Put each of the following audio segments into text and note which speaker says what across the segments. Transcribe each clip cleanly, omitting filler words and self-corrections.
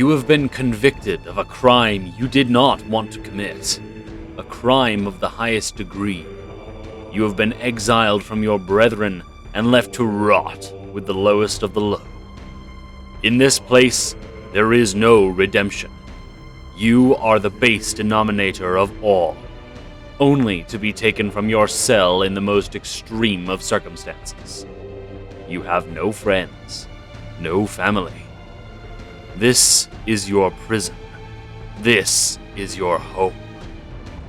Speaker 1: You have been convicted of a crime you did not want to commit. A crime of the highest degree. You have been exiled from your brethren and left to rot with the lowest of the low. In this place, there is no redemption. You are the base denominator of all, only to be taken from your cell in the most extreme of circumstances. You have no friends, no family. This is your prison. This is your home.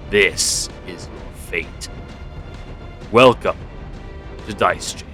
Speaker 1: This is your fate. Welcome to Dice Jail.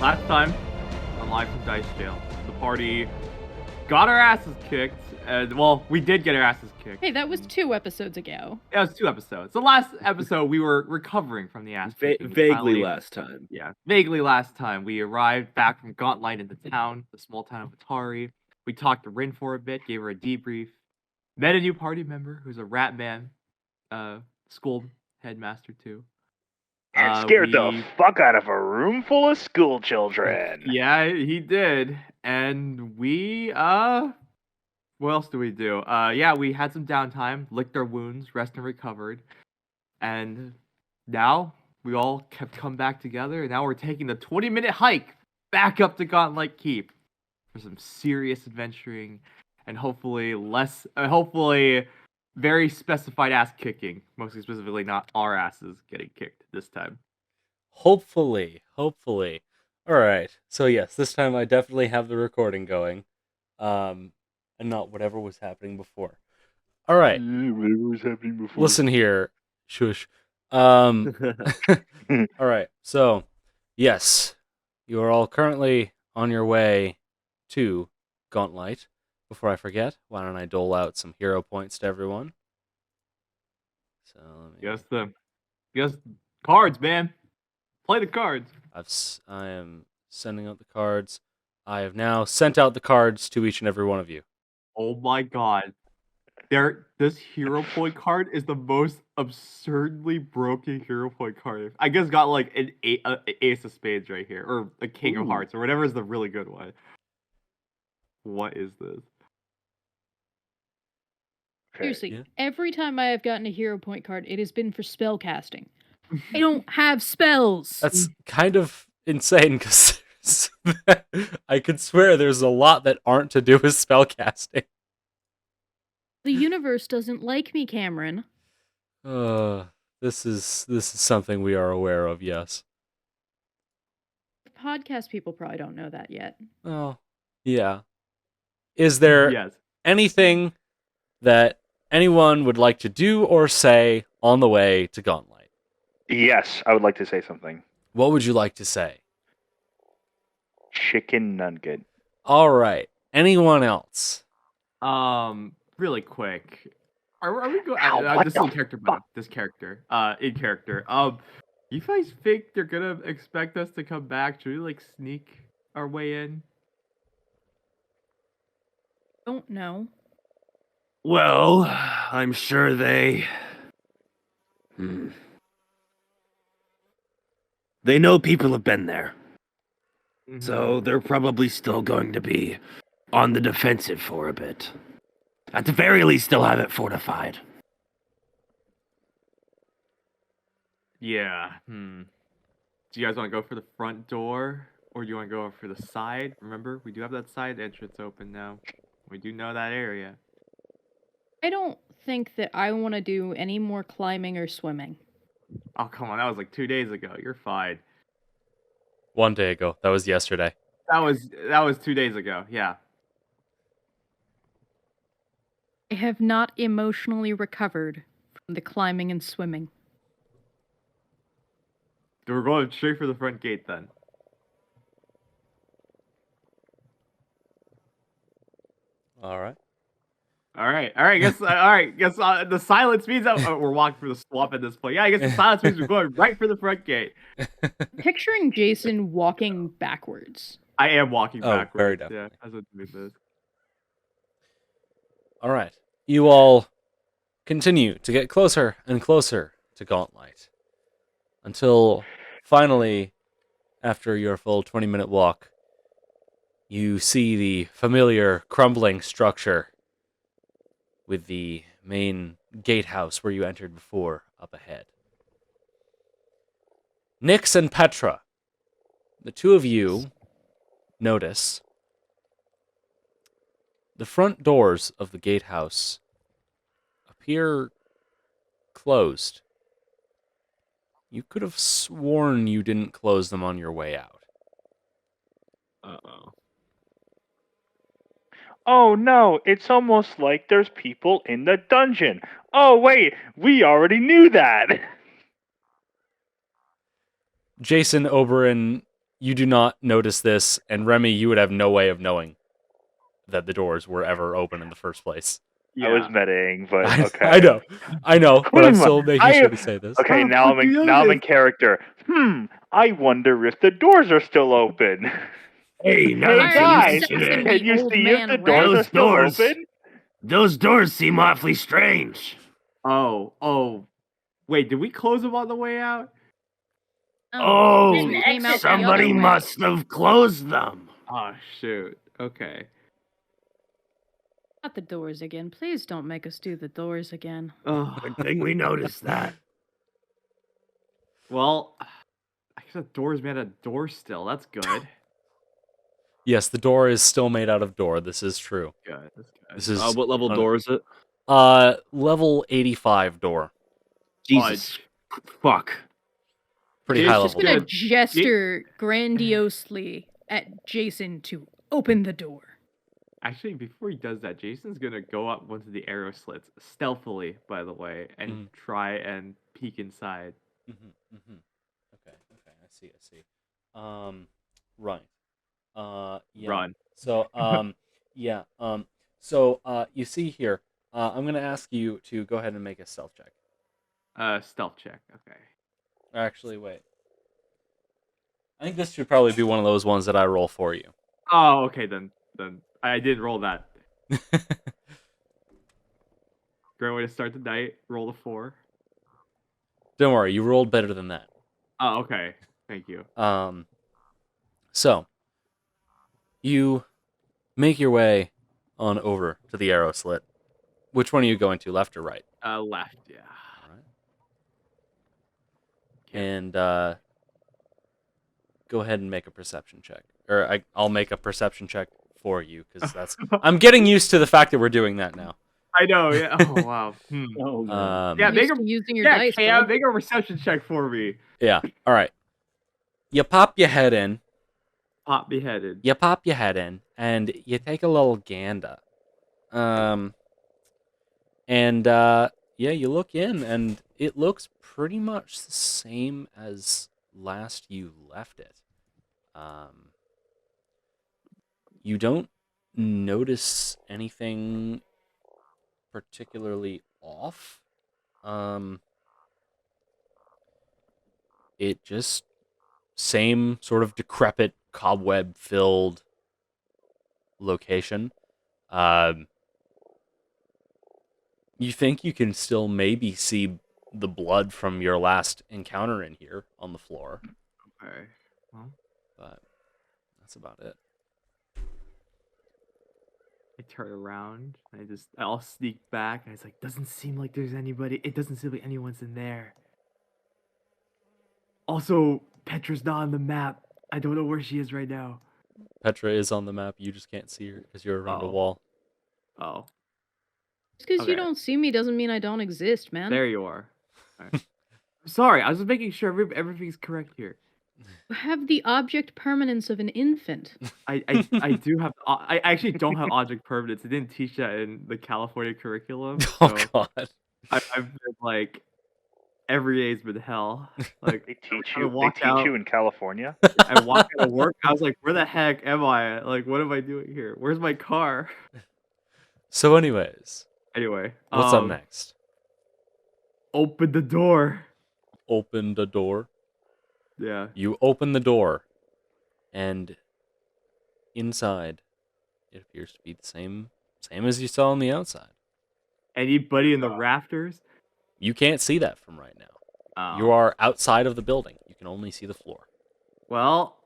Speaker 2: Last time, on Live from Dice Jail, the party got our asses kicked, and, well, we did get our asses kicked.
Speaker 3: Hey, that was 2 episodes ago.
Speaker 2: Yeah, it was 2 episodes. The last episode, we were recovering from the ass kicking.
Speaker 4: Vaguely last time.
Speaker 2: Yeah, vaguely last time. We arrived back from Gauntlight in the town, the small town of Atari. We talked to Rin for a bit, gave her a debrief. Met a new party member who's a rat man, school headmaster too.
Speaker 5: And scared the fuck out of a room full of school children.
Speaker 2: Yeah, he did. And we, what else do we do? Yeah, we had some downtime, licked our wounds, rest and recovered. And now we all have come back together, and now we're taking the 20-minute hike back up to Gauntlight Keep for some serious adventuring and hopefully very specified ass kicking. Mostly specifically not our asses getting kicked this time.
Speaker 1: Hopefully. Alright, so yes, this time I definitely have the recording going. And not whatever was happening before. Alright.
Speaker 5: Whatever was happening before.
Speaker 1: Listen here, shush. Alright, so, yes, you are all currently on your way to Gauntlight. Before I forget, why don't I dole out some hero points to everyone? So,
Speaker 2: Yes, cards, man. Play the cards.
Speaker 1: I am sending out the cards. I have now sent out the cards to each and every one of you.
Speaker 2: Oh my god. This hero point card is the most absurdly broken hero point card. I guess got like an ace of spades right here, or a king of hearts, or whatever is the really good one. What is this?
Speaker 3: Seriously, every time I have gotten a hero point card, it has been for spell casting. I don't have spells.
Speaker 1: That's kind of insane because I could swear there's a lot that aren't to do with spell casting.
Speaker 3: The universe doesn't like me, Cameron.
Speaker 1: This is something we are aware of, yes.
Speaker 3: Podcast people probably don't know that yet.
Speaker 1: Oh, yeah. Is there anything that anyone would like to do or say on the way to Gauntlight?
Speaker 5: Yes, I would like to say something.
Speaker 1: What would you like to say?
Speaker 5: Chicken nugget.
Speaker 1: All right. Anyone else?
Speaker 2: Really quick. Are we going? This character. In character. You guys think they're gonna expect us to come back? Should we like sneak our way in?
Speaker 3: Don't know.
Speaker 4: Well, I'm sure they... They know people have been there. Mm-hmm. So they're probably still going to be on the defensive for a bit. At the very least, they'll have it fortified.
Speaker 2: Yeah. Do you guys want to go for the front door? or do you want to go for the side? Remember, we do have that side entrance open now. We do know that area.
Speaker 3: I don't think that I want to do any more climbing or swimming.
Speaker 2: Oh, come on. That was like 2 days ago. You're fine.
Speaker 1: 1 day ago. That was yesterday.
Speaker 2: That was 2 days ago. Yeah.
Speaker 3: I have not emotionally recovered from the climbing and swimming.
Speaker 2: We're going straight for the front gate then.
Speaker 1: All right.
Speaker 2: All right. Guess the silence means that we're walking through the swamp at this point. Yeah, I guess the silence means we're going right for the front gate.
Speaker 3: Picturing Jason walking backwards.
Speaker 2: I am walking
Speaker 1: Oh,
Speaker 2: backwards.
Speaker 1: very definitely.
Speaker 2: Yeah, that's what doing this.
Speaker 1: All right. You all continue to get closer and closer to Gauntlight until finally, after your full 20-minute walk, you see the familiar crumbling structure with the main gatehouse where you entered before up ahead. Nyx and Petra, the two of you notice the front doors of the gatehouse appear closed. You could have sworn you didn't close them on your way out.
Speaker 2: Uh-oh.
Speaker 5: Oh no, it's almost like there's people in the dungeon. Oh wait, we already knew that.
Speaker 1: Jason, Oberyn, you do not notice this, and Remy, you would have no way of knowing that the doors were ever open in the first place.
Speaker 2: Yeah.
Speaker 5: I was metaing, but okay.
Speaker 1: I know, but I'm still making sure to say this.
Speaker 5: Okay, now I'm in character. I wonder if the doors are still open.
Speaker 4: Hey, now
Speaker 5: Hey
Speaker 4: that
Speaker 5: guys,
Speaker 4: you mention it,
Speaker 5: can you
Speaker 3: old
Speaker 5: see
Speaker 3: man
Speaker 5: if the
Speaker 3: rat.
Speaker 5: doors are
Speaker 4: Those
Speaker 5: still
Speaker 4: doors.
Speaker 5: open?
Speaker 4: Those doors seem awfully strange.
Speaker 2: Oh. Wait, did we close them on the way out?
Speaker 4: Oh,
Speaker 3: we came out the
Speaker 4: somebody
Speaker 3: other way.
Speaker 4: must have closed them.
Speaker 2: Oh shoot. Okay.
Speaker 3: Not the doors again. Please don't make us do the doors again.
Speaker 2: Oh.
Speaker 4: Good thing we noticed that.
Speaker 2: Well, I guess the door's made of door still. That's good.
Speaker 1: Yes, the door is still made out of door. This is true.
Speaker 2: Good. That's good.
Speaker 1: This is
Speaker 6: What level door is it?
Speaker 1: level 85 door.
Speaker 6: Jesus. Fuck.
Speaker 1: Pretty
Speaker 2: It's
Speaker 1: high
Speaker 2: just
Speaker 1: level.
Speaker 3: Gonna
Speaker 1: Door.
Speaker 3: gesture grandiosely at Jason to open the door.
Speaker 2: Actually, before he does that, Jason's gonna go up one of the arrow slits stealthily, by the way, and try and peek inside.
Speaker 1: Okay, I see. Right. Yeah.
Speaker 2: Run.
Speaker 1: So, so you see here, I'm gonna ask you to go ahead and make a stealth check.
Speaker 2: Stealth check. Okay.
Speaker 1: Actually, wait. I think this should probably be one of those ones that I roll for you.
Speaker 2: Oh, okay then. Then I did roll that. Great way to start the night. Roll a 4.
Speaker 1: Don't worry, you rolled better than that.
Speaker 2: Oh, okay. Thank you.
Speaker 1: So you make your way on over to the arrow slit. Which one are you going to, left or right?
Speaker 2: Left. Yeah.
Speaker 1: All right. And go ahead and make a perception check, or I'll make a perception check for you because that's. I'm getting used to the fact that we're doing that now.
Speaker 2: I know. Yeah. Oh wow.
Speaker 6: Oh, man.
Speaker 2: Yeah, make
Speaker 3: Used
Speaker 2: a
Speaker 3: to using your
Speaker 2: yeah,
Speaker 3: dice.
Speaker 2: Cam,
Speaker 3: bud.
Speaker 2: make a reception check for me.
Speaker 1: Yeah. All right. You pop your head in.
Speaker 2: Pop beheaded.
Speaker 1: You pop your head in, and you take a little gander. Yeah, you look in, and it looks pretty much the same as last you left it. You don't notice anything particularly off. It just same sort of decrepit, cobweb-filled location. You think you can still maybe see the blood from your last encounter in here on the floor,
Speaker 2: Okay. Well,
Speaker 1: but that's about it.
Speaker 2: I turn around. I'll sneak back. And it's like, doesn't seem like there's anybody. It doesn't seem like anyone's in there. Also, Petra's not on the map. I don't know where she is right now.
Speaker 1: Petra is on the map. You just can't see her because you're around a
Speaker 2: Oh.
Speaker 1: wall.
Speaker 2: Oh,
Speaker 3: Just because you
Speaker 2: Okay.
Speaker 3: don't see me doesn't mean I don't exist, man.
Speaker 2: there you are. All right. Sorry, I was just making sure everything's correct here.
Speaker 3: You have the object permanence of an infant.
Speaker 2: I do have. I actually don't have object permanence. They didn't teach that in the California curriculum.
Speaker 1: Oh
Speaker 2: So
Speaker 1: God.
Speaker 2: I've been like, every day's been hell. Like
Speaker 5: They teach
Speaker 2: I
Speaker 5: you.
Speaker 2: walk
Speaker 5: They teach
Speaker 2: out-
Speaker 5: you in California.
Speaker 2: I walk out of work. I was like, where the heck am I? Like, what am I doing here? Where's my car?
Speaker 1: So, anyways,
Speaker 2: Anyway,
Speaker 1: what's up next?
Speaker 2: Open the door.
Speaker 1: Open the door.
Speaker 2: Yeah.
Speaker 1: You open the door, and inside, it appears to be the same as you saw on the outside.
Speaker 2: Anybody in the rafters?
Speaker 1: You can't see that from right now.
Speaker 2: Oh.
Speaker 1: You are outside of the building. You can only see the floor.
Speaker 2: Well,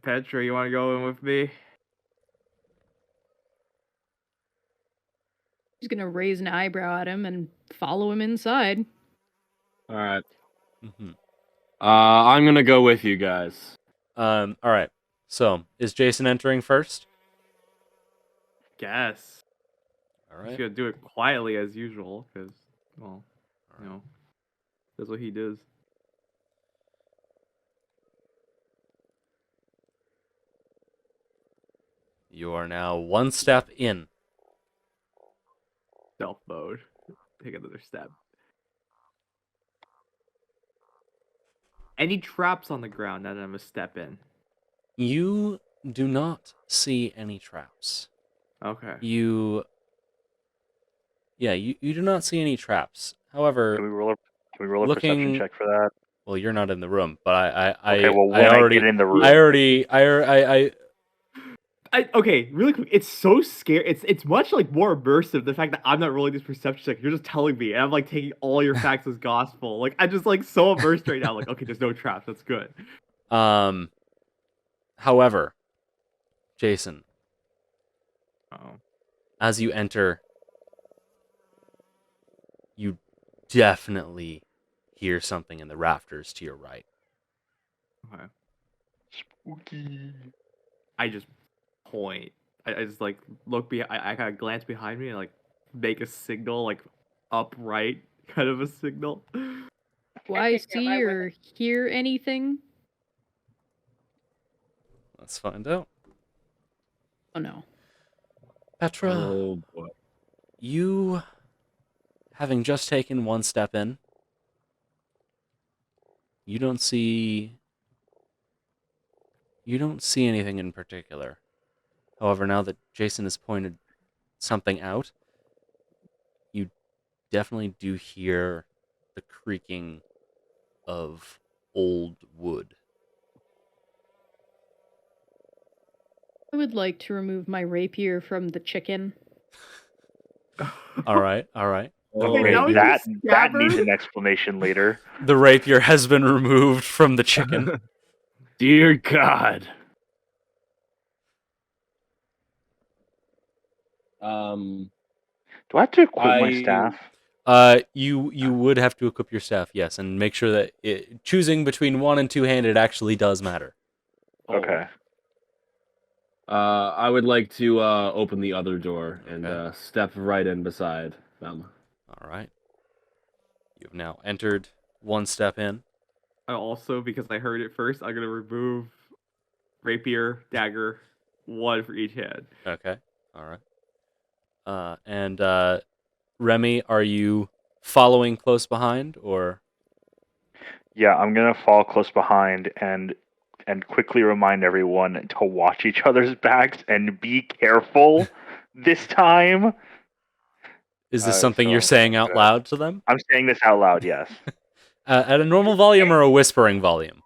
Speaker 2: Petra, you want to go in with me?
Speaker 3: He's gonna raise an eyebrow at him and follow him inside.
Speaker 6: All right.
Speaker 1: Mm-hmm.
Speaker 6: I'm gonna go with you guys.
Speaker 1: All right. So, is Jason entering first?
Speaker 2: Guess.
Speaker 1: All
Speaker 2: He's
Speaker 1: right.
Speaker 2: gonna do it quietly as usual, because, well, you know, that's what he does.
Speaker 1: You are now one step in.
Speaker 2: Stealth mode. Take another step. Any traps on the ground that I'm a step in?
Speaker 1: You do not see any traps.
Speaker 2: Okay.
Speaker 1: You do not see any traps. However,
Speaker 5: Can we roll a
Speaker 1: Looking-
Speaker 5: perception check for that?
Speaker 1: well, you're not in the room, but I
Speaker 5: Okay, well, when
Speaker 1: I
Speaker 5: I
Speaker 1: already
Speaker 5: get in the room.
Speaker 2: Okay, really quick. It's so scary. It's much like more immersive. The fact that I'm not rolling this perception check, you're just telling me, and I'm like taking all your facts as gospel. Like I'm just like so immersed right now. Like, okay, there's no traps. That's good.
Speaker 1: However, Jason,
Speaker 2: Oh.
Speaker 1: as you enter, you definitely hear something in the rafters to your right.
Speaker 2: Okay.
Speaker 5: Spooky.
Speaker 2: I just point. I just like look behind. I kind of glance behind me and like make a signal, like upright kind of a signal.
Speaker 3: Do I see or hear anything?
Speaker 1: Let's find out.
Speaker 3: Oh no.
Speaker 1: Petra,
Speaker 6: Oh boy.
Speaker 1: you, having just taken one step in, you don't see anything in particular. However, now that Jason has pointed something out, you definitely do hear the creaking of old wood.
Speaker 3: I would like to remove my rapier from the chicken.
Speaker 1: All right.
Speaker 2: Okay,
Speaker 5: Okay,
Speaker 2: now
Speaker 5: that
Speaker 2: he's
Speaker 5: that needs
Speaker 2: scabbard?
Speaker 5: an explanation later.
Speaker 1: The rapier has been removed from the chicken.
Speaker 6: Dear God.
Speaker 5: Do I have to equip my staff?
Speaker 1: You would have to equip your staff, yes, and make sure that choosing between one and two-handed actually does matter.
Speaker 5: Okay.
Speaker 6: I would like to open the other door and
Speaker 1: Okay.
Speaker 6: step right in beside them.
Speaker 1: All right. You've now entered one step in.
Speaker 2: I also, because I heard it first, I'm gonna remove rapier, dagger, one for each hand.
Speaker 1: Okay. All right. And Remy, are you following close behind, or?
Speaker 5: Yeah, I'm gonna fall close behind and quickly remind everyone to watch each other's backs and be careful this time.
Speaker 1: Is this something you're saying out loud to them?
Speaker 5: I'm saying this out loud, yes.
Speaker 1: At a normal volume or a whispering volume?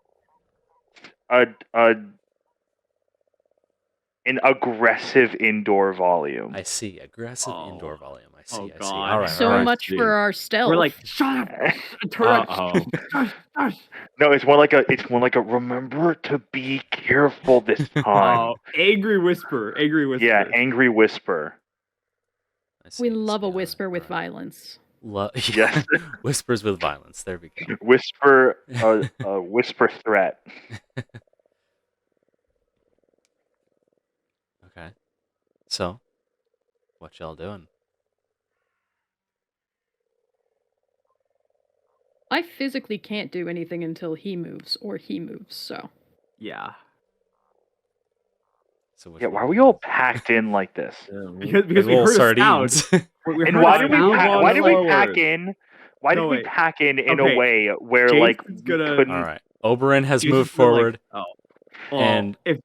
Speaker 5: An aggressive indoor volume.
Speaker 1: I see. Aggressive
Speaker 2: Oh.
Speaker 1: indoor volume. I see.
Speaker 2: Oh,
Speaker 1: I see.
Speaker 2: God.
Speaker 1: All right.
Speaker 3: So
Speaker 1: all right.
Speaker 3: much for our stealth.
Speaker 2: We're like, shut up! Turn
Speaker 6: Uh-oh.
Speaker 2: on.
Speaker 5: No, it's more like a remember to be careful this time.
Speaker 2: Oh, angry whisper. Angry whisper.
Speaker 5: Yeah, angry whisper.
Speaker 1: I see,
Speaker 3: we
Speaker 1: I
Speaker 3: love
Speaker 1: see.
Speaker 3: a
Speaker 1: All right,
Speaker 3: whisper with
Speaker 1: all right.
Speaker 3: violence.
Speaker 5: Yes.
Speaker 1: Whispers with violence. There we go.
Speaker 5: Whisper threat.
Speaker 1: Okay. So, what y'all doing?
Speaker 3: I physically can't do anything until he moves, so.
Speaker 2: Yeah.
Speaker 1: So
Speaker 5: Yeah, why are we all packed in like this?
Speaker 2: Because we
Speaker 1: little
Speaker 2: heard
Speaker 1: sardines.
Speaker 2: a sound. We
Speaker 5: And
Speaker 2: heard
Speaker 5: why
Speaker 2: a
Speaker 5: did we
Speaker 2: sound.
Speaker 5: why did we
Speaker 6: forward.
Speaker 5: pack in? Why
Speaker 2: No,
Speaker 5: did we
Speaker 2: wait.
Speaker 5: pack in a
Speaker 2: Okay.
Speaker 5: way where
Speaker 2: Jason's
Speaker 5: we
Speaker 2: gonna-
Speaker 5: couldn't?
Speaker 1: All right. Oberyn has
Speaker 2: Jason's
Speaker 1: moved
Speaker 2: gonna, like-
Speaker 1: forward.
Speaker 2: Well,
Speaker 1: And-
Speaker 2: if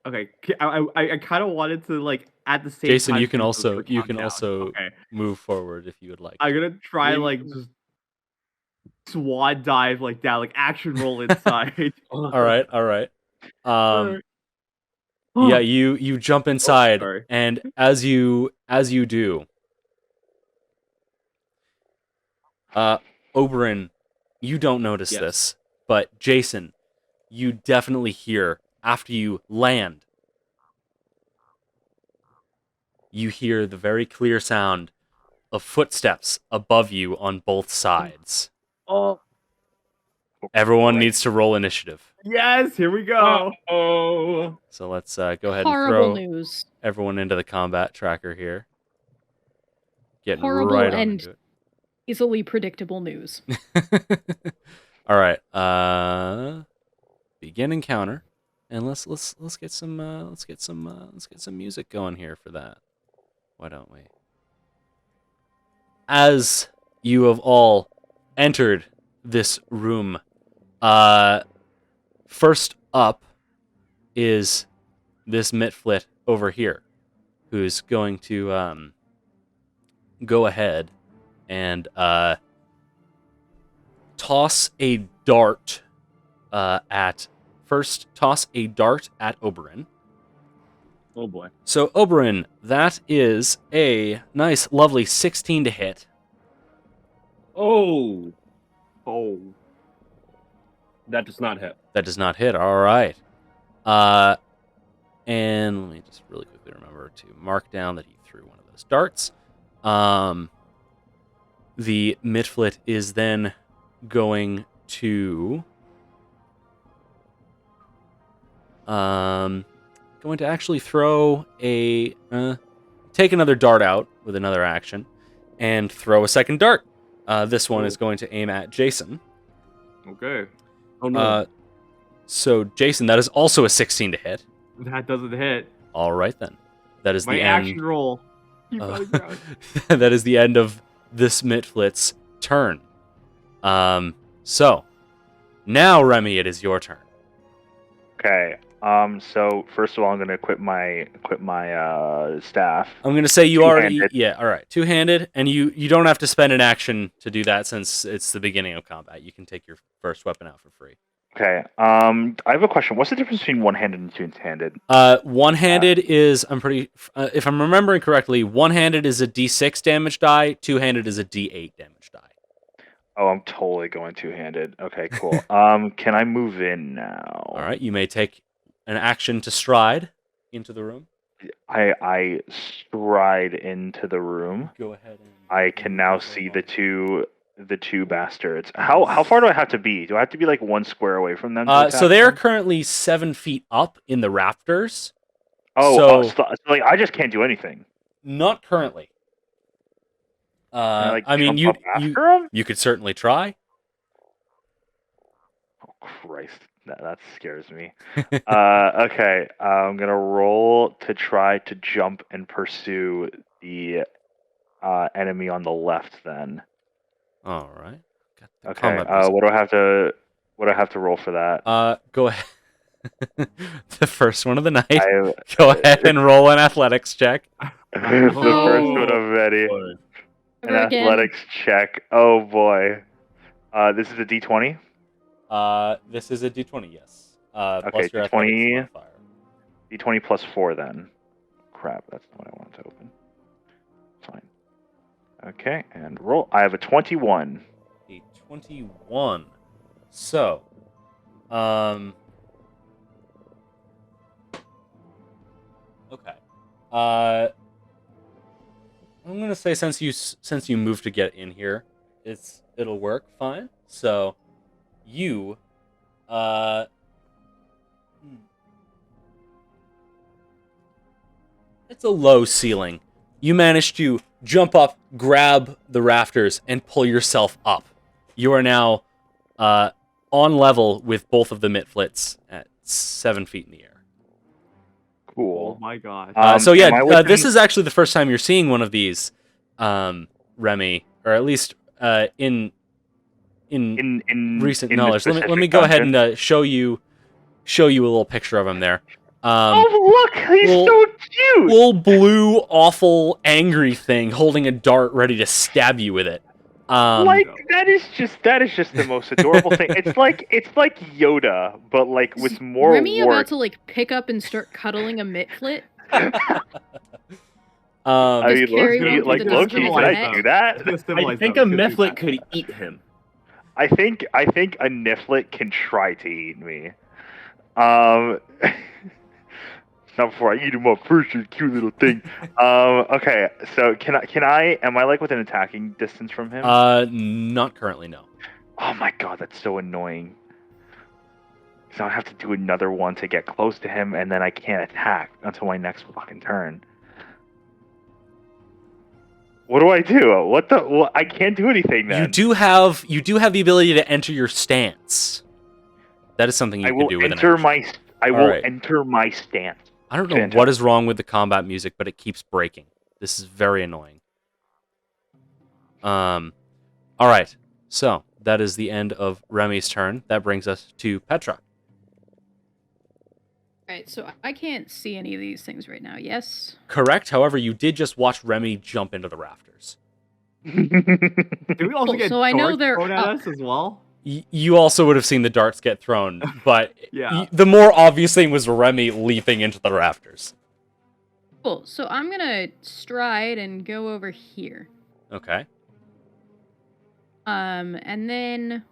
Speaker 2: okay, I kind of wanted to like at the same
Speaker 1: Jason,
Speaker 2: time.
Speaker 1: you can
Speaker 2: do
Speaker 1: also
Speaker 2: the countdown. Okay.
Speaker 1: move forward if you would like.
Speaker 2: I'm gonna try
Speaker 6: Maybe-
Speaker 2: like just swan dive like down, like action roll inside.
Speaker 1: All right.
Speaker 2: Alright.
Speaker 1: Yeah, you jump inside,
Speaker 2: sorry.
Speaker 1: and as you do, Oberyn, you don't notice
Speaker 6: Yes.
Speaker 1: this, but Jason, you definitely hear after you land. You hear the very clear sound of footsteps above you on both sides.
Speaker 2: Oh
Speaker 1: Everyone needs to roll initiative.
Speaker 2: yes, here we go.
Speaker 6: Oh.
Speaker 1: So let's go ahead and
Speaker 3: Horrible
Speaker 1: throw
Speaker 3: news.
Speaker 1: everyone into the combat tracker here. Getting
Speaker 3: Horrible
Speaker 1: right on
Speaker 3: and
Speaker 1: into it.
Speaker 3: easily predictable news.
Speaker 1: All right. Begin encounter, and let's get some music going here for that. Why don't we? As you have all entered this room, first up is this Mitflit over here, who's going to go ahead and toss a dart at Oberyn.
Speaker 6: Oh boy.
Speaker 1: So Oberyn, that is a nice, lovely 16 to hit.
Speaker 6: Oh.
Speaker 2: Oh.
Speaker 6: That does not hit.
Speaker 1: That does not hit. All right. And let me just really quickly remember to mark down that he threw one of those darts. The Mitflit is then going to actually throw a take another dart out with another action and throw a second dart. This one is going to aim at Jason.
Speaker 2: Okay.
Speaker 6: Oh no.
Speaker 1: So Jason, that is also a 16 to hit.
Speaker 2: That doesn't hit.
Speaker 1: All right then. That is
Speaker 2: My
Speaker 1: the
Speaker 2: action
Speaker 1: end.
Speaker 2: roll. Keep on the ground.
Speaker 1: That is the end of this Mitflit's turn. So now Remy, it is your turn.
Speaker 5: Okay. So first of all, I'm gonna equip my staff.
Speaker 1: I'm gonna say you already,
Speaker 5: Two-handed.
Speaker 1: yeah, all right, two-handed, and you don't have to spend an action to do that since it's the beginning of combat. You can take your first weapon out for free.
Speaker 5: Okay. I have a question. What's the difference between one-handed and two-handed?
Speaker 1: One-handed is, if I'm remembering correctly, one-handed is a D6 damage die, two-handed is a D8 damage die.
Speaker 5: Oh, I'm totally going two-handed. Okay, cool. Can I move in now?
Speaker 1: All right, you may take an action to stride into the room.
Speaker 5: I stride into the room.
Speaker 1: Go ahead.
Speaker 5: I can now see the two bastards. How far do I have to be? Do I have to be like 1 square away from them? To
Speaker 1: So they are
Speaker 5: attack them?
Speaker 1: currently 7 feet up in the rafters.
Speaker 5: Oh,
Speaker 1: so-
Speaker 5: so like I just can't do anything.
Speaker 1: Not currently.
Speaker 5: Can I, like,
Speaker 1: I mean,
Speaker 5: jump up after 'em?
Speaker 1: you could certainly try.
Speaker 5: Oh Christ, that scares me. Okay, I'm gonna roll to try to jump and pursue the enemy on the left. Then.
Speaker 1: All right. Got the
Speaker 5: Okay.
Speaker 1: combat music.
Speaker 5: What do I have to roll for that?
Speaker 1: Go ahead. The first one of the night.
Speaker 5: I
Speaker 1: Go ahead and roll an athletics check.
Speaker 5: the first one already.
Speaker 6: Boy.
Speaker 5: An
Speaker 3: Ever again.
Speaker 5: athletics check. Oh boy. This is a D20.
Speaker 1: This is a D20, yes.
Speaker 5: Okay,
Speaker 1: Plus your
Speaker 5: D20.
Speaker 1: athletics modifier.
Speaker 5: D20 plus 4 then. Crap, that's not what I wanted to open. Fine. Okay, and roll. I have a 21.
Speaker 1: A 21. So, okay. I'm gonna say since you moved to get in here, it'll work fine. So, you, it's a low ceiling. You manage to jump up, grab the rafters, and pull yourself up. You are now on level with both of the mitflits at 7 feet in the air.
Speaker 2: Oh
Speaker 5: Cool.
Speaker 2: my god.
Speaker 1: So
Speaker 5: am I within-
Speaker 1: this is actually the first time you're seeing one of these, Remy, or at least in recent
Speaker 5: in
Speaker 1: knowledge.
Speaker 5: this
Speaker 1: Let me
Speaker 5: specific
Speaker 1: go ahead
Speaker 5: dungeon?
Speaker 1: and show you a little picture of him there.
Speaker 5: Oh look, he's
Speaker 1: little-
Speaker 5: so cute.
Speaker 1: Little blue, awful, angry thing holding a dart, ready to stab you with it.
Speaker 5: Like that is just the most adorable thing. It's like Yoda, but like with more
Speaker 3: Remy about
Speaker 5: work.
Speaker 3: to like pick up and start cuddling a mitflit?
Speaker 5: I
Speaker 3: Just
Speaker 5: mean,
Speaker 3: carry
Speaker 5: Loki,
Speaker 3: one to
Speaker 5: like
Speaker 3: the
Speaker 5: Loki,
Speaker 3: dustbin
Speaker 5: could I
Speaker 3: net.
Speaker 5: do that?
Speaker 6: I think a Mitflit could eat him.
Speaker 5: I think a Niflit can try to eat me. Not before I eat him up first, you cute little thing. Okay, so am I like within attacking distance from him?
Speaker 1: Not currently, no.
Speaker 5: Oh my god, that's so annoying. So I have to do another one to get close to him, and then I can't attack until my next fucking turn. What do I do? What I can't do anything then.
Speaker 1: You do have the ability to enter your stance. That is something you
Speaker 5: I
Speaker 1: can
Speaker 5: will
Speaker 1: do with
Speaker 5: enter
Speaker 1: an
Speaker 5: my.
Speaker 1: action.
Speaker 5: I will
Speaker 1: Alright.
Speaker 5: enter my stance.
Speaker 1: I don't know
Speaker 5: Fantastic.
Speaker 1: what is wrong with the combat music, but it keeps breaking. This is very annoying. All right. So that is the end of Remy's turn. That brings us to Petra.
Speaker 3: Alright, so I can't see any of these things right now, yes?
Speaker 1: Correct. However, you did just watch Remy jump into the rafters.
Speaker 2: Did we also
Speaker 3: Cool,
Speaker 2: get
Speaker 3: so I know
Speaker 2: darts
Speaker 3: they're
Speaker 2: thrown at
Speaker 3: up.
Speaker 2: us as well?
Speaker 1: You also would have seen the darts get thrown, but
Speaker 2: Yeah.
Speaker 1: the more obvious thing was Remy leaping into the rafters.
Speaker 3: Cool, so I'm gonna stride and go over here.
Speaker 1: Okay.
Speaker 3: And then...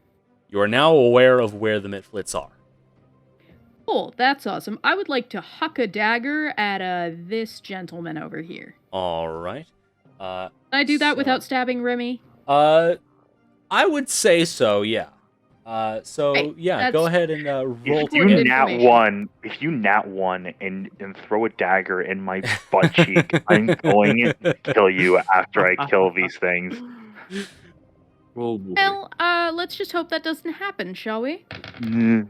Speaker 1: You are now aware of where the mitflits are.
Speaker 3: Cool, that's awesome. I would like to huck a dagger at this gentleman over here.
Speaker 1: All right.
Speaker 3: Can I do that
Speaker 1: So-
Speaker 3: without stabbing Remy?
Speaker 1: I would say so. Yeah.
Speaker 3: Right,
Speaker 1: Yeah. Go
Speaker 3: that's-
Speaker 1: ahead and roll.
Speaker 5: If
Speaker 1: to
Speaker 5: you
Speaker 1: hit.
Speaker 5: nat one and throw a dagger in my butt cheek, I'm going to kill you after I kill these things.
Speaker 6: Oh boy.
Speaker 3: Well, let's just hope that doesn't happen, shall we?
Speaker 5: Mm.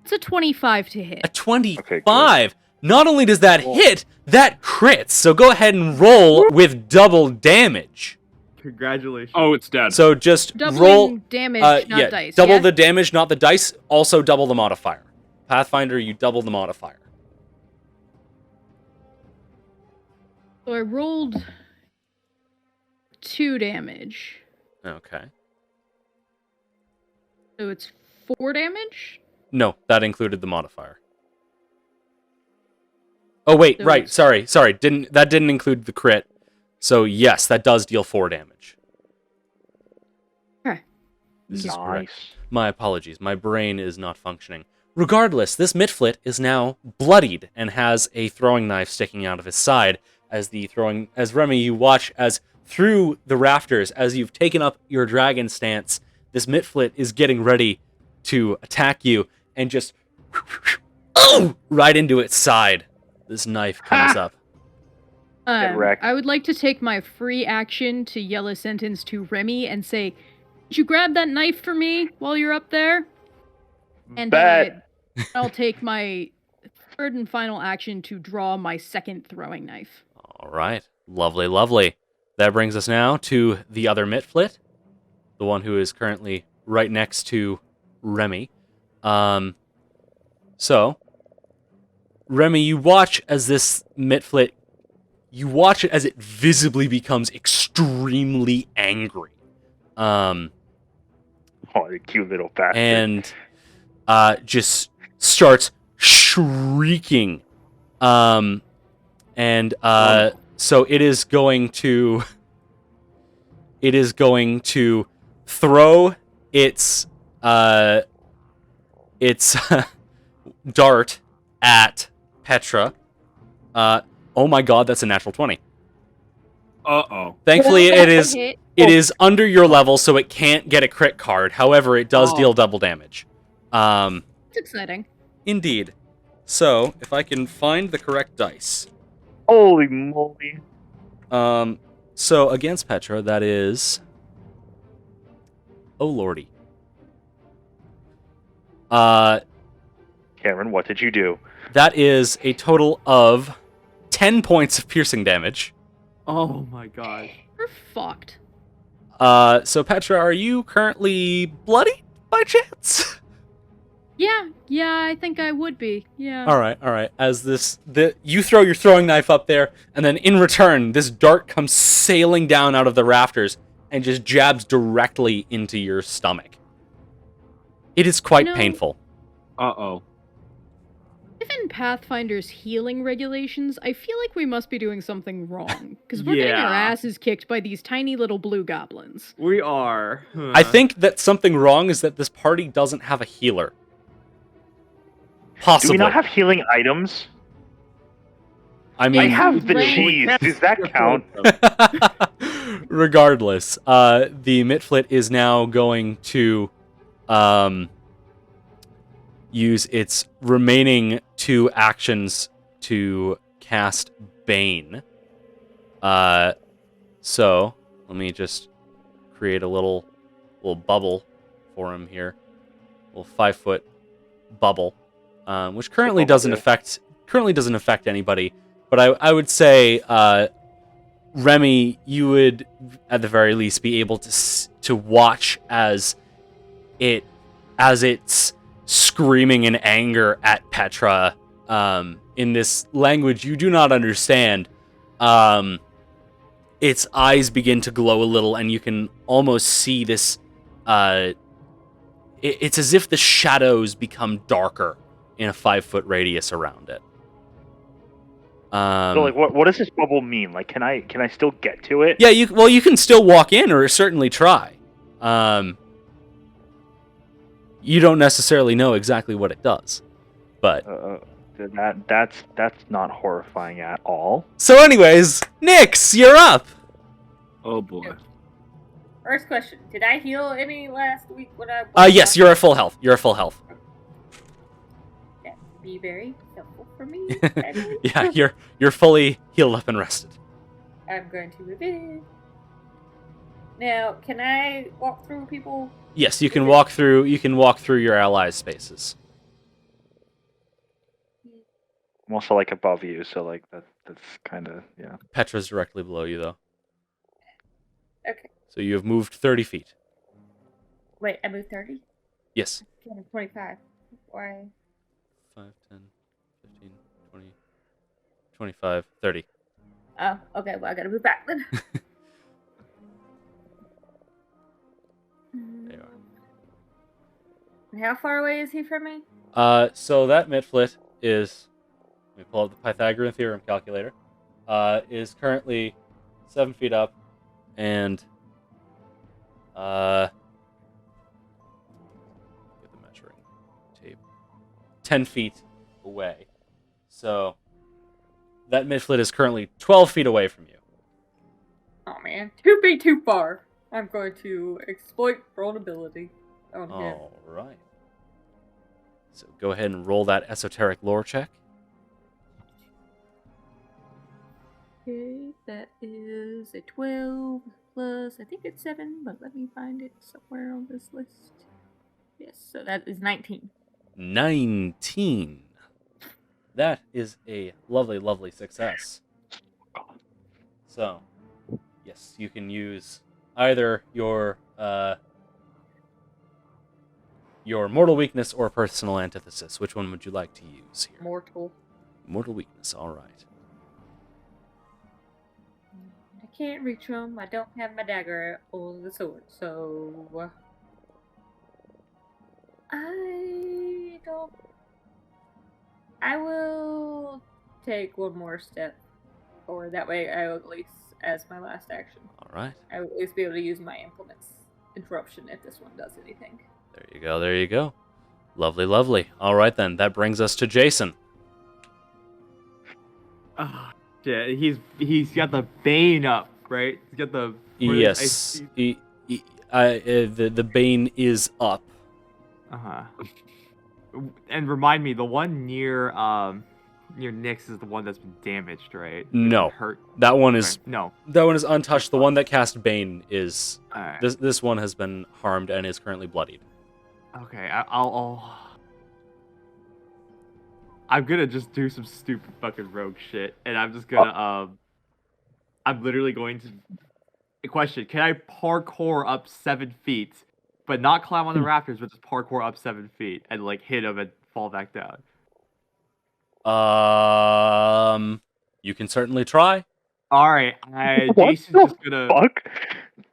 Speaker 3: It's a 25 to hit.
Speaker 1: A 25.
Speaker 5: Okay, good.
Speaker 1: Not only does that
Speaker 5: Cool.
Speaker 1: hit, that crits. So go ahead and roll with double damage.
Speaker 2: Congratulations.
Speaker 6: Oh, it's dead.
Speaker 1: So just
Speaker 3: Doubling
Speaker 1: roll.
Speaker 3: damage, not
Speaker 1: yeah,
Speaker 3: dice.
Speaker 1: double
Speaker 3: yeah?
Speaker 1: the damage, not the dice. Also double the modifier. Pathfinder, you double the modifier.
Speaker 3: So I rolled 2 damage.
Speaker 1: Okay.
Speaker 3: So it's 4 damage?
Speaker 1: No, that included the modifier. Oh wait,
Speaker 3: So
Speaker 1: right.
Speaker 3: it's-
Speaker 1: Sorry. Didn't include the crit. So yes, that does deal 4 damage.
Speaker 3: Okay.
Speaker 1: This is correct.
Speaker 5: Nice.
Speaker 1: My apologies. My brain is not functioning. Regardless, this mitflit is now bloodied and has a throwing knife sticking out of his side. As Remy, you watch as through the rafters, as you've taken up your dragon stance, this mitflit is getting ready to attack you and just right into its side. This knife comes up.
Speaker 5: Get wrecked.
Speaker 3: I would like to take my free action to yell a sentence to Remy and say, "Could you grab that knife for me while you're up there?" And
Speaker 5: Bet.
Speaker 3: I'll take my third and final action to draw my second throwing knife.
Speaker 1: All right. Lovely, lovely. That brings us now to the other mitflit, the one who is currently right next to Remy. So, Remy, you watch as this mitflit, you watch it as it visibly becomes extremely angry.
Speaker 5: Oh, the cute little bastard.
Speaker 1: And just starts shrieking. So it is going to throw its dart at Petra. Oh my god, that's a natural 20.
Speaker 6: Uh-oh.
Speaker 1: Thankfully,
Speaker 3: Well,
Speaker 1: it
Speaker 3: that's
Speaker 1: is
Speaker 3: a hit.
Speaker 1: it is under your level, so it can't get a crit card. However, it does
Speaker 2: Oh.
Speaker 1: deal double damage.
Speaker 3: It's exciting.
Speaker 1: Indeed. So, if I can find the correct dice.
Speaker 5: Holy moly!
Speaker 1: So against Petra, that is. Oh lordy.
Speaker 5: Cameron, what did you do?
Speaker 1: That is a total of 10 points of piercing damage.
Speaker 2: Oh my gosh.
Speaker 3: We're fucked.
Speaker 1: So Petra, are you currently bloody by chance?
Speaker 3: Yeah, I think I would be. Yeah.
Speaker 1: All right. As you throw your throwing knife up there, and then in return, this dart comes sailing down out of the rafters and just jabs directly into your stomach. It is quite painful.
Speaker 6: Uh-oh.
Speaker 3: Given Pathfinder's healing regulations, I feel like we must be doing something wrong. Because we're getting
Speaker 2: Yeah.
Speaker 3: our asses kicked by these tiny little blue goblins.
Speaker 2: We are.
Speaker 1: I think that something wrong is that this party doesn't have a healer.
Speaker 5: Do
Speaker 1: Possibly.
Speaker 5: we not have healing items?
Speaker 1: I
Speaker 5: I
Speaker 1: mean,
Speaker 5: have the
Speaker 3: Right.
Speaker 5: cheese. Does that count?
Speaker 1: regardless, the Mitflit is now going to use its remaining 2 actions to cast Bane. So let me just create a little bubble for him here, a little 5-foot bubble, which currently doesn't affect anybody. But I would say, Remy, you would at the very least be able to watch as it's screaming in anger at Petra in this language you do not understand. Its eyes begin to glow a little, and you can almost see this. It's as if the shadows become darker in a 5-foot radius around it.
Speaker 5: So, like, what does this bubble mean? Like, can I still get to it?
Speaker 1: Yeah, you can still walk in, or certainly try. You don't necessarily know exactly what it does, but
Speaker 5: That's not horrifying at all.
Speaker 1: so. Anyways, Nyx, you're up.
Speaker 6: Oh boy.
Speaker 7: First question: did I heal any last week when I?
Speaker 1: Yes, you're at full health. You're at full health.
Speaker 7: That would be very helpful for me.
Speaker 1: Yeah, you're fully healed up and rested.
Speaker 7: I'm going to move in. Now, can I walk through people?
Speaker 1: Yes, you can walk through. You can walk through your allies' spaces.
Speaker 5: I'm also like above you, so like that's kind of yeah.
Speaker 1: Petra's directly below you, though.
Speaker 7: Okay.
Speaker 1: So you have moved 30 feet.
Speaker 7: Wait, I moved 30.
Speaker 1: Yes.
Speaker 7: I'm 25. Why?
Speaker 1: 5, 10, 15, 20, 25, 30.
Speaker 7: Oh, okay. Well, I gotta move back then.
Speaker 1: There you are.
Speaker 7: And how far away is he from me?
Speaker 1: So that Mitflit is, let me pull up the Pythagorean theorem calculator, is currently 7 feet up and, get the measuring tape, 10 feet away. So that Mitflit is currently 12 feet away from you.
Speaker 7: Oh man, too big, too far. I'm going to exploit vulnerability on him.
Speaker 1: All right. So go ahead and roll that esoteric lore check.
Speaker 7: Okay, that is a 12 plus, I think it's 7, but let me find it somewhere on this list. Yes, so that is 19.
Speaker 1: 19. That is a lovely, lovely success. So, yes, you can use either your mortal weakness or personal antithesis. Which one would you like to use here?
Speaker 7: Mortal.
Speaker 1: Mortal weakness, all right.
Speaker 7: I can't reach him. I don't have my dagger or the sword, so I will take one more step forward. That way, I will at least, as my last action,
Speaker 1: All right.
Speaker 7: I will at least be able to use my implements interruption if this one does anything.
Speaker 1: There you go, there you go. Lovely, lovely. All right, then. That brings us to Jason.
Speaker 2: Ah, shit. He's got the Bane up right? He's got the
Speaker 1: Yes. The Bane is up.
Speaker 2: Uh-huh. And remind me, the one near Nyx is the one that's been damaged, right?
Speaker 1: No.
Speaker 2: Hurt.
Speaker 1: That one is
Speaker 2: Okay. No.
Speaker 1: That one is untouched. The one that cast Bane is
Speaker 2: Alright.
Speaker 1: this one has been harmed and is currently bloodied.
Speaker 2: Okay, I'm gonna just do some stupid fucking rogue shit, and I'm just gonna I'm literally going to. Question: can I parkour up 7 feet, but not climb on the rafters, but just parkour up 7 feet and like hit him and fall back down?
Speaker 1: You can certainly try.
Speaker 2: All right,
Speaker 5: What
Speaker 2: Jason's
Speaker 5: the
Speaker 2: just gonna.
Speaker 5: Fuck.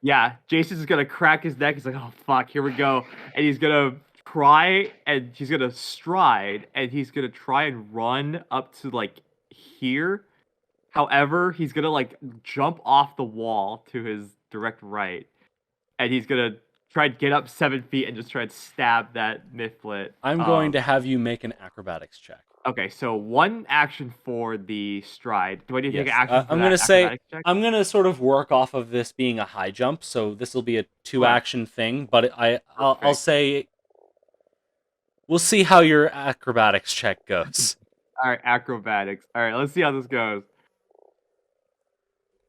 Speaker 2: Yeah, Jason's just gonna crack his neck. He's like, oh fuck, here we go, and he's gonna try and he's gonna stride and he's gonna try and run up to like here. However, he's gonna like jump off the wall to his direct right, and he's gonna try and get up 7 feet and just try and stab that Mitflit.
Speaker 1: I'm going to have you make an acrobatics check.
Speaker 2: Okay, so 1 action for the stride. Do I need to take an action? For
Speaker 1: I'm
Speaker 2: that
Speaker 1: gonna say
Speaker 2: acrobatics check?
Speaker 1: I'm gonna sort of work off of this being a high jump, so this will be a 2-action thing. But I'll say we'll see how your acrobatics check goes.
Speaker 2: All right, acrobatics. All right, let's see how this goes.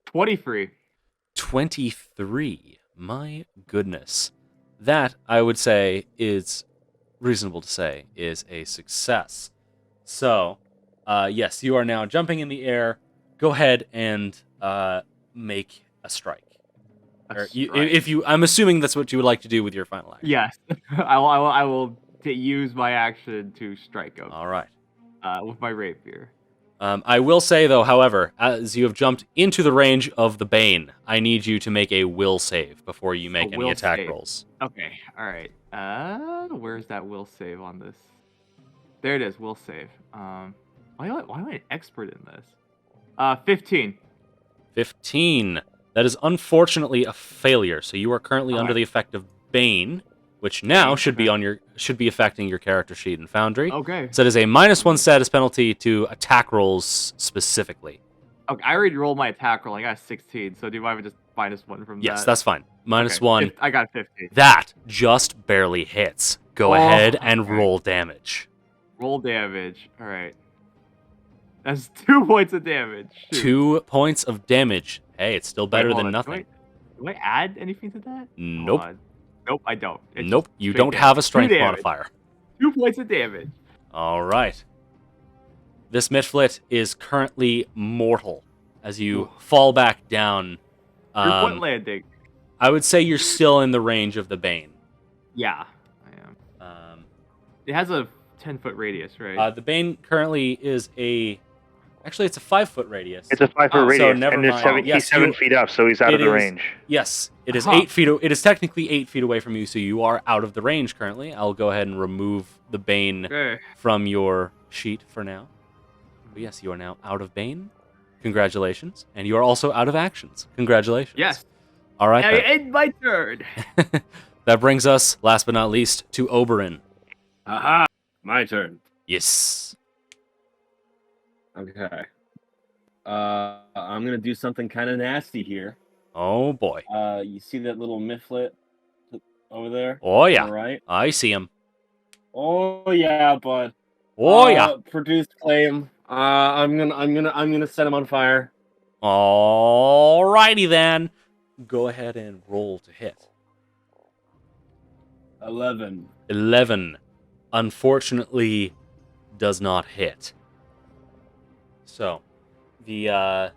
Speaker 2: 23.
Speaker 1: 23. My goodness. That, I would say, is reasonable to say, is a success. So, yes, you are now jumping in the air. Go ahead and make a strike. I'm assuming that's what you would like to do with your final action.
Speaker 2: Yes, I will use my action to strike him.
Speaker 1: All right.
Speaker 2: With my rapier.
Speaker 1: I will say, though, however, as you have jumped into the range of the Bane, I need you to make a will save before you make any attack rolls.
Speaker 2: Okay, alright. Where's that will save on this? There it is, will save. Why am I an expert in this? 15.
Speaker 1: 15. That is unfortunately a failure, so you are currently under the effect of Bane, which now should be affecting your character sheet in Foundry.
Speaker 2: Okay.
Speaker 1: So it is a -1 status penalty to attack rolls specifically.
Speaker 2: Okay, I already rolled my attack roll. I got 16, so do you want me to just -1 from that?
Speaker 1: Yes, that's fine. -1.
Speaker 2: I got 15.
Speaker 1: That just barely hits. Go ahead and roll damage.
Speaker 2: Roll damage. Alright. That's 2 points of damage. Shoot.
Speaker 1: 2 points of damage. Hey, it's still better than nothing.
Speaker 2: Do I add anything to that?
Speaker 1: Nope.
Speaker 2: Nope, I don't. It's
Speaker 1: Nope, you don't
Speaker 2: damage.
Speaker 1: have a strength
Speaker 2: 2 damage.
Speaker 1: modifier.
Speaker 2: 2 points of damage.
Speaker 1: All right. This Mitflit is currently mortal as you fall back down.
Speaker 2: Your foot landing.
Speaker 1: I would say you're still in the range of the Bane.
Speaker 2: Yeah, I am. It has a 10-foot radius, right?
Speaker 1: The Bane currently is Actually, it's a 5-foot radius.
Speaker 5: It's a 5-foot radius,
Speaker 1: so never
Speaker 5: and
Speaker 1: mind.
Speaker 5: he's 7 feet up, so he's out of the range.
Speaker 1: Yes, it is 8 feet. It is technically 8 feet away from you, so you are out of the range currently. I'll go ahead and remove the Bane from your sheet for now. But yes, you are now out of Bane. Congratulations. And you are also out of actions. Congratulations.
Speaker 2: Yes.
Speaker 1: All right.
Speaker 2: I end my turn.
Speaker 1: That brings us, last but not least, to Oberyn.
Speaker 6: Aha! My turn.
Speaker 1: Yes.
Speaker 6: Okay. I'm gonna do something kind of nasty here.
Speaker 1: Oh boy.
Speaker 6: You see that little Mitflit over there?
Speaker 1: Oh yeah.
Speaker 6: All right.
Speaker 1: I see him.
Speaker 6: Oh yeah, bud.
Speaker 1: Oh yeah.
Speaker 6: Produced claim. I'm gonna set him on fire.
Speaker 1: Alrighty then. Go ahead and roll to hit.
Speaker 6: 11.
Speaker 1: 11. Unfortunately, does not hit. So, the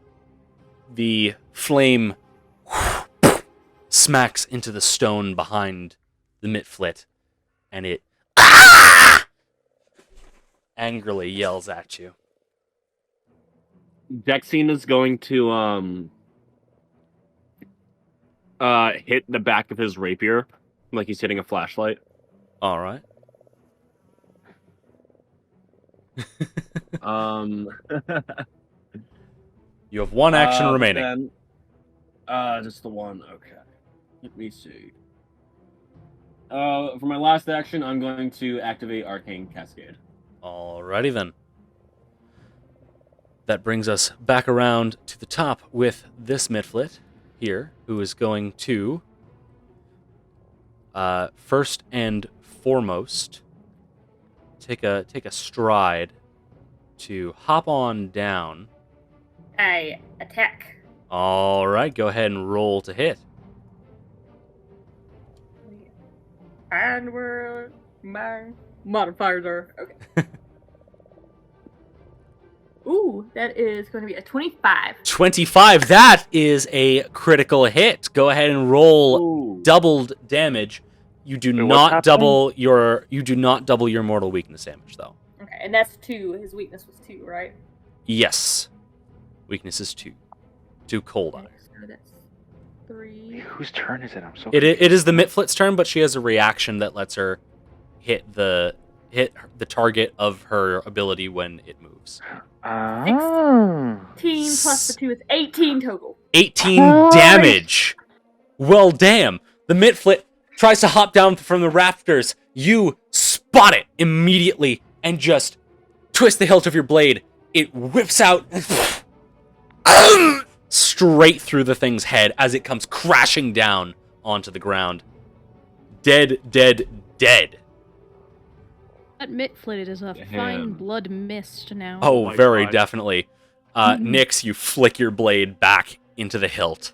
Speaker 1: flame smacks into the stone behind the Mitflit, and it angrily yells at you.
Speaker 6: Dexine is going to hit the back of his rapier like he's hitting a flashlight.
Speaker 1: All right. You have one action remaining.
Speaker 6: Just the one. Okay. Let me see. For my last action, I'm going to activate Arcane Cascade.
Speaker 1: Alrighty then. That brings us back around to the top with this Mitflit. here who is going to, first and foremost, take a stride to hop on down.
Speaker 7: I attack.
Speaker 1: All right, go ahead and roll to hit.
Speaker 7: And where my modifiers are. Okay. Ooh, that is going to be a 25.
Speaker 1: 25. That is a critical hit. Go ahead and roll
Speaker 5: Ooh.
Speaker 1: doubled damage. You do
Speaker 5: Wait, what's
Speaker 1: not
Speaker 5: happening?
Speaker 1: double your mortal weakness damage though.
Speaker 7: Okay, and that's 2. His weakness was 2, right?
Speaker 1: Yes. Weakness is 2. 2 cold
Speaker 7: Okay,
Speaker 1: eye.
Speaker 7: so that's 3.
Speaker 5: Whose turn is it? I'm so
Speaker 1: It is the Mitflit's turn, but she has a reaction that lets her hit the target of her ability when it moves.
Speaker 7: 16 plus the 2 is 18 total.
Speaker 1: 18 damage. Well, damn. The Mitflit tries to hop down from the rafters. You spot it immediately and just twist the hilt of your blade. It whips out straight through the thing's head as it comes crashing down onto the ground. Dead, dead, dead.
Speaker 3: That Mitflit is a
Speaker 6: Damn.
Speaker 3: fine blood mist now.
Speaker 1: Oh,
Speaker 2: my
Speaker 1: very
Speaker 2: God.
Speaker 1: definitely. Nyx, you flick your blade back into the hilt.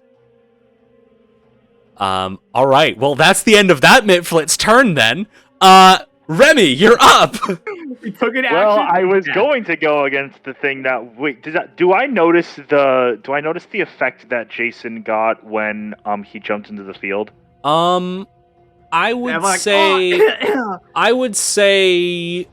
Speaker 1: All right. Well, that's the end of that Mitflit's turn then. Remy, you're up.
Speaker 2: We took an
Speaker 5: Well,
Speaker 2: action.
Speaker 5: I was
Speaker 2: Yeah.
Speaker 5: going to go against the thing that. Wait, do I notice the effect that Jason got when he jumped into the field?
Speaker 1: I
Speaker 2: And
Speaker 1: would
Speaker 2: I'm like,
Speaker 1: say
Speaker 2: "Oh."
Speaker 1: I would say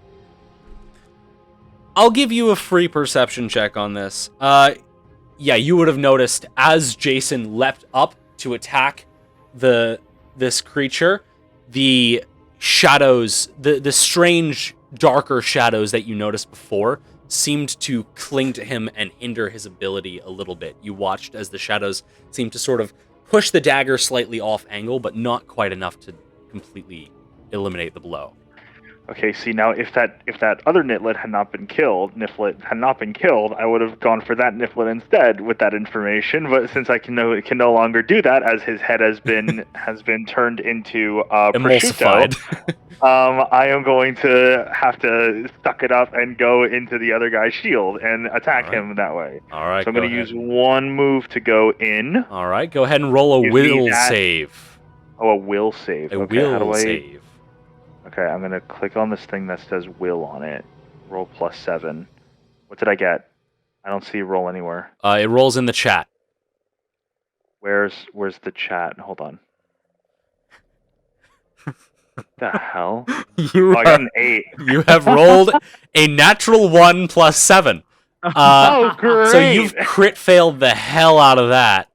Speaker 1: I'll give you a free perception check on this. Yeah, you would have noticed as Jason leapt up to attack this creature, the shadows, the strange darker shadows that you noticed before seemed to cling to him and hinder his ability a little bit. You watched as the shadows seemed to sort of push the dagger slightly off angle, but not quite enough to completely eliminate the blow.
Speaker 5: Okay, see now if that other Niflit had not been killed, I would have gone for that Niflit instead with that information. But since I can no longer do that, as his head has been turned into prosciutto,
Speaker 1: Emulsified.
Speaker 5: I am going to have to suck it up and go into the other guy's shield and attack
Speaker 1: All right.
Speaker 5: him that way.
Speaker 1: All right,
Speaker 5: So I'm
Speaker 1: go
Speaker 5: going to
Speaker 1: ahead.
Speaker 5: use one move to go in.
Speaker 1: All right, go ahead and roll a
Speaker 5: Give me
Speaker 1: will
Speaker 5: that.
Speaker 1: save.
Speaker 5: Oh, a will save.
Speaker 1: A
Speaker 5: Okay, how
Speaker 1: will
Speaker 5: do I?
Speaker 1: save.
Speaker 5: Okay, I'm gonna click on this thing that says will on it. Roll +7. What did I get? I don't see roll anywhere.
Speaker 1: It rolls in the chat.
Speaker 5: Where's the chat? Hold on. The hell?
Speaker 1: You,
Speaker 5: Oh, I got an 8.
Speaker 1: you have rolled a natural 1 plus 7.
Speaker 5: Oh, great!
Speaker 1: So you've crit failed the hell out of that.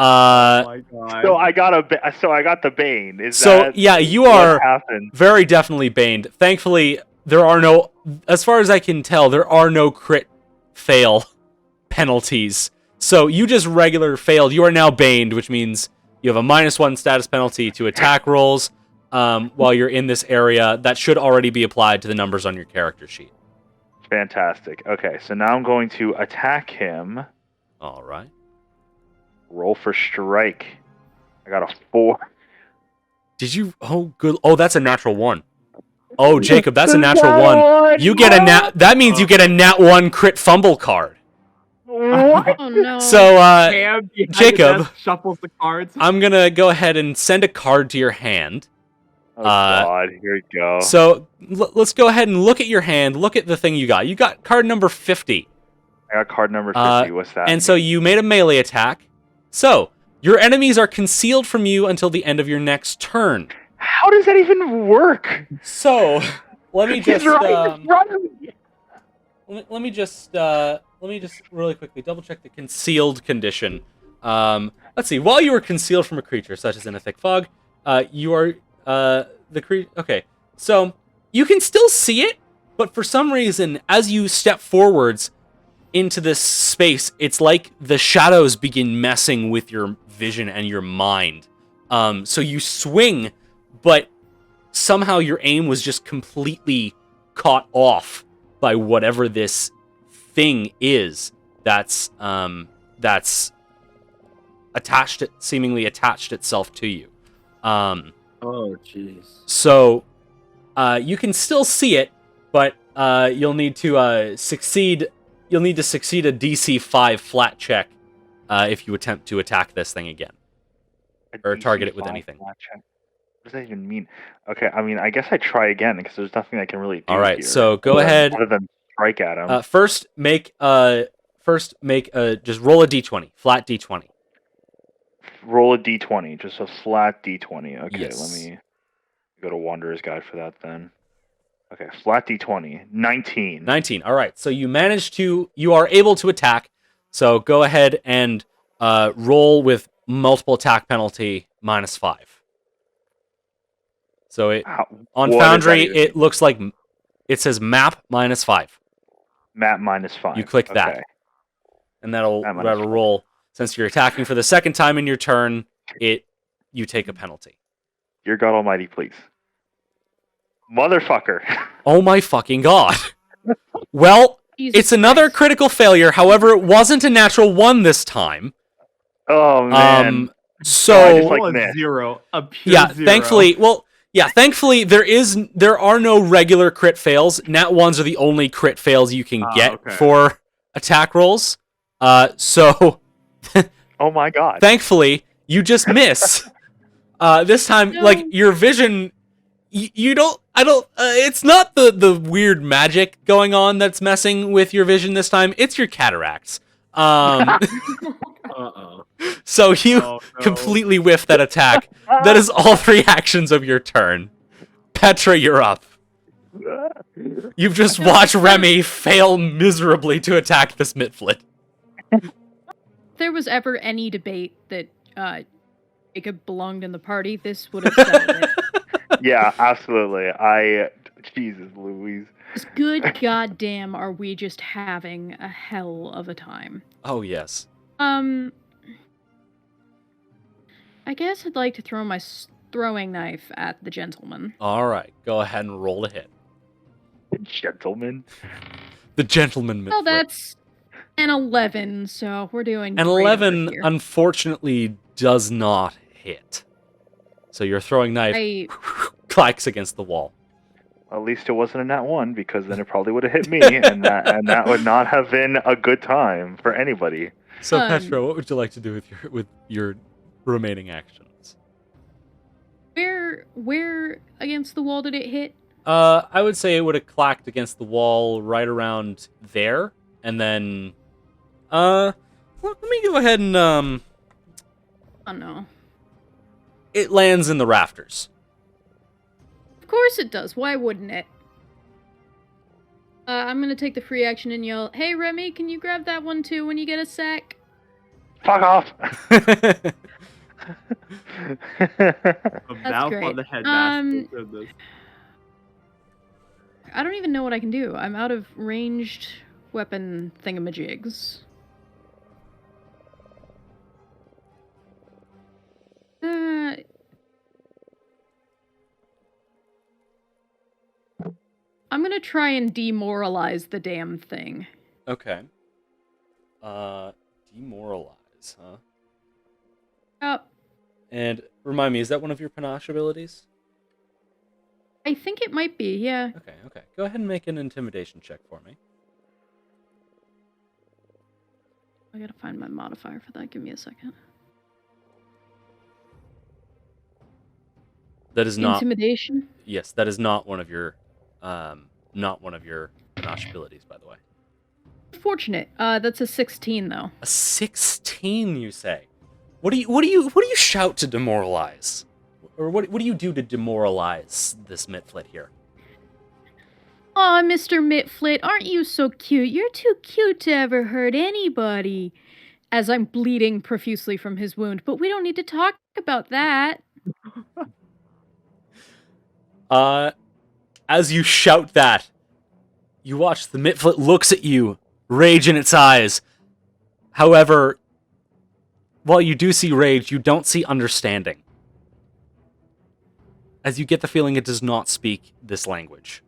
Speaker 2: Oh my god.
Speaker 5: So I got the bane. Is
Speaker 1: So
Speaker 5: that
Speaker 1: yeah, you
Speaker 5: what
Speaker 1: are
Speaker 5: happened?
Speaker 1: very definitely baned. Thankfully, there are no, as far as I can tell, there are no crit fail penalties. So you just regular failed. You are now baned, which means you have a -1 status penalty to attack rolls while you're in this area. That should already be applied to the numbers on your character sheet.
Speaker 5: Fantastic. Okay, so now I'm going to attack him.
Speaker 1: All right.
Speaker 5: Roll for strike. I got a 4.
Speaker 1: Did you? Oh, good. Oh, that's a natural 1. Oh, Jacob, that's a natural 1. You get a nat. That means you get a nat 1 crit fumble card.
Speaker 5: What?
Speaker 3: Oh no.
Speaker 1: So,
Speaker 2: Cam behind the
Speaker 1: Jacob.
Speaker 2: desk shuffles the cards.
Speaker 1: I'm gonna go ahead and send a card to your hand.
Speaker 5: Oh God, here we go.
Speaker 1: So let's go ahead and look at your hand. Look at the thing you got. You got card number 50.
Speaker 5: I got card number 50. What's that?
Speaker 1: And so you made a melee attack. So your enemies are concealed from you until the end of your next turn.
Speaker 5: How does that even work?
Speaker 1: So let me just
Speaker 5: He's right in front of me.
Speaker 1: let me just really quickly double check the concealed condition. Let's see. While you are concealed from a creature, such as in a thick fog, you are the creature. Okay, so you can still see it, but for some reason, as you step forwards into this space, it's like the shadows begin messing with your vision and your mind. So you swing, but somehow your aim was just completely caught off by whatever this thing is that's seemingly attached itself to you.
Speaker 6: Oh, jeez.
Speaker 1: So you can still see it, but you'll need to succeed. You'll need to succeed a DC 5 flat check if you attempt to attack this thing again, or target it with
Speaker 5: DC-5
Speaker 1: anything.
Speaker 5: flat check? What does that even mean? Okay, I mean, I guess I try again because there's nothing I can really do.
Speaker 1: All right,
Speaker 5: here
Speaker 1: so go ahead.
Speaker 5: Other than strike at him.
Speaker 1: First make just roll a d20, flat d20.
Speaker 5: Roll a d20, just a flat d20. Okay,
Speaker 1: Yes.
Speaker 5: let me go to Wanderer's Guide for that then. Okay, flat d20, 19.
Speaker 1: 19. All right, so you are able to attack. So go ahead and roll with multiple attack penalty -5. So on
Speaker 5: what
Speaker 1: Foundry,
Speaker 5: does that even
Speaker 1: it looks like it says map -5.
Speaker 5: Map -5.
Speaker 1: You click
Speaker 5: Okay.
Speaker 1: that, and that'll
Speaker 5: Map -5.
Speaker 1: roll. Since you're attacking for the second time in your turn, you take a penalty.
Speaker 5: Dear God Almighty, please. Motherfucker.
Speaker 1: Oh my fucking god. Well,
Speaker 3: Jesus
Speaker 1: it's another
Speaker 3: Christ.
Speaker 1: critical failure. However, it wasn't a natural 1 this time.
Speaker 5: Oh, man.
Speaker 1: So
Speaker 5: I just like
Speaker 2: Roll a
Speaker 5: meh.
Speaker 2: 0, a pure
Speaker 1: yeah,
Speaker 2: 0.
Speaker 1: thankfully there are no regular crit fails. Nat 1s are the only crit fails you can get
Speaker 2: okay.
Speaker 1: for attack rolls. So
Speaker 5: Oh my God.
Speaker 1: thankfully you just miss. This time,
Speaker 3: No.
Speaker 1: like your vision, it's not the weird magic going on that's messing with your vision this time. It's your cataracts.
Speaker 6: Uh-oh.
Speaker 1: So you
Speaker 2: Oh, no.
Speaker 1: completely whiff that attack. That is all 3 actions of your turn. Petra, you're up. You've just watched Remy fail miserably to attack this Mitflit.
Speaker 3: If there was ever any debate that Jacob belonged in the party, this would have settled it.
Speaker 5: Yeah, absolutely. Jesus Louise.
Speaker 3: Just good goddamn are we just having a hell of a time.
Speaker 1: Oh, yes.
Speaker 3: I guess I'd like to throw my throwing knife at the gentleman.
Speaker 1: All right, go ahead and roll to hit.
Speaker 5: Gentlemen.
Speaker 1: The gentleman Mitflit.
Speaker 3: Well, that's an 11, so we're doing
Speaker 1: An
Speaker 3: great over
Speaker 1: 11,
Speaker 3: here.
Speaker 1: unfortunately, does not hit. So your throwing knife clacks against the wall.
Speaker 5: At least it wasn't a nat 1 because then it probably would have hit me, and that would not have been a good time for anybody.
Speaker 1: So Petra, what would you like to do with your remaining actions?
Speaker 3: Where against the wall did it hit?
Speaker 1: I would say it would have clacked against the wall right around there, and then, let me go ahead and,
Speaker 3: Oh no.
Speaker 1: it lands in the rafters.
Speaker 3: Of course it does. Why wouldn't it? I'm gonna take the free action and yell, "Hey Remy, can you grab that one too when you get a sec?"
Speaker 5: Fuck off!
Speaker 2: A mouth
Speaker 3: great.
Speaker 2: on the headmaster said this.
Speaker 3: I don't even know what I can do. I'm out of ranged weapon thingamajigs. I'm gonna try and demoralize the damn thing.
Speaker 1: Okay. Demoralize, huh?
Speaker 3: Oh,
Speaker 1: And remind me, is that one of your panache abilities?
Speaker 3: I think it might be, yeah.
Speaker 1: Okay. Go ahead and make an intimidation check for me.
Speaker 3: I gotta find my modifier for that. Give me a second.
Speaker 1: That is not.
Speaker 3: Intimidation?
Speaker 1: Yes, that is not one of your panache abilities, by the way.
Speaker 3: Fortunate. That's a 16 though.
Speaker 1: A 16, you say? What do you shout to demoralize? Or what do you do to demoralize this Mitflit here?
Speaker 3: Aw, Mr. Mitflit, aren't you so cute? You're too cute to ever hurt anybody. As I'm bleeding profusely from his wound, but we don't need to talk about that.
Speaker 1: As you shout that, you watch the Mitflit looks at you, rage in its eyes. However, while you do see rage, you don't see understanding. As you get the feeling it does not speak this language.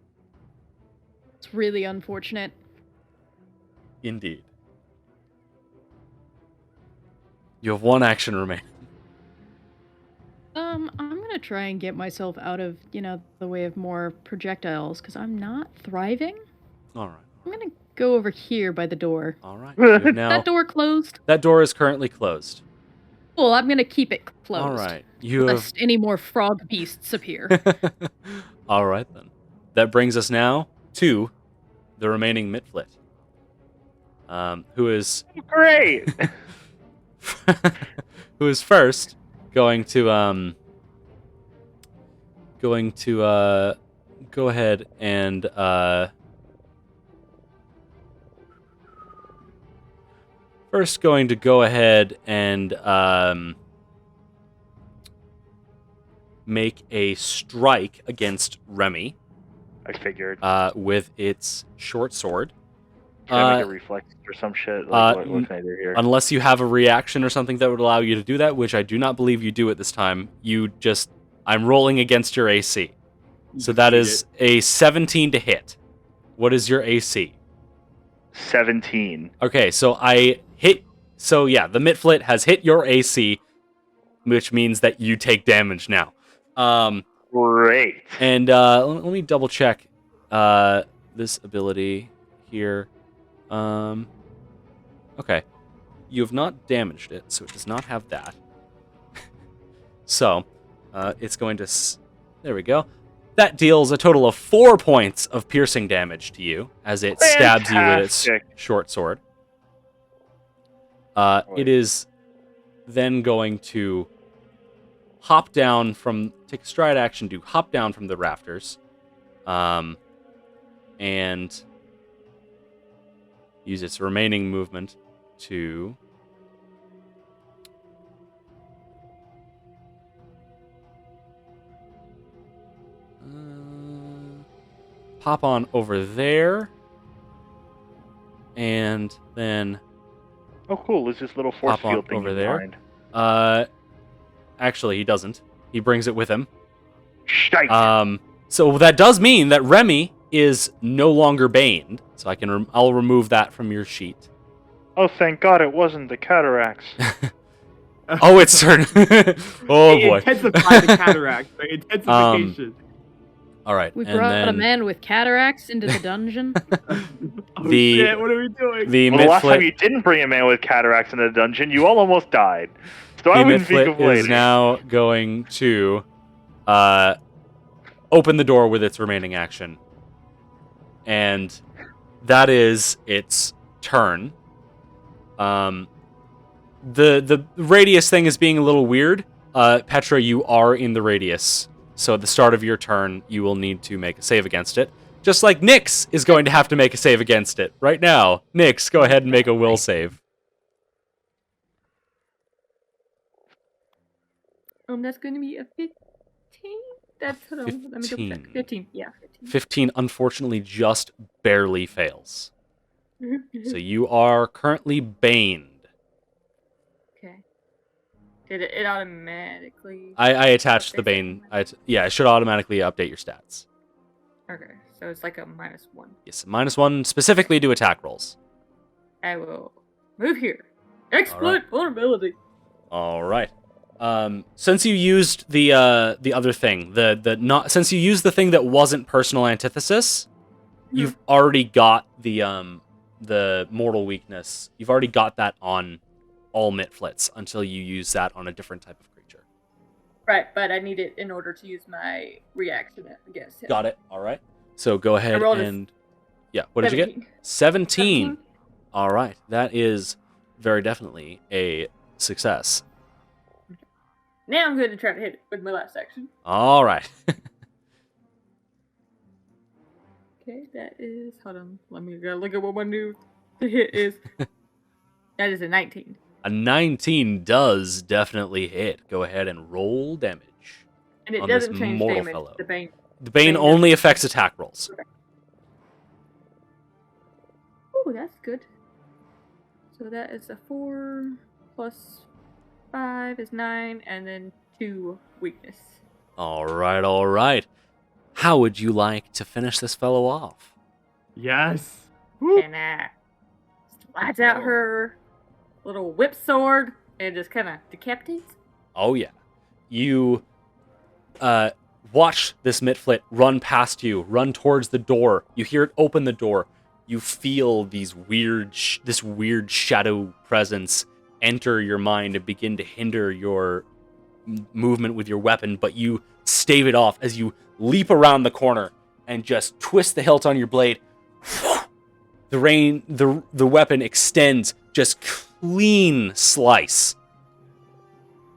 Speaker 3: It's really unfortunate.
Speaker 1: Indeed. You have one action remaining.
Speaker 3: I'm gonna try and get myself out of, the way of more projectiles, because I'm not thriving.
Speaker 1: All right.
Speaker 3: I'm gonna go over here by the door.
Speaker 1: All right. You have now,
Speaker 3: That door closed?
Speaker 1: that door is currently closed.
Speaker 3: Well, I'm gonna keep it closed.
Speaker 1: All right. You have...
Speaker 3: Lest any more frog beasts appear.
Speaker 1: All right, then. That brings us now to the remaining Mitflit. Who is...
Speaker 5: Great!
Speaker 1: who is first going to go ahead and make a strike against Remy.
Speaker 5: I figured.
Speaker 1: With its short sword.
Speaker 5: Can I make a reflex or some shit? Like, what can I do here?
Speaker 1: Unless you have a reaction or something that would allow you to do that, which I do not believe you do at this time. I'm rolling against your AC. So that is a 17 to hit. What is your AC?
Speaker 5: 17.
Speaker 1: Okay, so I hit... So yeah, the Mitflit has hit your AC, which means that you take damage now.
Speaker 5: Great.
Speaker 1: And let me double check this ability here. Okay. You have not damaged it, so it does not have that. So, it's going to... There we go. That deals a total of 4 points of piercing damage to you as it stabs you with its short sword. It is then going to hop down from... Take a stride action to hop down from the rafters. And use its remaining movement to... hop on over there. And then...
Speaker 5: Oh, cool. There's this little force field thing
Speaker 1: over there.
Speaker 5: Behind.
Speaker 1: Actually, he doesn't. He brings it with him.
Speaker 5: Shite.
Speaker 1: So that does mean that Remy is no longer baned. So I'll remove that from your sheet.
Speaker 5: Oh, thank God it wasn't the cataracts.
Speaker 1: Oh, it's certain. Oh, boy.
Speaker 2: Intensify the cataract. The intensification.
Speaker 1: All right.
Speaker 3: We brought a man with cataracts into the dungeon.
Speaker 2: Shit, what are we doing?
Speaker 1: The
Speaker 5: last time you didn't bring a man with cataracts into the dungeon, you all almost died. So I wouldn't think of
Speaker 1: Mitflit is now going to open the door with its remaining action. And that is its turn. The radius thing is being a little weird. Petra, you are in the radius. So at the start of your turn, you will need to make a save against it. Just like Nyx is going to have to make a save against it right now. Nyx, go ahead and make a will save.
Speaker 7: That's going to be a 15. That's hold on, let me double check. 15. Yeah, 15.
Speaker 1: 15 unfortunately just barely fails. So you are currently baned.
Speaker 7: Okay. Did it automatically?
Speaker 1: I attached the bane. It should automatically update your stats.
Speaker 7: Okay, so it's like a -1.
Speaker 1: Yes, -1 specifically to attack rolls.
Speaker 7: I will move here. Exploit vulnerability.
Speaker 1: All right. Since you used the other thing, since you used the thing that wasn't personal antithesis, you've already got the mortal weakness. You've already got that on all Mitflits until you use that on a different type of creature.
Speaker 7: Right, but I need it in order to use my reaction against him.
Speaker 1: Got it. All right. So go ahead and... Yeah, what did you get? 17. All right. That is very definitely a success.
Speaker 7: Now I'm going to try to hit it with my last action.
Speaker 1: All right.
Speaker 7: Okay, that is... Hold on. Let me go look at what my new hit is. That is a 19.
Speaker 1: A 19 does definitely hit. Go ahead and roll damage.
Speaker 7: And it doesn't change damage.
Speaker 1: Fellow.
Speaker 7: The Bane.
Speaker 1: The Bane only affects attack rolls.
Speaker 7: Okay. Oh, that's good. So that is a 4 plus 5 is 9, and then 2 weakness.
Speaker 1: All right. How would you like to finish this fellow off?
Speaker 2: Yes.
Speaker 7: And slides out her little whip sword, And just kind of decapitates?
Speaker 1: Oh yeah. You watch this Mitflit run past you, run towards the door. You hear it open the door. You feel this weird shadow presence enter your mind and begin to hinder your movement with your weapon, but you stave it off as you leap around the corner and just twist the hilt on your blade. The weapon extends, just clean slice.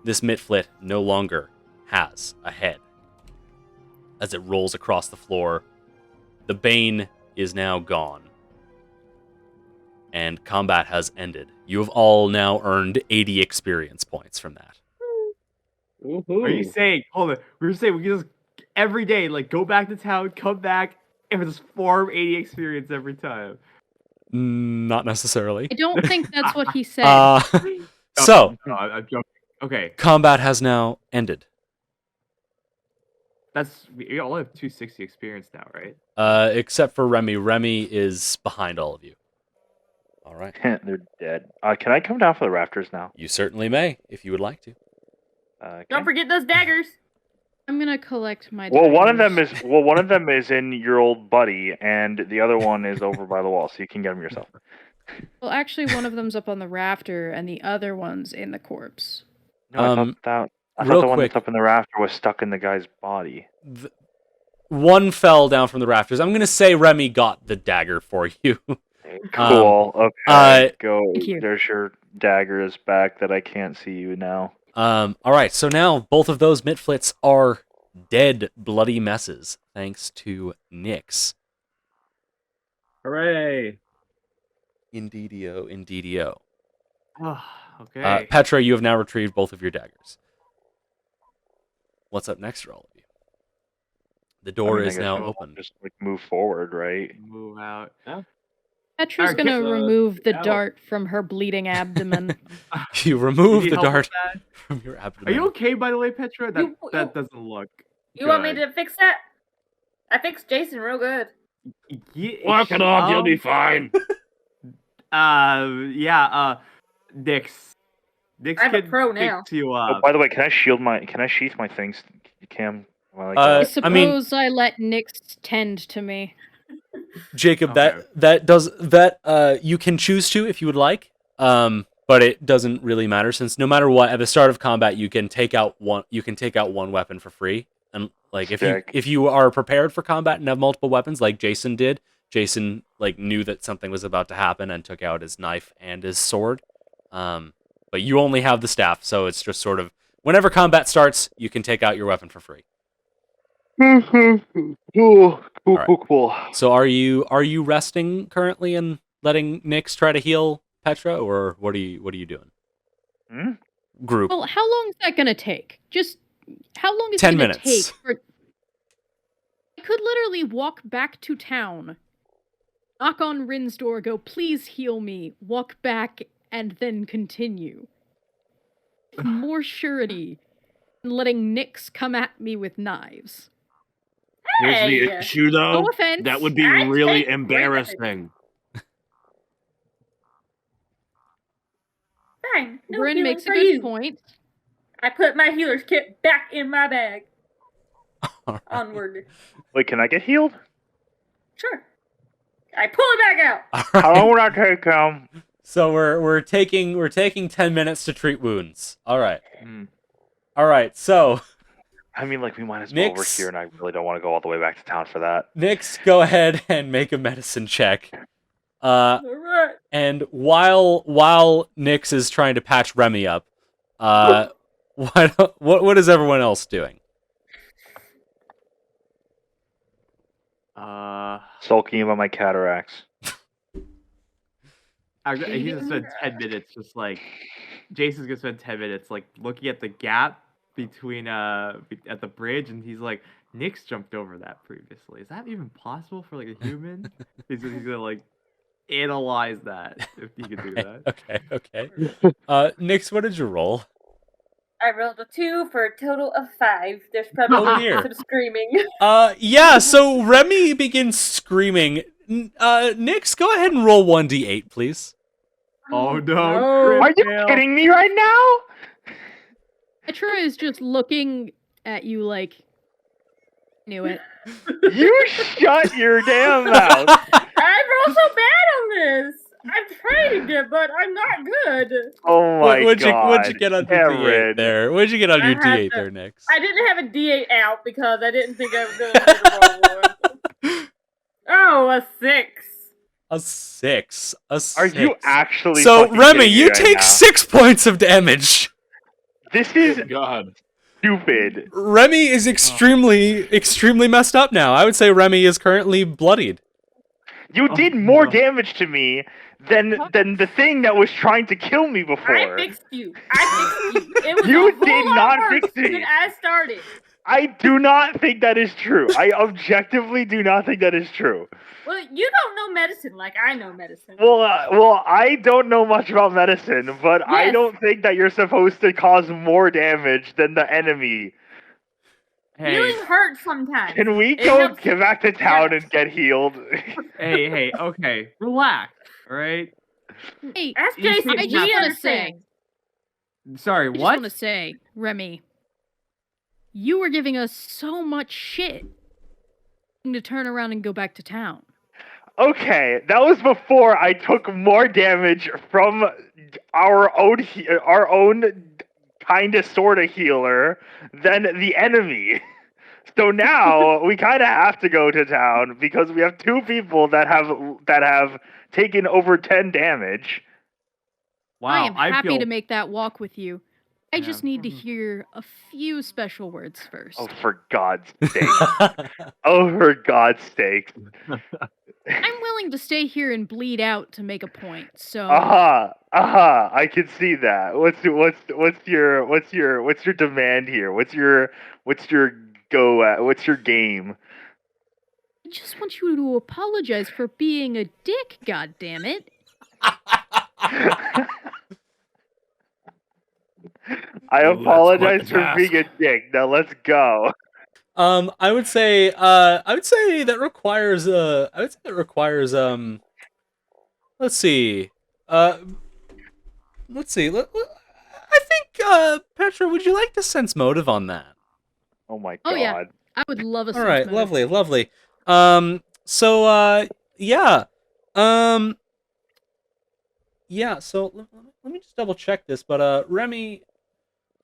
Speaker 1: This Mitflit no longer has a head. As it rolls across the floor, the Bane is now gone. And combat has ended. You have all now earned 80 experience points from that.
Speaker 2: Are you saying, hold on, we were saying we can just, every day, like, go back to town, come back, and just farm 80 experience every time?
Speaker 1: Not necessarily.
Speaker 3: I don't think that's what he said.
Speaker 1: So,
Speaker 2: No, I'm joking. Okay,
Speaker 1: combat has now ended.
Speaker 2: we all have 260 experience now, right?
Speaker 1: Except for Remy. Remy is behind all of you. All right.
Speaker 5: They're dead. Can I come down for the rafters now?
Speaker 1: You certainly may, if you would like to.
Speaker 7: Don't forget those daggers.
Speaker 3: I'm gonna collect my.
Speaker 5: Well, one of
Speaker 3: daggers.
Speaker 5: them is in your old buddy, and the other one is over by the wall, so you can get them yourself.
Speaker 3: Well, actually, one of them's up on the rafter, and the other one's in the corpse.
Speaker 5: No, I thought
Speaker 1: real
Speaker 5: the one
Speaker 1: quick.
Speaker 5: that's up in the rafter was stuck in the guy's body.
Speaker 1: One fell down from the rafters. I'm gonna say Remy got the dagger for you.
Speaker 5: Cool. Okay. Go.
Speaker 3: Thank you.
Speaker 5: There's your daggers back that I can't see you now.
Speaker 1: All right, so now both of those Mitflits are dead, bloody messes, thanks to Nyx.
Speaker 6: Hooray!
Speaker 1: Indeedio.
Speaker 2: Okay.
Speaker 1: Petra, you have now retrieved both of your daggers. What's up next for all of you? The door
Speaker 5: I
Speaker 1: is
Speaker 5: guess
Speaker 1: now
Speaker 5: we'll
Speaker 1: open.
Speaker 5: Just like move forward, right?
Speaker 2: Move out.
Speaker 3: Petra's
Speaker 2: Alright,
Speaker 3: gonna
Speaker 6: so-
Speaker 3: remove the
Speaker 6: out.
Speaker 3: dart from her bleeding abdomen.
Speaker 1: You remove
Speaker 2: You need
Speaker 1: the
Speaker 2: help
Speaker 1: dart
Speaker 2: with that?
Speaker 1: from your abdomen.
Speaker 2: Are you okay, by the way, Petra? That
Speaker 7: You-
Speaker 2: doesn't look.
Speaker 7: You want me
Speaker 2: good.
Speaker 7: to fix that? I fixed Jason real good.
Speaker 4: Walk it off, you'll be fine.
Speaker 2: Yeah. Nyx. Nyx
Speaker 7: I'm a
Speaker 2: can
Speaker 7: pro
Speaker 2: fix
Speaker 7: now.
Speaker 2: you
Speaker 5: Oh,
Speaker 2: up.
Speaker 5: by the way, can I sheath my things, Cam? While I go?
Speaker 3: I
Speaker 1: I mean-
Speaker 3: suppose I let Nyx tend to me.
Speaker 1: Jacob,
Speaker 2: Okay.
Speaker 1: that you can choose to if you would like. But it doesn't really matter since no matter what, at the start of combat you can take out one weapon for free. And like
Speaker 5: Sick.
Speaker 1: if you are prepared for combat and have multiple weapons like Jason did, Jason like knew that something was about to happen and took out his knife and his sword. But you only have the staff, so it's just sort of whenever combat starts, you can take out your weapon for free.
Speaker 5: Cool.
Speaker 1: Alright.
Speaker 5: Cool.
Speaker 1: So are you resting currently and letting Nyx try to heal Petra, or what are you doing?
Speaker 5: Hmm?
Speaker 1: Group.
Speaker 3: Well, how long is that gonna take? Just how long is
Speaker 1: 10
Speaker 3: it gonna
Speaker 1: minutes.
Speaker 3: take for? I could literally walk back to town, knock on Rin's door, go, please heal me, walk back, and then continue. More surety than letting Nyx come at me with knives.
Speaker 4: Here's
Speaker 7: Hey!
Speaker 4: the issue, though.
Speaker 3: No offense.
Speaker 4: That would be
Speaker 7: I
Speaker 4: really
Speaker 7: take great
Speaker 4: embarrassing.
Speaker 7: Fine. No
Speaker 3: Rin
Speaker 7: healing
Speaker 3: makes a
Speaker 7: for
Speaker 3: good
Speaker 7: you.
Speaker 3: point.
Speaker 7: I put my healer's kit back in my bag.
Speaker 1: Alright.
Speaker 7: Onward.
Speaker 5: Wait, can I get healed?
Speaker 7: Sure. I pull it back out.
Speaker 5: How long would that take, Cam?
Speaker 1: So we're taking 10 minutes to treat wounds. All right.
Speaker 2: Hmm.
Speaker 1: All right. So
Speaker 5: I mean, like, we might as well. We're
Speaker 1: Nyx.
Speaker 5: here, and I really don't want to go all the way back to town for that.
Speaker 1: Nyx, go ahead and make a medicine check.
Speaker 7: All right.
Speaker 1: And while Nyx is trying to patch Remy up, what is everyone else doing?
Speaker 5: Sulking about my cataracts.
Speaker 2: He's gonna spend 10 minutes just like Jason's gonna spend 10 minutes like looking at the gap between at the bridge, and he's like, Nyx jumped over that previously. Is that even possible for like a human? he's gonna like analyze that if he could do that.
Speaker 1: Okay. Nyx, what did you roll?
Speaker 7: I rolled a 2 for a total of 5. There's probably
Speaker 1: dear.
Speaker 7: some screaming.
Speaker 1: Yeah, so Remy begins screaming. Nyx, go ahead and roll 1d8, please.
Speaker 2: Oh no!
Speaker 7: Oh.
Speaker 5: Are you
Speaker 2: Fail.
Speaker 5: kidding me right now?
Speaker 3: Petra is just looking at you like, knew it.
Speaker 5: You shut your damn mouth.
Speaker 7: I'm also bad on this. I've trained, but I'm not good.
Speaker 5: Oh my
Speaker 1: What'd
Speaker 5: god.
Speaker 1: you get on your
Speaker 5: Cameron.
Speaker 1: D8 there? What'd you get on
Speaker 7: I
Speaker 1: your
Speaker 7: had
Speaker 1: D8
Speaker 7: to-
Speaker 1: there, Nix?
Speaker 7: I didn't have a D8 out because I didn't think I was going to roll one. Oh, a 6.
Speaker 1: A 6. A 6.
Speaker 5: Are you actually
Speaker 1: So,
Speaker 5: fucking
Speaker 1: Remy,
Speaker 5: kidding me
Speaker 1: you
Speaker 5: right
Speaker 1: take
Speaker 5: now?
Speaker 1: 6 points of damage.
Speaker 5: This is
Speaker 6: God.
Speaker 5: stupid.
Speaker 1: Remy is extremely messed up now. I would say Remy is currently bloodied.
Speaker 5: You
Speaker 2: Oh,
Speaker 5: did more
Speaker 2: no.
Speaker 5: damage to me than the thing that was trying to kill me before.
Speaker 7: I fixed you. I fixed you. It was
Speaker 5: You
Speaker 7: a whole
Speaker 5: did
Speaker 7: lot
Speaker 5: not
Speaker 7: worse
Speaker 5: fix me.
Speaker 7: when I started.
Speaker 5: I do not think that is true. I objectively do not think that is true.
Speaker 7: Well, you don't know medicine like I know medicine.
Speaker 5: Well, I don't know much about medicine, but I
Speaker 7: Yes.
Speaker 5: don't think that you're supposed to cause more damage than the enemy.
Speaker 2: Hey,
Speaker 7: Healing hurts sometimes.
Speaker 5: Can we
Speaker 7: It
Speaker 5: go
Speaker 7: helps-
Speaker 5: get back to town
Speaker 7: Yes.
Speaker 5: and get healed?
Speaker 2: hey, okay, relax. All right.
Speaker 3: Hey,
Speaker 7: Ask
Speaker 2: You
Speaker 7: Jason.
Speaker 2: see-
Speaker 3: I
Speaker 7: he
Speaker 3: just wanna
Speaker 7: understands.
Speaker 2: Sorry,
Speaker 3: I just
Speaker 2: what?
Speaker 3: want to say, Remy, you were giving us so much shit to turn around and go back to town.
Speaker 5: Okay, that was before I took more damage from our own kind of sort of healer than the enemy. So now we kind of have to go to town because we have 2 people that have taken over 10 damage.
Speaker 2: Wow,
Speaker 3: I am happy
Speaker 2: feel
Speaker 3: to make that walk with you. I
Speaker 2: Yeah.
Speaker 3: just need to hear a few special words first.
Speaker 5: Oh, for God's sake! Oh, for God's sake!
Speaker 3: I'm willing to stay here and bleed out to make a point. So
Speaker 5: I can see that. What's your demand here? What's your go at? What's your game?
Speaker 3: I just want you to apologize for being a dick, goddammit.
Speaker 5: I
Speaker 4: Ooh, that's
Speaker 5: apologize
Speaker 4: quite the
Speaker 5: for being a dick. Now let's go.
Speaker 1: I would say that requires let's see. I think Petra, would you like to sense motive on that?
Speaker 5: Oh my
Speaker 3: Oh,
Speaker 5: God.
Speaker 3: yeah. I would love a
Speaker 1: All right,
Speaker 3: sense motive.
Speaker 1: lovely. Yeah, so let me just double check this, but Remy,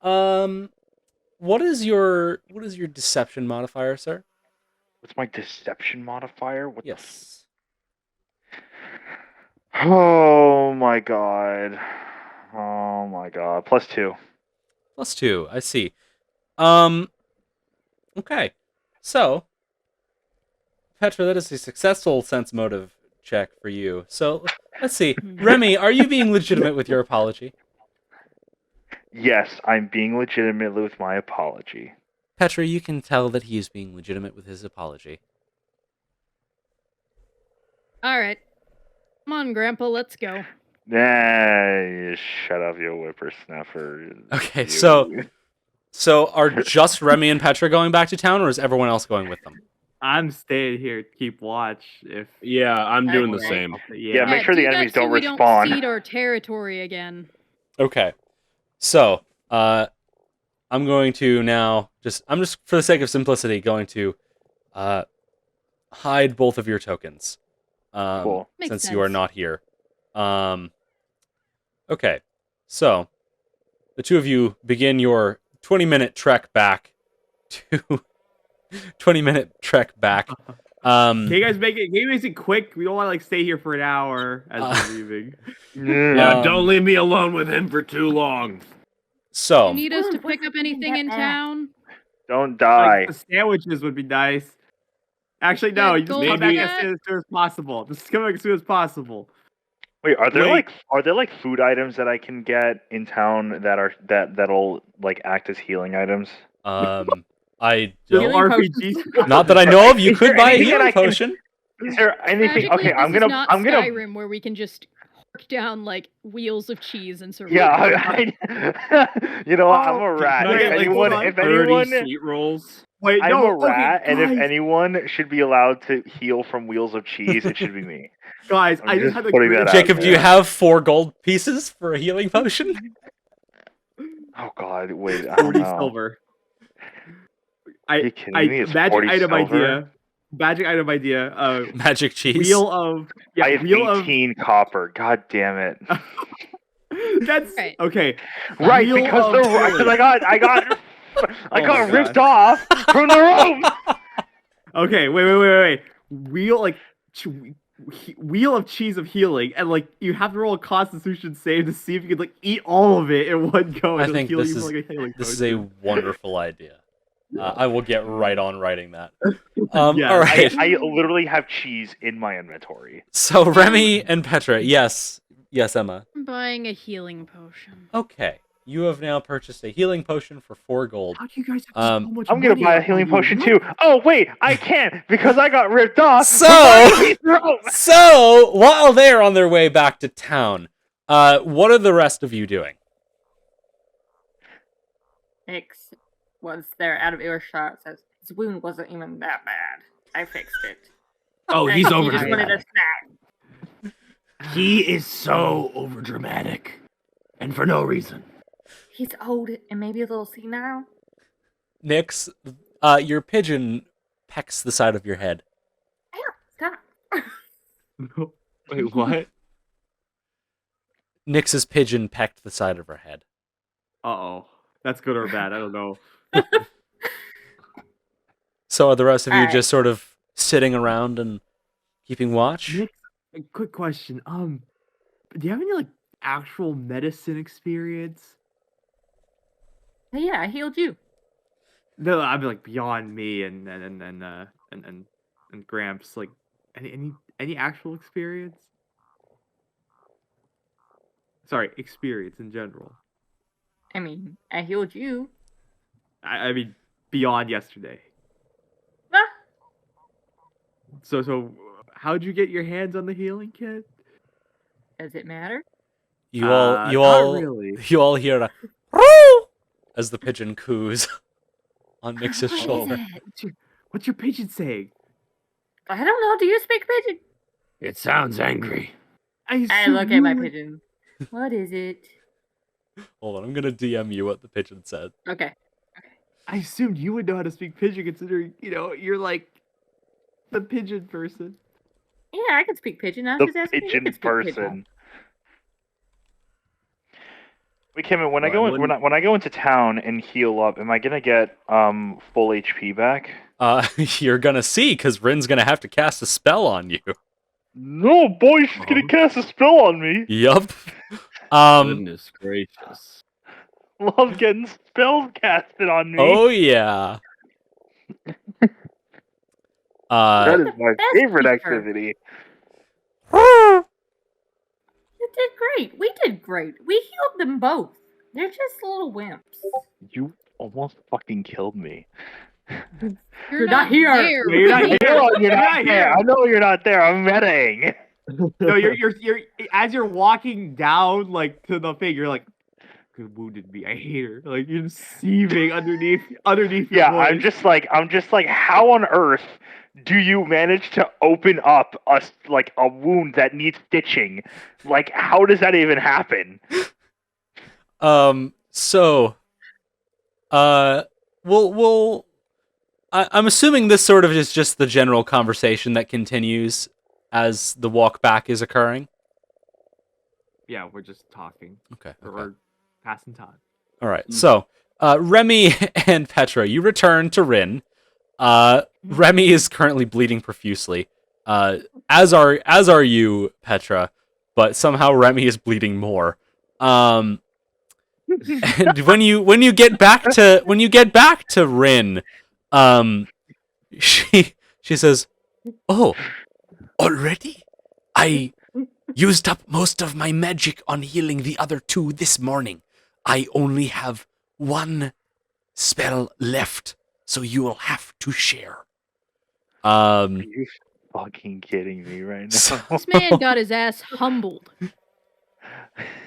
Speaker 1: what is your deception modifier, sir?
Speaker 5: What's my deception modifier? What
Speaker 1: Yes.
Speaker 5: Oh my God. Oh my God. +2.
Speaker 1: +2, I see. Okay. So, Petra, that is a successful sense motive check for you. So, let's see. Remy, are you being legitimate with your apology?
Speaker 5: Yes, I'm being legitimate with my apology.
Speaker 1: Petra, you can tell that he is being legitimate with his apology.
Speaker 3: All right. Come on, Grandpa, let's go.
Speaker 5: Nah, shut up, you whippersnapper.
Speaker 1: Okay,
Speaker 5: You.
Speaker 1: so are just Remy and Petra going back to town, or is everyone else going with them?
Speaker 2: I'm staying here to keep watch. If
Speaker 6: Yeah, I'm doing the
Speaker 3: Okay.
Speaker 6: same.
Speaker 5: Yeah, make sure
Speaker 3: do
Speaker 5: the
Speaker 3: that
Speaker 5: enemies
Speaker 3: so
Speaker 5: don't
Speaker 3: we
Speaker 5: respawn.
Speaker 3: Don't cede our territory again.
Speaker 1: Okay. So, I'm going to now I'm just for the sake of simplicity going to hide both of your tokens.
Speaker 5: Cool.
Speaker 3: Makes
Speaker 1: Since you are
Speaker 3: sense.
Speaker 1: not here. Okay. So, the two of you begin your 20-minute trek back to 20-minute trek back.
Speaker 2: can you guys make it quick? We don't want to stay here for an hour as we're leaving.
Speaker 4: Yeah,
Speaker 1: Um,
Speaker 4: don't leave me alone with him for too long.
Speaker 1: So,
Speaker 3: You need us to
Speaker 7: What's
Speaker 3: pick up
Speaker 7: the thing
Speaker 3: anything in
Speaker 7: that-
Speaker 3: town?
Speaker 5: Don't die.
Speaker 2: Like, the sandwiches would be nice. Actually, no.
Speaker 3: Yeah,
Speaker 2: You just come
Speaker 3: gold
Speaker 2: back
Speaker 3: nut.
Speaker 2: as soon as possible. Just come back as soon as possible.
Speaker 5: Wait, are there
Speaker 2: Wait.
Speaker 5: like food items that I can get in town that'll like act as healing items?
Speaker 1: I
Speaker 2: The
Speaker 1: don't.
Speaker 7: Healing
Speaker 2: RPGs.
Speaker 1: Not that I know of. You
Speaker 5: Is
Speaker 1: could
Speaker 5: there
Speaker 1: buy a
Speaker 5: anything that
Speaker 1: healing
Speaker 5: I can-
Speaker 1: potion.
Speaker 5: Is there anything?
Speaker 3: Tragically,
Speaker 5: Okay, I'm
Speaker 3: this
Speaker 5: gonna
Speaker 3: is not Skyrim where we can just hork down like wheels of cheese and survive.
Speaker 5: Yeah, you know what? I'm a rat.
Speaker 2: Can I
Speaker 5: If
Speaker 2: get, like,
Speaker 5: anyone,
Speaker 2: hold on,
Speaker 5: if
Speaker 6: 30
Speaker 5: anyone,
Speaker 6: sweet rolls.
Speaker 2: Wait,
Speaker 5: I'm
Speaker 2: no,
Speaker 5: a rat,
Speaker 2: okay,
Speaker 5: and if
Speaker 2: guys.
Speaker 5: anyone should be allowed to heal from wheels of cheese, it should be me.
Speaker 2: Guys,
Speaker 5: I'm
Speaker 2: I just
Speaker 5: just
Speaker 2: had a
Speaker 5: putting
Speaker 2: great
Speaker 5: that out
Speaker 1: Jacob, do you
Speaker 5: there.
Speaker 1: have 4 gold pieces for a healing potion?
Speaker 5: Oh God, wait, I don't
Speaker 2: 40
Speaker 5: know.
Speaker 2: silver.
Speaker 5: Are you kidding me? It's
Speaker 2: magic
Speaker 5: 40
Speaker 2: item
Speaker 5: silver?
Speaker 2: idea. Magic item idea.
Speaker 1: Magic cheese.
Speaker 2: Wheel of
Speaker 5: I have
Speaker 2: wheel
Speaker 5: 18 copper. God damn it!
Speaker 2: of. That's
Speaker 3: Right.
Speaker 2: okay.
Speaker 5: Right,
Speaker 2: Wheel
Speaker 5: because
Speaker 2: of
Speaker 5: the
Speaker 2: healing.
Speaker 5: I got
Speaker 6: Oh my
Speaker 5: ripped
Speaker 6: gosh.
Speaker 5: off from the room.
Speaker 2: Okay, wait. Wheel wheel of cheese of healing, and like you have to roll a Constitution save to see if you can like eat all of it in one go.
Speaker 1: I
Speaker 2: It'll
Speaker 1: think
Speaker 2: heal
Speaker 1: this
Speaker 2: you for,
Speaker 1: is
Speaker 2: like, a healing
Speaker 1: this is a
Speaker 2: potion.
Speaker 1: wonderful idea. I will get right on writing that. All
Speaker 2: Yeah.
Speaker 1: right.
Speaker 5: I literally have cheese in my inventory.
Speaker 1: So Remy and Petra, yes, Emma.
Speaker 3: I'm buying a healing potion.
Speaker 1: Okay, you have now purchased a healing potion for 4 gold.
Speaker 2: How do you guys have so much
Speaker 5: I'm gonna
Speaker 2: money
Speaker 5: buy a
Speaker 2: on
Speaker 5: healing
Speaker 2: you?
Speaker 5: potion
Speaker 2: What?
Speaker 5: too. Oh wait, I can't because I got ripped off.
Speaker 1: So-
Speaker 5: from my throat.
Speaker 1: So while they're on their way back to town, what are the rest of you doing?
Speaker 7: X, once they're out of earshot, says his wound wasn't even that bad. I fixed it.
Speaker 4: Oh, he's
Speaker 7: He
Speaker 4: over
Speaker 7: just wanted a
Speaker 4: dramatic.
Speaker 7: snack.
Speaker 4: He is so over dramatic, and for no reason.
Speaker 7: He's old and maybe a little senile.
Speaker 1: Nix, your pigeon pecks the side of your head.
Speaker 7: Stop.
Speaker 2: Wait, what?
Speaker 1: Nix's pigeon pecked the side of her head.
Speaker 2: Uh-oh. That's good or bad, I don't know.
Speaker 1: So are the rest of you
Speaker 7: Alright.
Speaker 1: just sort of sitting around and keeping watch?
Speaker 2: Nick, a quick question. Do you have any like actual medicine experience?
Speaker 7: Hey, yeah, I healed you.
Speaker 2: No, I mean like beyond me and Gramps. Like any actual experience? Sorry, experience in general.
Speaker 7: I mean, I healed you.
Speaker 2: I mean beyond yesterday.
Speaker 7: Ah,
Speaker 2: So how'd you get your hands on the healing kit?
Speaker 7: does it matter?
Speaker 1: You
Speaker 2: Not
Speaker 1: all
Speaker 2: really.
Speaker 1: hear a "Roo!" as the pigeon coos on Nix's
Speaker 7: What is
Speaker 1: shoulder.
Speaker 7: it?
Speaker 2: What's your pigeon saying?
Speaker 7: I don't know. Do you speak pigeon?
Speaker 4: It sounds angry.
Speaker 7: I
Speaker 2: assume
Speaker 7: look at my
Speaker 2: you would-
Speaker 7: pigeon. What is it?
Speaker 1: Hold on, I'm gonna DM you what the pigeon said.
Speaker 7: Okay.
Speaker 2: I assumed you would know how to speak pigeon, considering you're like the pigeon person.
Speaker 7: Yeah, I can speak pigeon. I was
Speaker 5: The
Speaker 7: just asking if you
Speaker 5: pigeon
Speaker 7: could speak
Speaker 5: person.
Speaker 7: pigeon.
Speaker 5: Wait, Kim, when I
Speaker 6: Well,
Speaker 5: go
Speaker 6: I
Speaker 5: in,
Speaker 6: wouldn't-
Speaker 5: when I go into town and heal up, am I gonna get full HP back?
Speaker 1: You're gonna see, because Rin's gonna have to cast a spell on you.
Speaker 5: No, boy, she's gonna cast a spell on me.
Speaker 1: Yup.
Speaker 6: Goodness gracious.
Speaker 5: Love getting spells casted on me.
Speaker 1: Oh yeah.
Speaker 5: That is my
Speaker 7: best
Speaker 5: favorite
Speaker 7: feature.
Speaker 5: activity.
Speaker 7: You did great. We did great. We healed them both. They're just little wimps.
Speaker 5: You almost fucking killed me.
Speaker 7: You're not here.
Speaker 2: Yeah, you're not here.
Speaker 5: You're not
Speaker 2: here.
Speaker 5: there. I know you're not there. I'm metaing.
Speaker 2: No, you're as you're walking down like to the thing, you're like, "Good wounded me. I hate her." Like you're just seething underneath your
Speaker 5: Yeah,
Speaker 2: voice.
Speaker 5: I'm just like, how on earth do you manage to open up a wound that needs stitching? Like, how does that even happen?
Speaker 1: So, I'm assuming this sort of is just the general conversation that continues as the walk back is occurring.
Speaker 2: Yeah, we're just talking
Speaker 1: Okay.
Speaker 2: or passing time.
Speaker 1: All right. So, Remy and Petra, you return to Rin. Remy is currently bleeding profusely. As are you, Petra, but somehow Remy is bleeding more. And when you get back to Rin, she says, "Oh, already? I used up most of my magic on healing the other 2 this morning. I only have 1 spell left, so you will have to share."
Speaker 5: Are you fucking kidding me right now?
Speaker 3: This man got his ass humbled.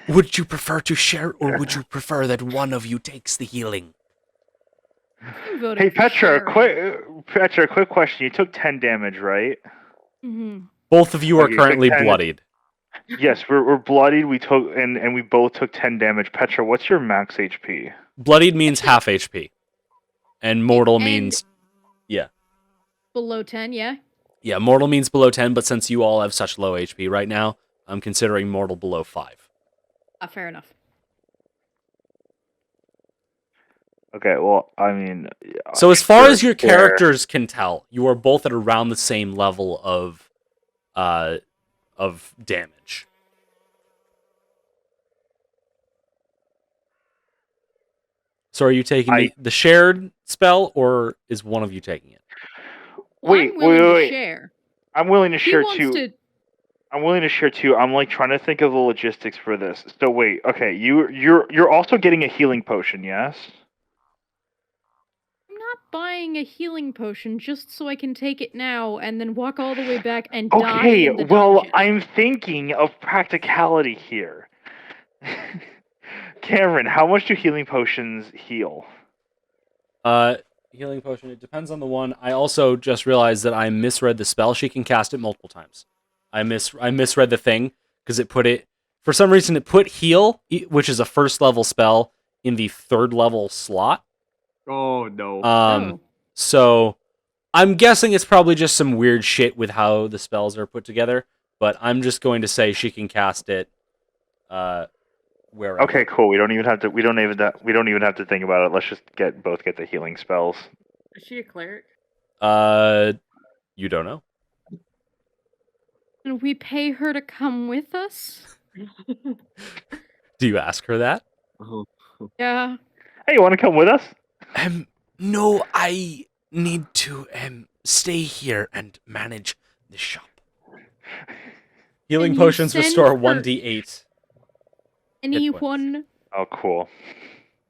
Speaker 1: Would you prefer to share, or would you prefer that one of you takes the healing?
Speaker 3: I'm voting
Speaker 5: Hey,
Speaker 3: for
Speaker 5: Petra, quick question. You took 10 damage, right?
Speaker 3: Mm-hmm.
Speaker 1: Both of you are
Speaker 5: Okay, you took
Speaker 1: currently
Speaker 5: 10
Speaker 1: bloodied.
Speaker 5: Yes, we're bloodied. We took and we both took 10 damage. Petra, what's your max HP?
Speaker 1: Bloodied means half HP, and mortal
Speaker 3: And-
Speaker 1: means
Speaker 3: Below 10, yeah?
Speaker 1: yeah, mortal means below 10. But since you all have such low HP right now, I'm considering mortal below 5.
Speaker 3: Fair enough.
Speaker 5: Okay, well, I mean,
Speaker 1: So as far
Speaker 5: sure,
Speaker 1: as your
Speaker 5: fair.
Speaker 1: characters can tell, you are both at around the same level of damage. So are you taking the shared spell, or is one of you taking it?
Speaker 3: Well,
Speaker 5: Wait,
Speaker 3: I'm willing
Speaker 5: wait.
Speaker 3: to share.
Speaker 5: I'm willing to
Speaker 3: He
Speaker 5: share
Speaker 3: wants
Speaker 5: too.
Speaker 3: to.
Speaker 5: I'm willing to share too. I'm like trying to think of the logistics for this. So wait, okay, you're also getting a healing potion, yes?
Speaker 3: I'm not buying a healing potion just so I can take it now and then walk all the way back and die
Speaker 5: Okay,
Speaker 3: in the
Speaker 5: well,
Speaker 3: dungeon.
Speaker 5: I'm thinking of practicality here. Cameron, how much do healing potions heal?
Speaker 1: Healing potion, it depends on the one. I also just realized that I misread the spell. She can cast it multiple times. I misread the thing because it put it, for some reason it put heal, which is a first level spell, in the 3rd level slot.
Speaker 2: Oh no.
Speaker 3: Oh.
Speaker 1: So I'm guessing it's probably just some weird shit with how the spells are put together, but I'm just going to say she can cast it wherever.
Speaker 5: Okay, cool. We don't even have to think about it. Let's just both get the healing spells.
Speaker 7: Is she a cleric?
Speaker 1: You don't know.
Speaker 3: And we pay her to come with us?
Speaker 1: Do you ask her that?
Speaker 3: Yeah.
Speaker 5: Hey, you want to come with us?
Speaker 1: No, I need to stay here and manage the shop. Healing
Speaker 3: Can you
Speaker 1: potions
Speaker 3: send
Speaker 1: restore
Speaker 3: her-
Speaker 1: 1d8.
Speaker 3: Anyone
Speaker 5: Oh, cool.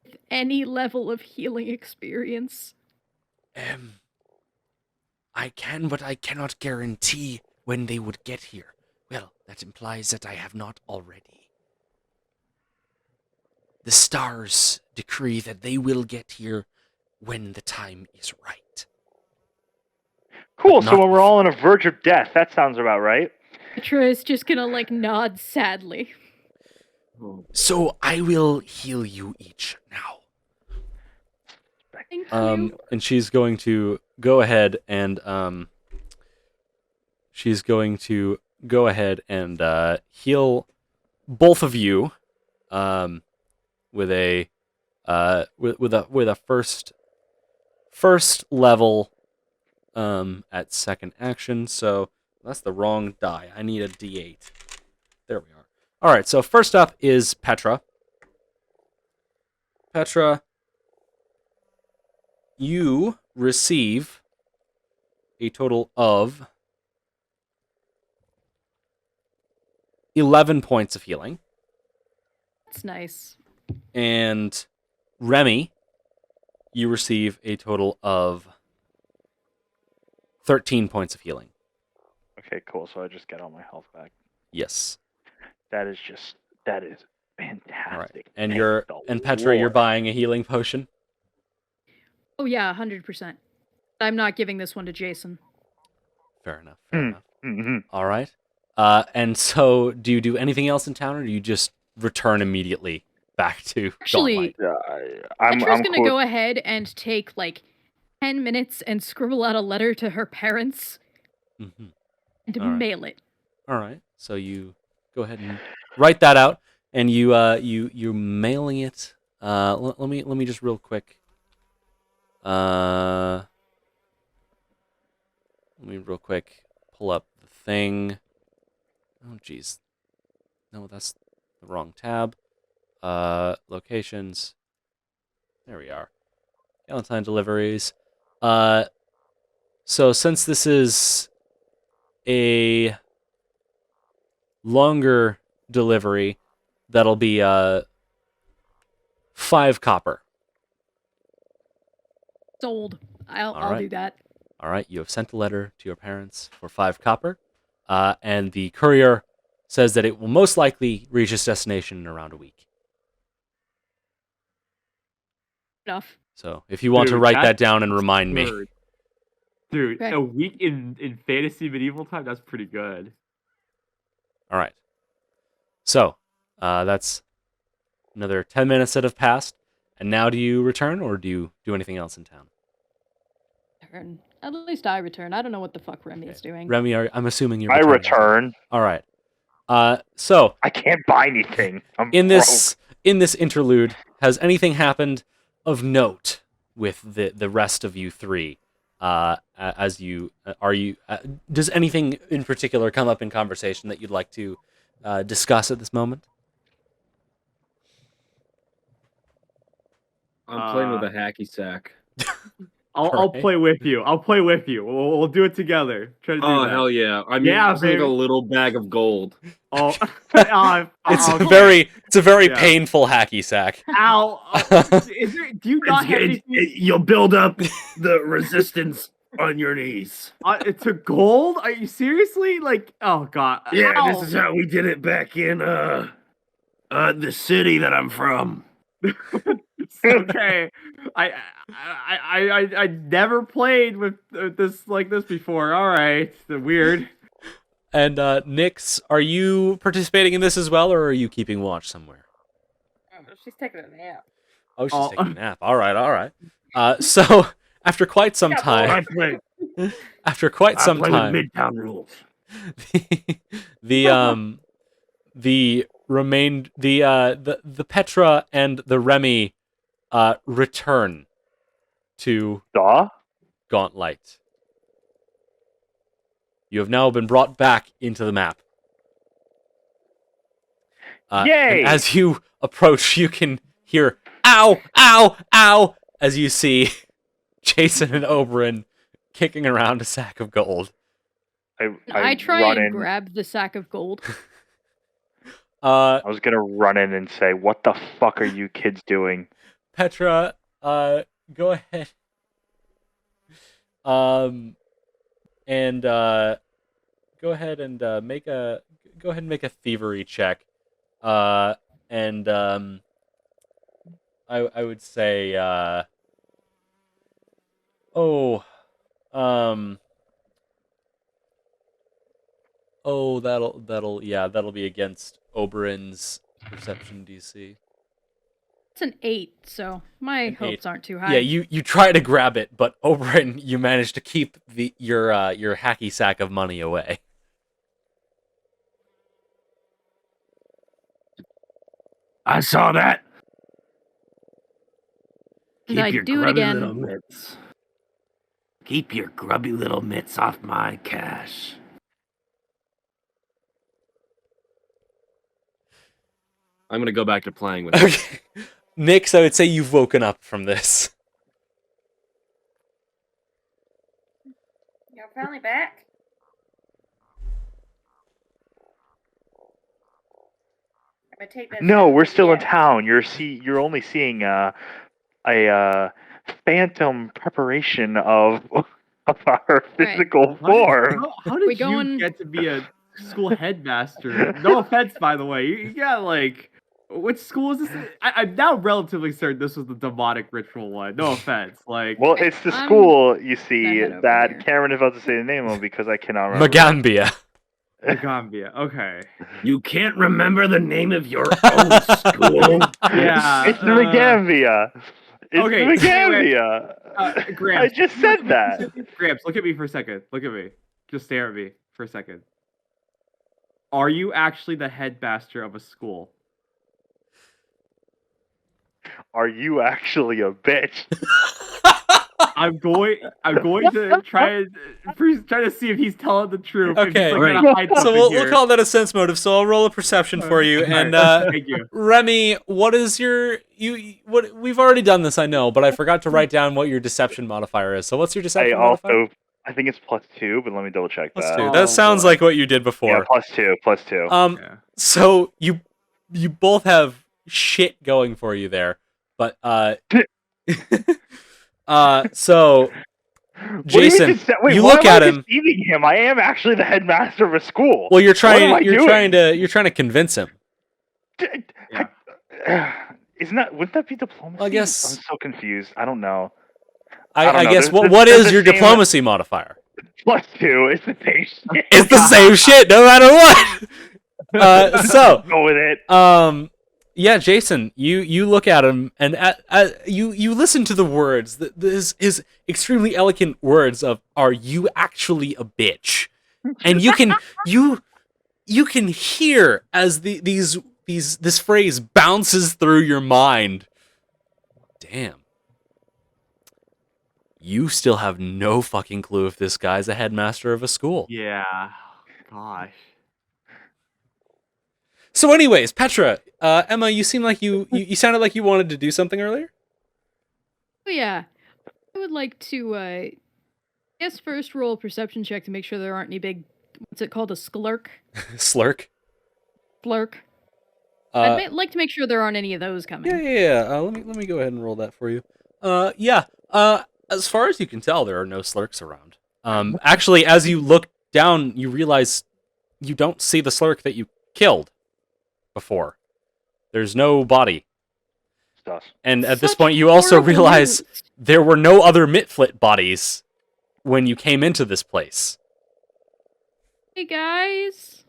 Speaker 3: with any level of healing experience?
Speaker 1: I can, but I cannot guarantee when they would get here. Well, that implies that I have not already. The stars decree that they will get here when the time is right.
Speaker 5: Cool.
Speaker 1: But
Speaker 5: So
Speaker 1: not
Speaker 5: when we're all on a verge of death, that sounds about right.
Speaker 3: Petra is just gonna, nod sadly.
Speaker 1: So I will heal you each now.
Speaker 3: Thank you.
Speaker 1: And she's going to go ahead and heal both of you with a first level at second action. So that's the wrong die. I need a D8. There we are. All right. So first up is Petra. Petra, you receive a total of 11 points of healing.
Speaker 3: That's nice.
Speaker 1: And Remy, you receive a total of 13 points of healing.
Speaker 5: Okay, cool. So I just get all my health back.
Speaker 1: Yes.
Speaker 5: That is fantastic.
Speaker 1: All right. And
Speaker 5: Thank the
Speaker 1: Petra, you're
Speaker 5: Lord.
Speaker 1: buying a healing potion?
Speaker 3: Oh yeah, 100%. I'm not giving this one to Jason.
Speaker 1: Fair enough. Fair enough.
Speaker 5: Mm-hmm.
Speaker 1: All right. And so do you do anything else in town, or do you just return immediately back to
Speaker 3: Actually,
Speaker 1: Gauntlight?
Speaker 3: Petra's
Speaker 5: I'm
Speaker 3: gonna
Speaker 5: cool.
Speaker 3: go ahead and take 10 minutes and scribble out a letter to her parents
Speaker 1: Mm-hmm.
Speaker 3: and
Speaker 1: All right.
Speaker 3: mail it.
Speaker 1: All right. So you go ahead and write that out, and you're mailing it. Let me just real quick. Let me real quick pull up the thing. Oh jeez. No, that's the wrong tab. Locations. There we are. Valentine deliveries. So since this is a longer delivery, that'll be 5 copper.
Speaker 3: Sold. I'll
Speaker 1: right.
Speaker 3: do that.
Speaker 1: All right, you have sent a letter to your parents for 5 copper, and the courier says that it will most likely reach its destination in around a week.
Speaker 3: Enough.
Speaker 1: So if you want to
Speaker 2: Dude,
Speaker 1: write that
Speaker 2: that's
Speaker 1: down and remind me.
Speaker 2: absurd. Dude,
Speaker 3: Okay.
Speaker 2: a week in fantasy medieval time, that's pretty good.
Speaker 1: All right. So that's another 10 minutes that have passed. And now do you return or do you do anything else in town?
Speaker 3: Return. At least I return. I don't know what the fuck Remy's doing.
Speaker 1: Remy, I'm assuming you're
Speaker 5: I
Speaker 1: returning as well.
Speaker 5: return.
Speaker 1: All right. So
Speaker 5: I can't buy anything. I'm
Speaker 1: in this interlude, has anything happened of note with the rest of you three? As you does anything in particular come up in conversation that you'd like to discuss at this moment?
Speaker 6: I'm playing with a hacky sack.
Speaker 2: I'll
Speaker 1: Alright.
Speaker 2: play with you. I'll play with you. We'll do it together. Try to do
Speaker 6: Oh
Speaker 2: that.
Speaker 6: hell yeah! I mean,
Speaker 2: Yeah,
Speaker 6: it's like a
Speaker 2: baby.
Speaker 6: little bag of gold.
Speaker 2: Oh,
Speaker 1: It's
Speaker 2: okay.
Speaker 1: a very
Speaker 2: Yeah.
Speaker 1: painful hacky sack.
Speaker 2: Ow. Is there, do you not have anything?
Speaker 4: You'll build up the resistance on your knees.
Speaker 2: To gold? Are you seriously? Like, oh god.
Speaker 4: Yeah,
Speaker 2: Ow.
Speaker 4: this is how we did it back in the city that I'm from.
Speaker 2: Okay. I never played with this like this before. All right. Weird.
Speaker 1: And Nyx, are you participating in this as well, or are you keeping watch somewhere?
Speaker 7: Oh, she's taking a nap.
Speaker 1: Oh, she's
Speaker 2: Oh.
Speaker 1: taking a nap. All right. So after quite some
Speaker 7: Yeah,
Speaker 1: time,
Speaker 4: I play
Speaker 1: time,
Speaker 4: with Midtown rules.
Speaker 1: the Petra and the Remy return to
Speaker 5: Duh?
Speaker 1: Gauntlight. You have now been brought back into the map.
Speaker 5: Yay!
Speaker 1: And as you approach, you can hear "ow, ow, ow" as you see Jason and Oberyn kicking around a sack of gold.
Speaker 3: I try
Speaker 5: run
Speaker 3: and
Speaker 5: in.
Speaker 3: grab the sack of gold.
Speaker 5: I was gonna run in and say, "What the fuck are you kids doing?"
Speaker 1: Petra, go ahead. And go ahead and make a thievery check. And I would say that'll be against Oberyn's perception DC.
Speaker 3: It's an 8, so my
Speaker 1: An
Speaker 3: hopes
Speaker 1: 8.
Speaker 3: aren't too high.
Speaker 1: Yeah, you try to grab it, but Oberyn, you manage to keep your hacky sack of money away.
Speaker 4: I saw that.
Speaker 3: And I
Speaker 4: Keep your
Speaker 3: do it
Speaker 4: grubby
Speaker 3: again.
Speaker 4: little mitts. Keep your grubby little mitts off my cash.
Speaker 6: I'm gonna go back to playing with it.
Speaker 1: Okay. Nyx, I would say you've woken up from this.
Speaker 7: You're finally back? I'm gonna take that.
Speaker 5: No,
Speaker 7: step
Speaker 5: we're
Speaker 7: to
Speaker 5: still in
Speaker 7: the
Speaker 5: town. You're only seeing a phantom preparation of our physical form.
Speaker 2: How did
Speaker 3: We
Speaker 2: you
Speaker 3: going-
Speaker 2: get to be a school headmaster? No offense, by the way. You got like, which school is this? I'm now relatively certain this was the demonic ritual one. No offense. Like,
Speaker 5: Well, it's the
Speaker 3: I'm
Speaker 5: school, you see,
Speaker 3: gonna head over
Speaker 5: that
Speaker 3: here.
Speaker 5: Cameron is about to say the name of because I cannot remember.
Speaker 1: Magambia.
Speaker 2: Gambia. Okay.
Speaker 4: You can't remember the name of your own school?
Speaker 2: Yeah.
Speaker 5: It's the Magambia. It's
Speaker 2: okay,
Speaker 5: the Magambia. I
Speaker 2: Gramps,
Speaker 5: just said that.
Speaker 2: Gramps, look at me for a second. Look at me. Just stare at me for a second. Are you actually the headmaster of a school?
Speaker 5: Are you actually a bitch?
Speaker 2: I'm going to try to see if he's telling the truth. if he's,
Speaker 1: Okay.
Speaker 2: like, gonna hide
Speaker 1: So
Speaker 2: something
Speaker 1: we'll
Speaker 2: here.
Speaker 1: call that a sense motive. So I'll roll a perception for you. And
Speaker 2: Thank you.
Speaker 1: Remy, what is your what? We've already done this, I know, but I forgot to write down what your deception modifier is. So what's your deception modifier?
Speaker 5: I think it's +2, but let me double check
Speaker 1: Plus
Speaker 5: that.
Speaker 1: 2.
Speaker 2: Oh,
Speaker 1: That sounds
Speaker 2: boy.
Speaker 1: like what you did before.
Speaker 5: Yeah, +2.
Speaker 2: Yeah.
Speaker 1: So you both have shit going for you there, but so Jason, you look at him.
Speaker 5: Deceiving him. I am actually the headmaster of a school.
Speaker 1: Well, you're
Speaker 5: What am I
Speaker 1: trying to convince him.
Speaker 2: Yeah.
Speaker 5: Wouldn't that be diplomacy?
Speaker 1: I guess-
Speaker 5: I'm so confused. I don't know.
Speaker 1: I
Speaker 5: know.
Speaker 1: guess
Speaker 5: There's-
Speaker 1: what
Speaker 5: there's
Speaker 1: is
Speaker 5: the
Speaker 1: your
Speaker 5: same-
Speaker 1: diplomacy modifier?
Speaker 5: +2. It's the same shit.
Speaker 1: It's the same shit, no matter what. So
Speaker 5: Go with it.
Speaker 1: yeah, Jason, you look at him and you listen to the words, his extremely eloquent words of "Are you actually a bitch?" And you can hear as this phrase bounces through your mind. Damn. You still have no fucking clue if this guy's a headmaster of a school.
Speaker 2: Yeah. Gosh.
Speaker 1: So anyways, Petra, Emma, you seem like you sounded like you wanted to do something earlier?
Speaker 3: Oh, yeah. I would like to, guess first roll a perception check to make sure there aren't any big, what's it called, a sklurk?
Speaker 1: Slurk?
Speaker 3: Flurk? I'd like to make sure there aren't any of those coming.
Speaker 1: Yeah. Let me go ahead and roll that for you. As far as you can tell, there are no slurks around. Actually, as you look down, you realize you don't see the slurk that you killed before. There's no body.
Speaker 5: Stuff.
Speaker 1: And at this
Speaker 3: Such
Speaker 1: point, you also
Speaker 3: horrible
Speaker 1: realize
Speaker 3: news.
Speaker 1: there were no other Mitflit bodies when you came into this place.
Speaker 3: Hey, guys.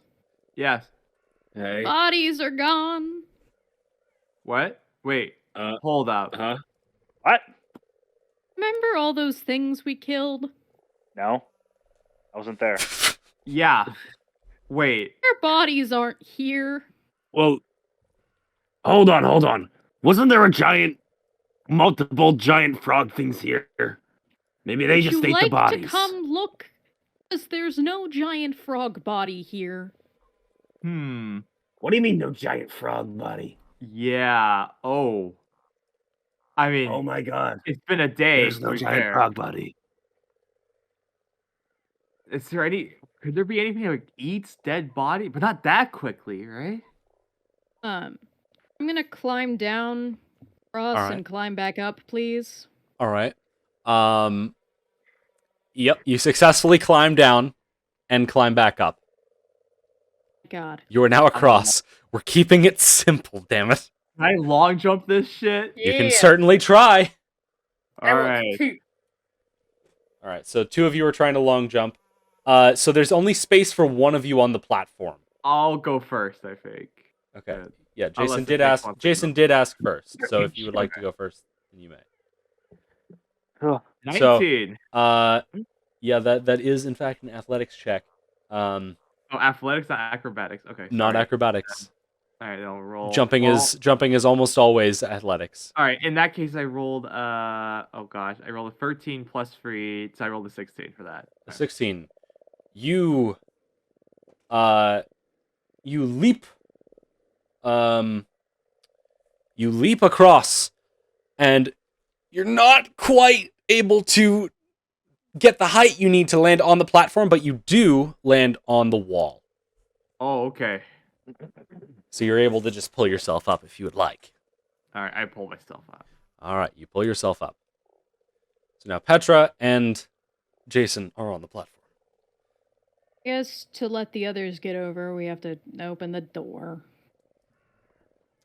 Speaker 2: Yes.
Speaker 6: Hey.
Speaker 3: Bodies are gone.
Speaker 2: What? Wait. Hold up.
Speaker 6: Huh?
Speaker 5: What?
Speaker 3: Remember all those things we killed?
Speaker 5: No, I wasn't there.
Speaker 2: Yeah. Wait.
Speaker 3: Their bodies aren't here.
Speaker 4: Well, hold on. Wasn't there multiple giant frog things here? Maybe they
Speaker 3: Would
Speaker 4: just
Speaker 3: you
Speaker 4: ate
Speaker 3: like
Speaker 4: the bodies.
Speaker 3: to come look? Because there's no giant frog body here.
Speaker 4: What do you mean, no giant frog body?
Speaker 2: Yeah. Oh. I mean,
Speaker 4: Oh my god.
Speaker 2: it's been a day.
Speaker 4: There's
Speaker 2: to
Speaker 4: no
Speaker 2: be
Speaker 4: giant
Speaker 2: fair.
Speaker 4: frog body.
Speaker 2: Is there any? Could there be anything that like, eats dead body? But not that quickly, right?
Speaker 3: I'm gonna climb down, Ross,
Speaker 1: Alright.
Speaker 3: and climb back up, please.
Speaker 1: All right. Yep, you successfully climb down and climb back up.
Speaker 3: God.
Speaker 1: You are now across. We're keeping it simple, damn it.
Speaker 2: Can I long jump this shit?
Speaker 1: You can certainly try.
Speaker 2: All right.
Speaker 1: All right, so two of you are trying to long jump. So there's only space for one of you on the platform.
Speaker 2: I'll go first, I think.
Speaker 1: Okay. Yeah,
Speaker 2: Unless
Speaker 1: Jason
Speaker 2: it
Speaker 1: did
Speaker 2: takes
Speaker 1: ask.
Speaker 2: one to
Speaker 1: Jason
Speaker 2: go.
Speaker 1: did ask first. So if you would like to go first, then you may.
Speaker 5: Oh,
Speaker 2: 19.
Speaker 1: Yeah, that is in fact an athletics check.
Speaker 2: Oh, athletics, not acrobatics. Okay.
Speaker 1: Not
Speaker 2: sorry.
Speaker 1: acrobatics.
Speaker 2: All right, I'll roll.
Speaker 1: Jumping is almost always athletics.
Speaker 2: All right. In that case, I rolled. Oh gosh, I rolled a 13 plus 3, so I rolled a 16 for that.
Speaker 1: A 16. You leap. You leap across, and you're not quite able to get the height you need to land on the platform, but you do land on the wall.
Speaker 2: Oh, okay.
Speaker 1: So you're able to just pull yourself up if you would like.
Speaker 2: All right, I pull myself up.
Speaker 1: All right, you pull yourself up. So now Petra and Jason are on the platform.
Speaker 3: I guess to let the others get over, we have to open the door.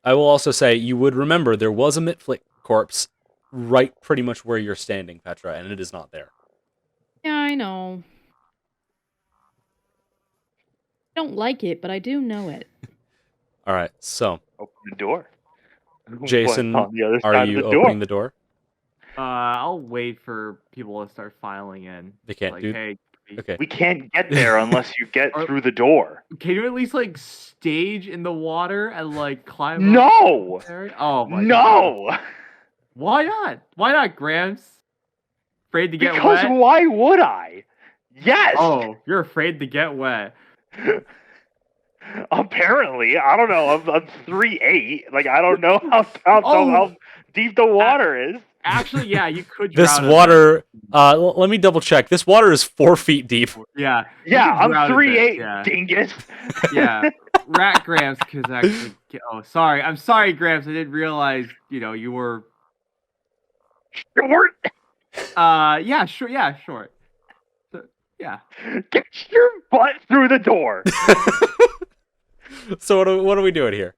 Speaker 1: I will also say you would remember there was a Mitflit corpse right pretty much where you're standing, Petra, and it is not there.
Speaker 3: Yeah, I know. I don't like it, but I do know it.
Speaker 1: All right, so
Speaker 5: open the door.
Speaker 1: Jason,
Speaker 5: What's on the other
Speaker 1: are
Speaker 5: side
Speaker 1: you
Speaker 5: of the door?
Speaker 1: opening the door?
Speaker 2: I'll wait for people to start filing in.
Speaker 1: They can't
Speaker 2: Like,
Speaker 1: do.
Speaker 2: hey,
Speaker 1: Okay.
Speaker 5: We can't get there unless you get
Speaker 2: Or-
Speaker 5: through the door.
Speaker 2: can you at least like stage in the water and like climb? up
Speaker 5: No!
Speaker 2: there? Oh my God.
Speaker 5: No!
Speaker 2: Why not? Why not, Gramps? Afraid to get
Speaker 5: Because
Speaker 2: wet?
Speaker 5: why would I? Yes!
Speaker 2: Oh, you're afraid to get wet.
Speaker 5: Apparently, I don't know. I'm 3'8". Like I don't know how
Speaker 2: Oh.
Speaker 5: deep the water is.
Speaker 2: Actually, yeah, you could.
Speaker 1: This
Speaker 2: drown in
Speaker 1: water. Let me double check. This water is 4 feet deep.
Speaker 2: there. Yeah. you
Speaker 5: Yeah,
Speaker 2: could
Speaker 5: I'm
Speaker 2: drown in
Speaker 5: 3'8",
Speaker 2: there,
Speaker 5: dingus.
Speaker 2: Yeah. Rat Gramps could actually. Oh, sorry. I'm sorry, Gramps. I didn't realize. You were.
Speaker 5: Short.
Speaker 2: Yeah, sure. Yeah, short. So, yeah.
Speaker 5: Get your butt through the door.
Speaker 1: So what are we doing here?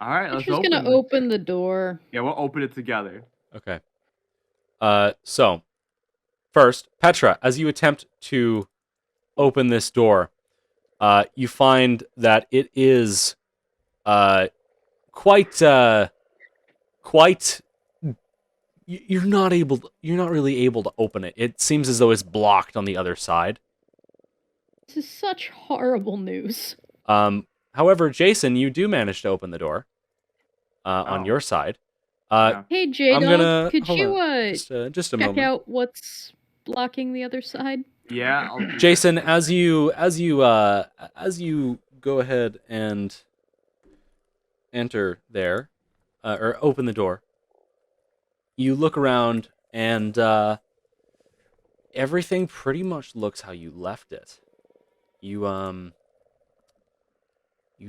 Speaker 2: All right, let's
Speaker 3: Petra's
Speaker 2: open.
Speaker 3: gonna open the door.
Speaker 2: Yeah, we'll open it together.
Speaker 1: Okay. So, first, Petra, as you attempt to open this door, you find that it is quite you're not really able to open it. It seems as though it's blocked on the other side.
Speaker 3: This is such horrible news.
Speaker 1: However, Jason, you do manage to open the door on your side.
Speaker 2: Yeah.
Speaker 3: Hey, J-Dog, could
Speaker 1: hold
Speaker 3: you
Speaker 1: on, just a
Speaker 3: check
Speaker 1: moment.
Speaker 3: out what's blocking the other side?
Speaker 2: Yeah. I'll do
Speaker 1: Jason, as you go ahead and enter there, or open the door, you look around and everything pretty much looks how you left it. You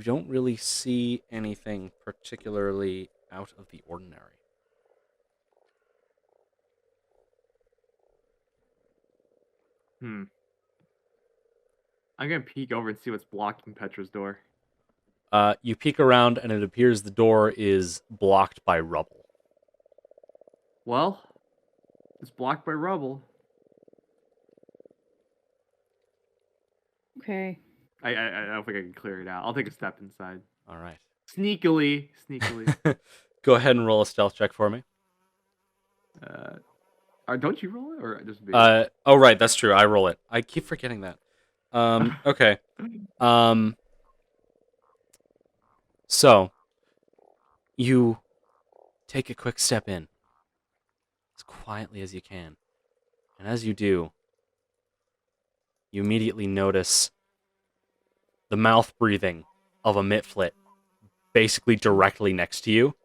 Speaker 1: don't really see anything particularly out of the ordinary.
Speaker 2: I'm gonna peek over and see what's blocking Petra's door.
Speaker 1: You peek around and it appears the door is blocked by rubble.
Speaker 2: Well, it's blocked by rubble.
Speaker 3: Okay.
Speaker 2: I don't think I can clear it out. I'll take a step inside.
Speaker 1: All right.
Speaker 2: Sneakily.
Speaker 1: Go ahead and roll a stealth check for me.
Speaker 2: Don't you roll it or just me?
Speaker 1: Oh right, that's true. I roll it. I keep forgetting that. Okay. So you take a quick step in as quietly as you can. And as you do, you immediately notice the mouth breathing of a mitflit basically directly next to you.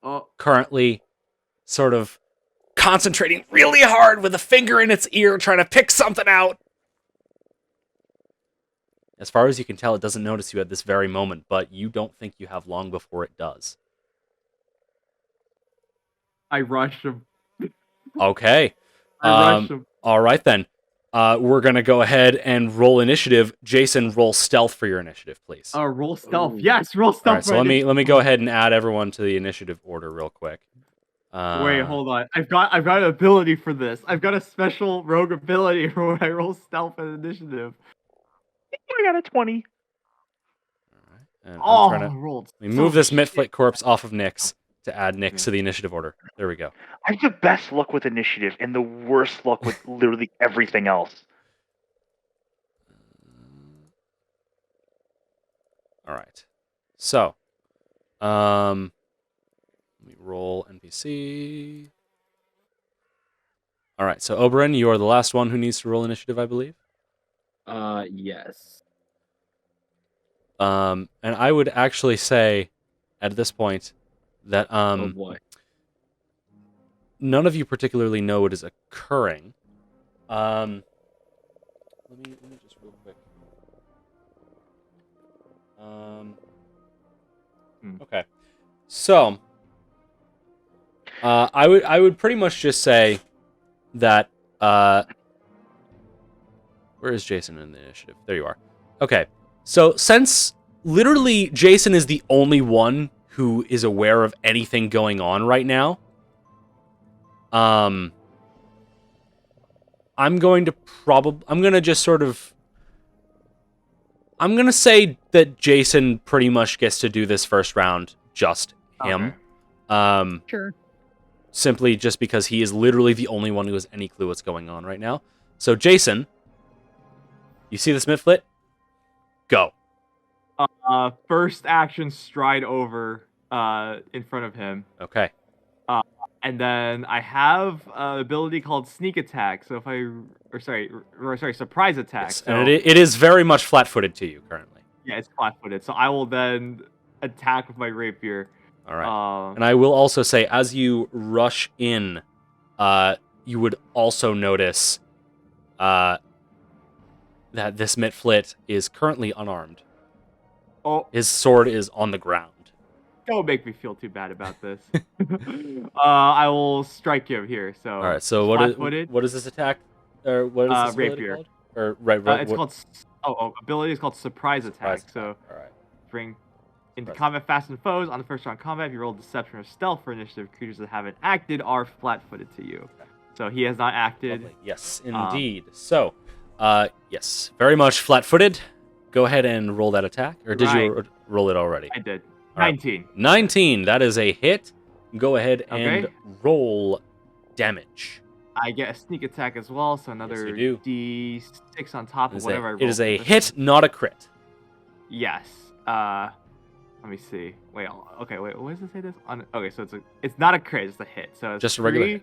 Speaker 2: Oh,
Speaker 1: Currently sort of concentrating really hard with a finger in its ear trying to pick something out. As far as you can tell, it doesn't notice you at this very moment, but you don't think you have long before it does.
Speaker 2: I rushed him.
Speaker 1: Okay.
Speaker 2: I rushed him.
Speaker 1: All right, then. We're going to go ahead and roll initiative. Jason, roll stealth for your initiative, please.
Speaker 2: Roll stealth.
Speaker 6: Ooh.
Speaker 2: Yes, roll stealth.
Speaker 1: All right, so let me go ahead and add everyone to the initiative order real quick.
Speaker 2: Wait, hold on. I've got an ability for this. I've got a special rogue ability for when I roll stealth and initiative.
Speaker 5: I got a 20.
Speaker 1: And
Speaker 2: Oh,
Speaker 1: I'm trying to
Speaker 2: rolled.
Speaker 1: let me move this mitflit corpse off of Nyx to add Nyx to the initiative order. There we go.
Speaker 5: I have the best luck with initiative and the worst luck with literally everything else.
Speaker 1: All right. So, let me roll NPC. All right. So, Oberon, you are the last one who needs to roll initiative, I believe.
Speaker 6: Yes.
Speaker 1: And I would actually say, at this point, that
Speaker 6: Oh boy.
Speaker 1: none of you particularly know what is occurring. Let me just real quick. Okay. So, I would pretty much just say that where is Jason in the initiative? There you are. Okay. So, since literally Jason is the only one who is aware of anything going on right now, I'm going to say that Jason pretty much gets to do this first round just him.
Speaker 2: Okay.
Speaker 3: Sure.
Speaker 1: Simply just because he is literally the only one who has any clue what's going on right now. So, Jason, you see this mitflit? Go.
Speaker 2: First action, stride over in front of him.
Speaker 1: Okay.
Speaker 2: And then I have an ability called sneak attack. So surprise attack.
Speaker 1: Yes,
Speaker 2: So
Speaker 1: and it is very much flat-footed to you currently.
Speaker 2: yeah, it's flat-footed. So I will then attack with my rapier.
Speaker 1: All right. And I will also say, as you rush in, you would also notice that this mitflit is currently unarmed.
Speaker 2: Oh,
Speaker 1: His sword is on the ground.
Speaker 2: don't make me feel too bad about this. I will strike him here. So
Speaker 1: All right. So
Speaker 2: flat-footed.
Speaker 1: what is this attack? Or what is this ability
Speaker 2: rapier.
Speaker 1: called? Or right.
Speaker 2: It's called ability is called surprise attack.
Speaker 1: Surprise
Speaker 2: So
Speaker 1: attack. All right.
Speaker 2: bring Into
Speaker 1: Present.
Speaker 2: combat fastened foes. On the first round combat, if you roll deception or stealth for initiative, creatures that haven't acted are flat-footed to you. So he has not acted.
Speaker 1: Lovely. Yes, indeed. So, yes, very much flat-footed. Go ahead and roll that attack. Or did you roll it already?
Speaker 2: I did.
Speaker 1: All right.
Speaker 2: 19.
Speaker 1: 19. That is a hit. Go ahead and
Speaker 2: Okay.
Speaker 1: roll damage.
Speaker 2: I get a sneak attack as well, so another
Speaker 1: you
Speaker 2: D6 on top of whatever I roll.
Speaker 1: It is a
Speaker 2: for this.
Speaker 1: hit, not a crit.
Speaker 2: Yes. Let me see. Wait. Okay. Wait. What does it say? This? Okay. So it's not a crit. It's a hit. So it's
Speaker 1: Just a regular
Speaker 2: 3
Speaker 1: hit.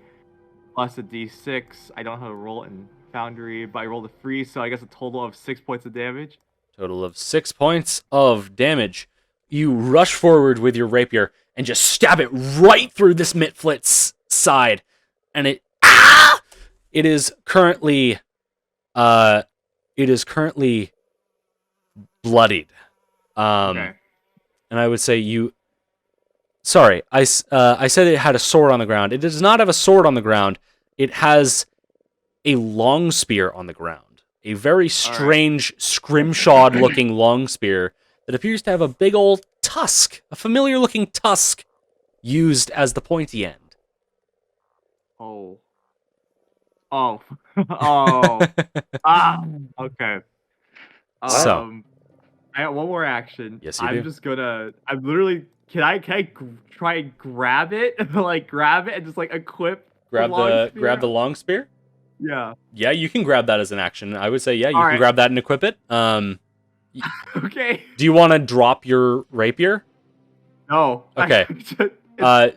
Speaker 2: plus a D6. I don't know how to roll it in Foundry, but I rolled a 3, so I guess a total of 6 points of damage.
Speaker 1: Total of 6 points of damage. You rush forward with your rapier and just stab it right through this Mitflit's side, and it is currently bloodied.
Speaker 2: Okay.
Speaker 1: And I would say you. Sorry, I said it had a sword on the ground. It does not have a sword on the ground. It has a long spear on the ground. A very strange, scrimshawed-looking long spear that appears to have a big old tusk, a familiar-looking tusk, used as the pointy end.
Speaker 2: Oh. Oh. Oh. Okay.
Speaker 1: So.
Speaker 2: I got one more action.
Speaker 1: Yes, you do.
Speaker 2: I'm just gonna. I'm literally. Can I try and grab it? Like grab it and just like equip.
Speaker 1: Grab the long spear?
Speaker 2: Yeah.
Speaker 1: Yeah, you can grab that as an action. I would say, yeah, you
Speaker 2: All
Speaker 1: can
Speaker 2: right.
Speaker 1: grab that and equip it.
Speaker 2: Okay.
Speaker 1: Do you want to drop your rapier?
Speaker 2: No.
Speaker 1: Okay.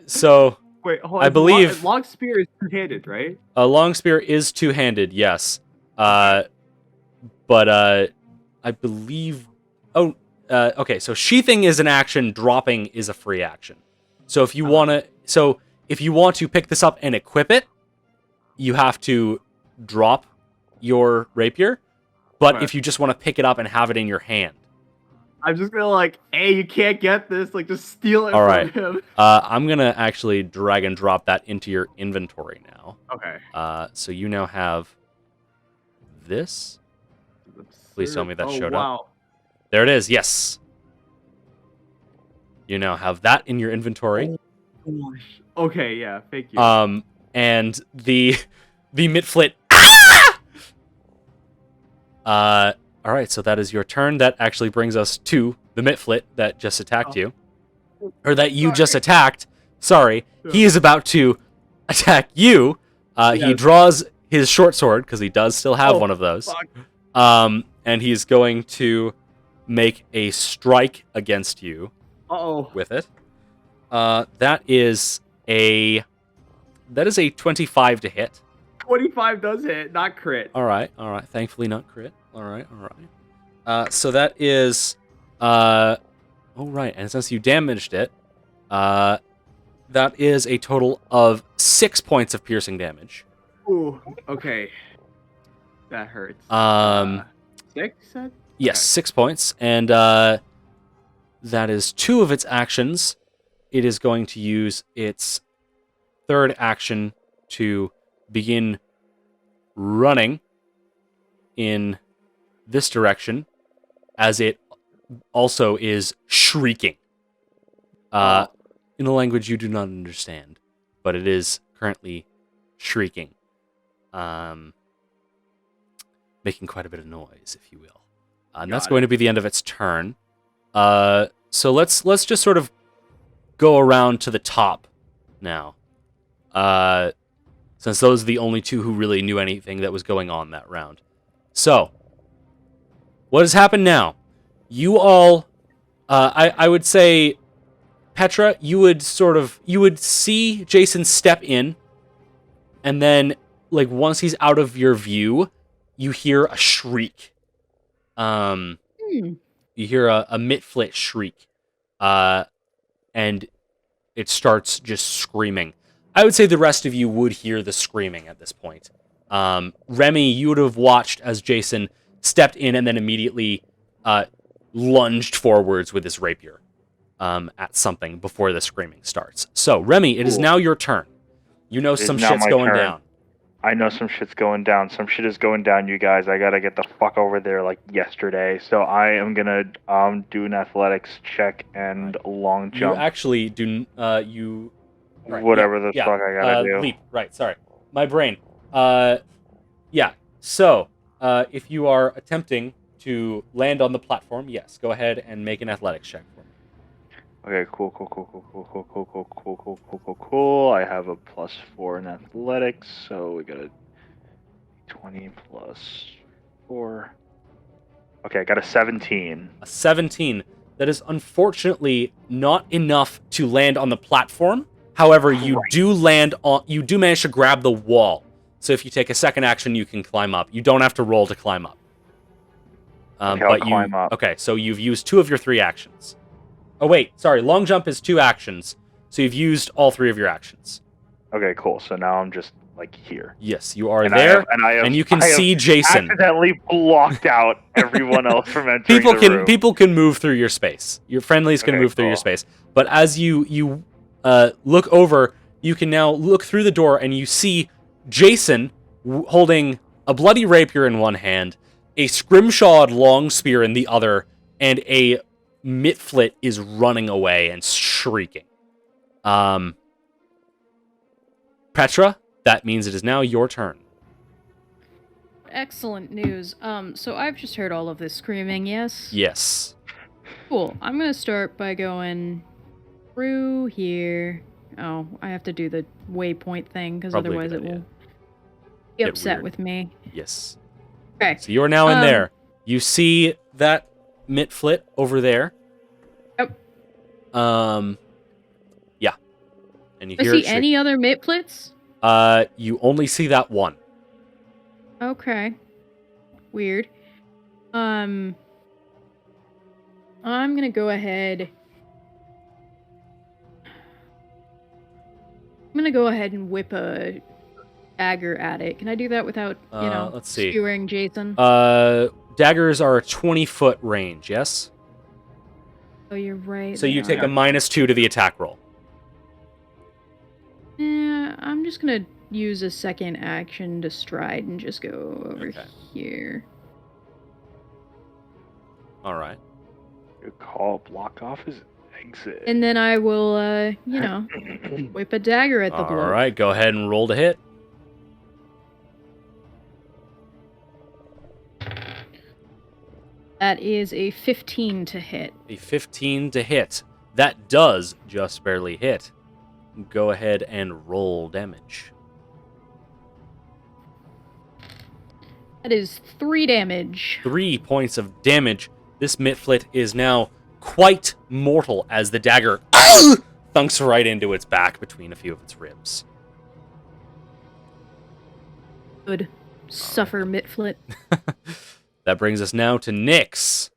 Speaker 1: So
Speaker 2: Wait, hold on.
Speaker 1: I believe
Speaker 2: long spear is two-handed, right?
Speaker 1: a long spear is two-handed. Yes. But I believe. Oh. Okay. So sheathing is an action. Dropping is a free action. So if you want to pick this up and equip it, you have to drop your rapier. But if you just want to pick it up and have it in your hand,
Speaker 2: I'm just gonna like, hey, you can't get this. Like, just steal it
Speaker 1: all
Speaker 2: from
Speaker 1: right.
Speaker 2: him.
Speaker 1: I'm gonna actually drag and drop that into your inventory now.
Speaker 2: Okay.
Speaker 1: So you now have this. Please tell me that showed up. There it is. Yes. You now have that in your inventory.
Speaker 2: Oh, gosh. Okay. Yeah. Thank you.
Speaker 1: And the Mitflit. All right, so that is your turn. That actually brings us to the Mitflit that just attacked you. Or that you just attacked. Sorry.
Speaker 2: Yeah.
Speaker 1: He is about to attack you. He draws his short sword, because he does still have one of those.
Speaker 2: Fuck.
Speaker 1: And he's going to make a strike against you with it. That is a 25 to hit.
Speaker 2: 25 does hit, not crit.
Speaker 1: All right. Thankfully, not crit. All right. So that is, oh right, and since you damaged it, that is a total of 6 points of piercing damage.
Speaker 2: Ooh. Okay. That hurts. 6 said?
Speaker 1: Yes, 6 points, and that is 2 of its actions. It is going to use its third action to begin running in this direction, as it also is shrieking in a language you do not understand, but it is currently shrieking, making quite a bit of noise, if you will. And that's going to be the end of its turn. So let's just sort of go around to the top now, since those are the only two who really knew anything that was going on that round. So, what has happened now? You all, I would say, Petra, you would see Jason step in, and then, like, once he's out of your view, you hear a shriek. You hear a Mitflit shriek, and it starts just screaming. I would say the rest of you would hear the screaming at this point. Remy, you would have watched as Jason stepped in and then immediately lunged forwards with his rapier at something before the screaming starts. So, Remy, it is now your turn. You know some shit's going down.
Speaker 5: I know some shit's going down. Some shit is going down, you guys. I gotta get the fuck over there like yesterday. So I am gonna do an athletics check and a long
Speaker 1: You
Speaker 5: jump.
Speaker 1: actually do. You. Right,
Speaker 5: Whatever the fuck I gotta do.
Speaker 1: Leap. Right. Sorry, my brain. Yeah. So, if you are attempting to land on the platform, yes, go ahead and make an athletics check for me.
Speaker 5: Okay, cool. I have a +4 in athletics, so we got a 20 +4. Okay, I got a 17.
Speaker 1: A 17. That is unfortunately not enough to land on the platform. However, you do land on. You do manage to grab the wall. So if you take a second action, you can climb up. You don't have to roll to climb up.
Speaker 5: Okay, I'll climb up.
Speaker 1: Okay, so you've used 2 of your 3 actions. Oh wait, sorry. Long jump is 2 actions, so you've used all 3 of your actions.
Speaker 5: Okay, cool. So now I'm just like here.
Speaker 1: Yes, you are
Speaker 5: And
Speaker 1: there,
Speaker 5: I have,
Speaker 1: and you can
Speaker 5: I have
Speaker 1: see Jason.
Speaker 5: accidentally blocked out everyone else from entering the room.
Speaker 1: People can move through your space. Your friendlies can move through your space. But as you look over, you can now look through the door, and you see Jason holding a bloody rapier in one hand, a scrimshawed long spear in the other, and a Mitflit is running away and shrieking. Petra, that means it is now your turn.
Speaker 3: Excellent news. So I've just heard all of this screaming, yes?
Speaker 1: Yes.
Speaker 3: Cool. I'm gonna start by going through here. Oh, I have to do the waypoint thing, because
Speaker 1: Probably a
Speaker 3: otherwise
Speaker 1: good
Speaker 3: it will
Speaker 1: idea.
Speaker 3: be
Speaker 1: Get
Speaker 3: upset
Speaker 1: weird.
Speaker 3: with me.
Speaker 1: Yes.
Speaker 3: Okay.
Speaker 1: So you are now in there. You see that Mitflit over there.
Speaker 3: Yep.
Speaker 1: Yeah. And you
Speaker 3: I
Speaker 1: hear
Speaker 3: see
Speaker 1: it shriek.
Speaker 3: any other Mitflits?
Speaker 1: You only see that one.
Speaker 3: Okay. Weird. I'm gonna go ahead. I'm gonna go ahead and whip a dagger at it. Can I do that without,
Speaker 1: Let's see.
Speaker 3: skewering Jason?
Speaker 1: Daggers are a 20-foot range, yes?
Speaker 3: Oh, you're right.
Speaker 1: So you take a -2 to the attack roll.
Speaker 3: Yeah, I'm just gonna use a second action to stride and just go over here.
Speaker 1: All right.
Speaker 5: Good call. Block off his exit.
Speaker 3: And then I will, whip a dagger at the bloke.
Speaker 1: All right, go ahead and roll to hit.
Speaker 3: That is a 15 to hit.
Speaker 1: A 15 to hit. That does just barely hit. Go ahead and roll damage.
Speaker 3: That is 3 damage.
Speaker 1: 3 points of damage. This Mitflit is now quite mortal as the dagger thunks right into its back between a few of its ribs.
Speaker 3: Good. Suffer, Mitflit.
Speaker 1: That brings us now to Nyx.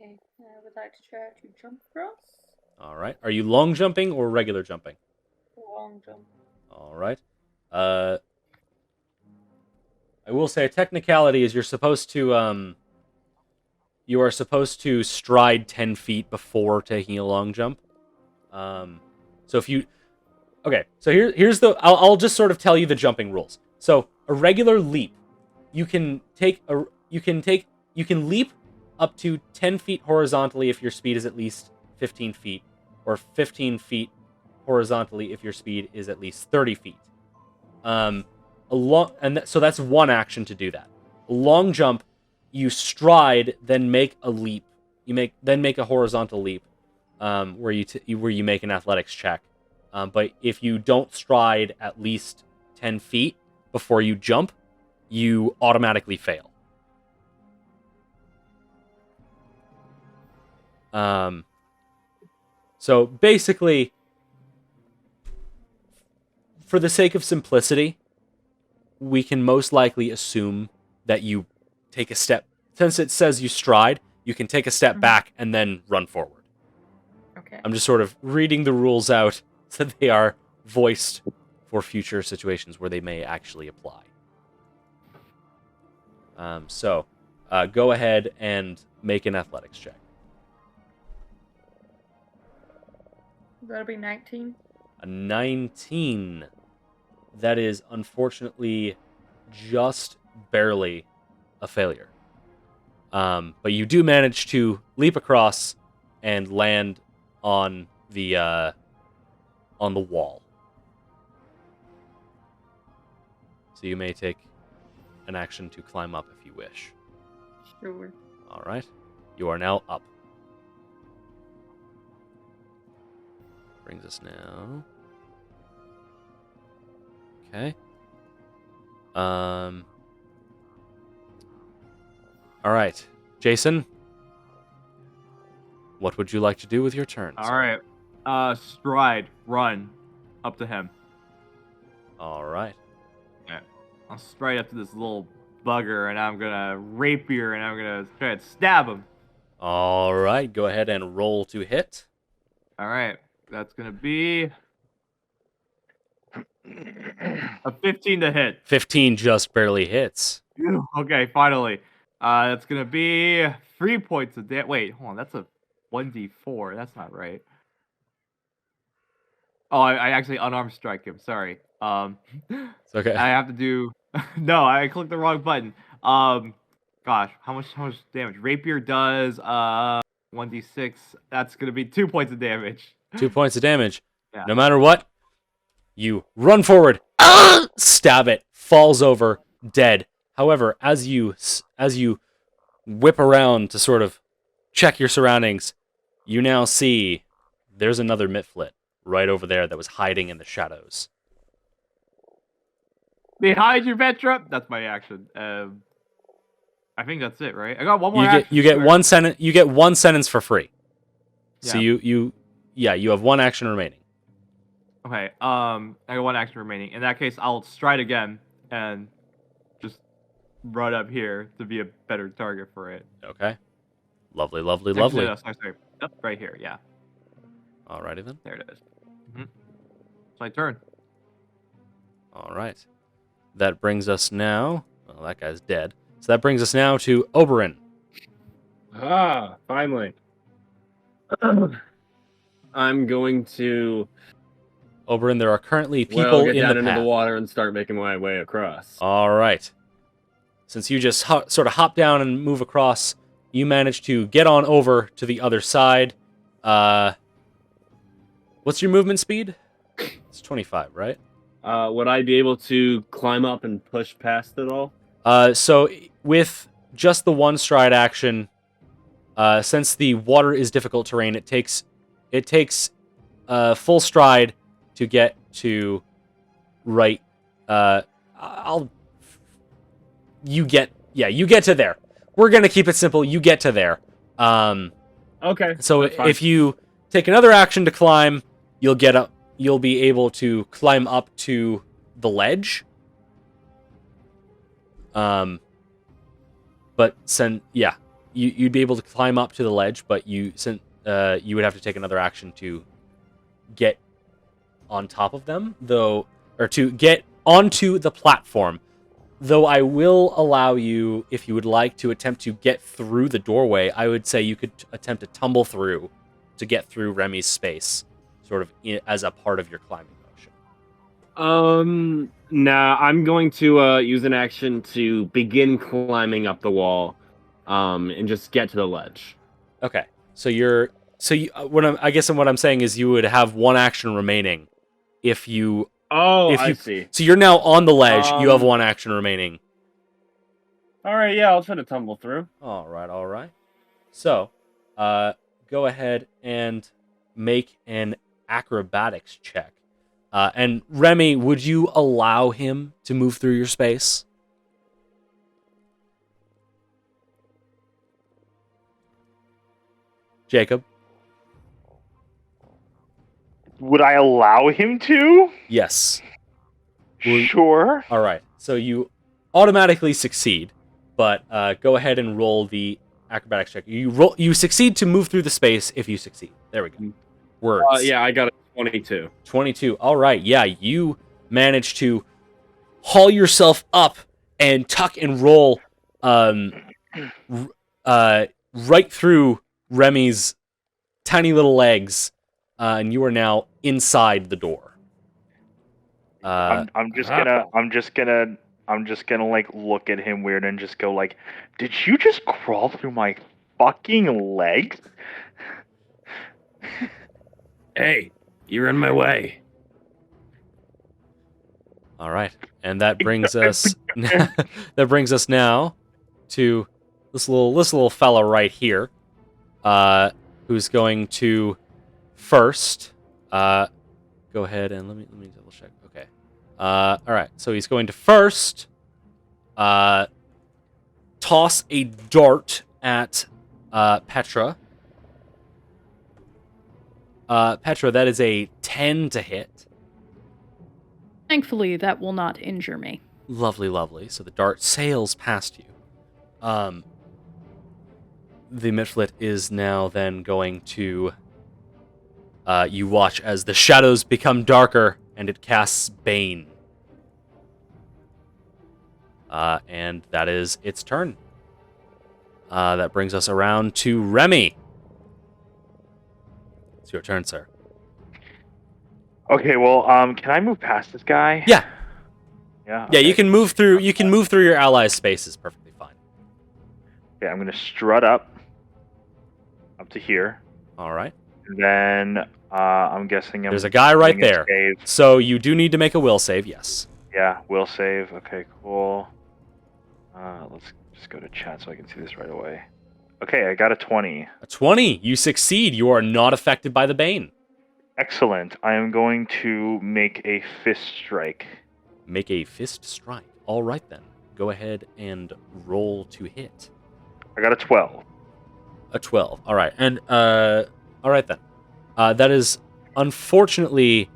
Speaker 7: Okay, I would like to try to jump across.
Speaker 1: All right. Are you long jumping or regular jumping?
Speaker 7: Long jump.
Speaker 1: All right. I will say a technicality is you are supposed to stride 10 feet before taking a long jump. So if you so here's the I'll just sort of tell you the jumping rules. So a regular leap, you can leap up to 10 feet horizontally if your speed is at least 15 feet, or 15 feet horizontally if your speed is at least 30 feet. So that's one action to do that. A long jump, you stride, then make a leap. Then make a horizontal leap, where you make an athletics check. But if you don't stride at least 10 feet before you jump, you automatically fail. So basically, for the sake of simplicity, we can most likely assume that you take a step. Since it says you stride, you can take a step back and then run forward.
Speaker 7: Okay.
Speaker 1: I'm just sort of reading the rules out so that they are voiced for future situations where they may actually apply. So go ahead and make an athletics check.
Speaker 7: That'll be 19.
Speaker 1: A 19. That is unfortunately just barely a failure. But you do manage to leap across and land on the wall. So you may take an action to climb up if you wish.
Speaker 7: Sure.
Speaker 1: All right. You are now up. Brings us now. Okay. All right, Jason. What would you like to do with your turn?
Speaker 2: All right. Stride, run, up to him.
Speaker 1: All right.
Speaker 2: Yeah. I'll stride up to this little bugger, and I'm gonna rapier, and I'm gonna try to stab him.
Speaker 1: All right. Go ahead and roll to hit.
Speaker 2: All right. That's gonna be a 15 to hit.
Speaker 1: 15 just barely hits.
Speaker 2: Phew, okay, finally. That's gonna be 3 points of damage. Wait, hold on. That's a 1d4. That's not right. Oh, I actually unarmed strike him. Sorry.
Speaker 1: It's okay.
Speaker 2: I have to do. No, I clicked the wrong button. Gosh, how much damage? Rapier does 1d6. That's gonna be 2 points of damage.
Speaker 1: 2 points of damage.
Speaker 2: Yeah.
Speaker 1: No matter what, you run forward, stab it, falls over, dead. However, as you whip around to sort of check your surroundings, you now see there's another Mitflit right over there that was hiding in the shadows.
Speaker 2: Behind you, Vetra. That's my action. I think that's it, right? I got one more.
Speaker 1: You get one sentence. You get one sentence for free. So
Speaker 2: Yeah.
Speaker 1: you have one action remaining.
Speaker 2: Okay. I got one action remaining. In that case, I'll stride again and just run up here to be a better target for it.
Speaker 1: Okay. Lovely, lovely,
Speaker 2: Actually,
Speaker 1: lovely.
Speaker 2: no, sorry. Yep, right here. Yeah.
Speaker 1: Alrighty then.
Speaker 2: There it is. It's my turn.
Speaker 1: All right. That brings us now. Well, that guy's dead. So that brings us now to Oberyn.
Speaker 6: Ah, finally. I'm going to
Speaker 1: Oberyn, there are currently people
Speaker 6: get
Speaker 1: in
Speaker 6: down
Speaker 1: the
Speaker 6: into
Speaker 1: path.
Speaker 6: the water and start making my way across.
Speaker 1: All right. Since you just sort of hop down and move across, you manage to get on over to the other side. What's your movement speed? It's 25, right?
Speaker 6: Would I be able to climb up and push past it all?
Speaker 1: So with just the one stride action, since the water is difficult terrain, it takes full stride to get to right. You get to there. We're gonna keep it simple. You get to there.
Speaker 6: Okay.
Speaker 1: So
Speaker 6: that's fine.
Speaker 1: if you take another action to climb, you'll get up. You'll be able to climb up to the ledge. But you'd be able to climb up to the ledge, but you would have to take another action to get on top of them, though, or to get onto the platform. Though I will allow you, if you would like to attempt to get through the doorway, I would say you could attempt to tumble through to get through Remy's space, sort of as a part of your climbing motion.
Speaker 6: Nah, I'm going to use an action to begin climbing up the wall, and just get to the ledge.
Speaker 1: Okay, what I'm saying is you would have one action remaining if you.
Speaker 6: Oh, I see.
Speaker 1: So you're now on the ledge. You have one action remaining.
Speaker 6: All right, yeah, I'll try to tumble through.
Speaker 1: All right. So, go ahead and make an acrobatics check. And Remy, would you allow him to move through your space? Jacob?
Speaker 5: Would I allow him to?
Speaker 1: Yes.
Speaker 5: Sure.
Speaker 1: All right. So you automatically succeed, but go ahead and roll the acrobatics check. You succeed to move through the space if you succeed. There we go. Words.
Speaker 6: Yeah, I got a 22.
Speaker 1: 22. All right. Yeah, you manage to haul yourself up and tuck and roll right through Remy's tiny little legs, and you are now inside the door.
Speaker 5: I'm just gonna like look at him weird and just go like, did you just crawl through my fucking legs?
Speaker 4: Hey, you're in my way.
Speaker 1: All right, and that brings us now to this little fella right here, who's going to first go ahead and let me double check. Okay, all right, so he's going to first toss a dart at Petra. Petra, that is a 10 to hit.
Speaker 3: Thankfully, that will not injure me.
Speaker 1: Lovely, lovely. So the dart sails past you. The Mitflit is now then going to... you watch as the shadows become darker, and it casts Bane. And that is its turn. That brings us around to Remy. It's your turn, sir.
Speaker 5: Okay, well, can I move past this guy?
Speaker 1: Yeah.
Speaker 5: Yeah.
Speaker 1: Yeah,
Speaker 5: okay.
Speaker 1: you can move through your allies' spaces perfectly fine.
Speaker 5: Okay, I'm gonna strut up to here.
Speaker 1: All right.
Speaker 5: And then I'm guessing
Speaker 1: There's a guy right
Speaker 5: doing a
Speaker 1: there.
Speaker 5: save.
Speaker 1: So you do need to make a will save, yes.
Speaker 5: Yeah, will save. Okay, cool. Let's just go to chat so I can see this right away. Okay, I got a 20.
Speaker 1: A 20. You succeed. You are not affected by the Bane.
Speaker 5: Excellent. I am going to make a fist strike.
Speaker 1: Make a fist strike. All right, then. Go ahead and roll to hit.
Speaker 5: I got a 12.
Speaker 1: A 12. All right. And, all right, then. That is unfortunately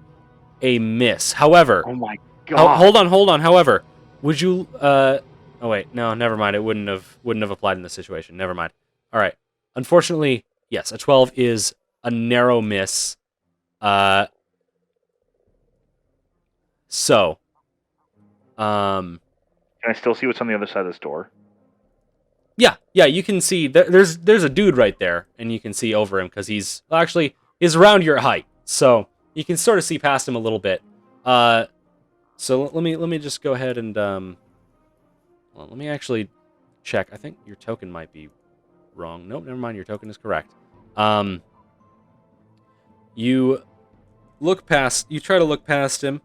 Speaker 1: a miss. However...
Speaker 5: Oh, my God.
Speaker 1: Hold on. However, would you... oh, wait. No, never mind. It wouldn't have applied in this situation. Never mind. All right. Unfortunately, yes, a 12 is a narrow miss. So...
Speaker 5: Can I still see what's on the other side of this door?
Speaker 1: Yeah, you can see there's a dude right there, and you can see over him because he's around your height, so you can sort of see past him a little bit. So let me just go ahead and well, let me actually check. I think your token might be wrong. Nope, never mind. Your token is correct. You try to look past him,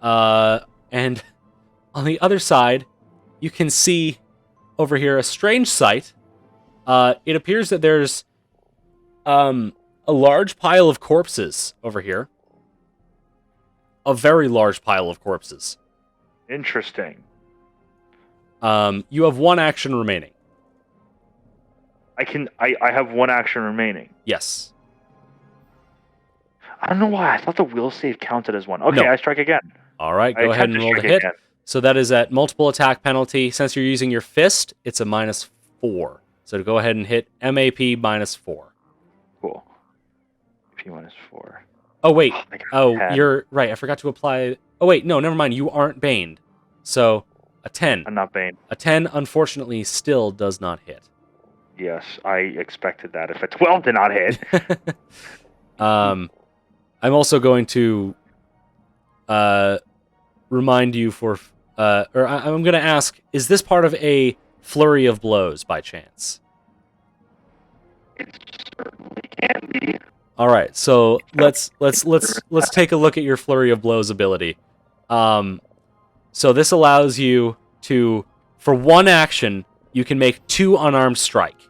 Speaker 1: and on the other side, you can see over here a strange sight. It appears that there's a large pile of corpses over here. A very large pile of corpses.
Speaker 5: Interesting.
Speaker 1: You have one action remaining.
Speaker 5: I have one action remaining.
Speaker 1: Yes.
Speaker 5: I don't know why. I thought the will save counted as one. Okay,
Speaker 1: No.
Speaker 5: I strike again.
Speaker 1: All right, go ahead and roll the
Speaker 5: strike
Speaker 1: hit.
Speaker 5: again.
Speaker 1: So that is at multiple attack penalty. Since you're using your fist, it's a -4. So to go ahead and hit MAP -4.
Speaker 5: Cool. P -4.
Speaker 1: Oh, wait.
Speaker 5: I got
Speaker 1: Oh,
Speaker 5: 10.
Speaker 1: you're right. I forgot to apply... Oh, wait. No, never mind. You aren't baned. So a 10.
Speaker 5: I'm not Bane.
Speaker 1: A 10, unfortunately, still does not hit.
Speaker 5: Yes, I expected that. If a 12 did not hit.
Speaker 1: I'm also going to remind you I'm going to ask, is this part of a flurry of blows by chance?
Speaker 5: It certainly can be.
Speaker 1: All right, so let's take a look at your flurry of blows ability. So this allows you to, for one action, you can make 2 unarmed strike.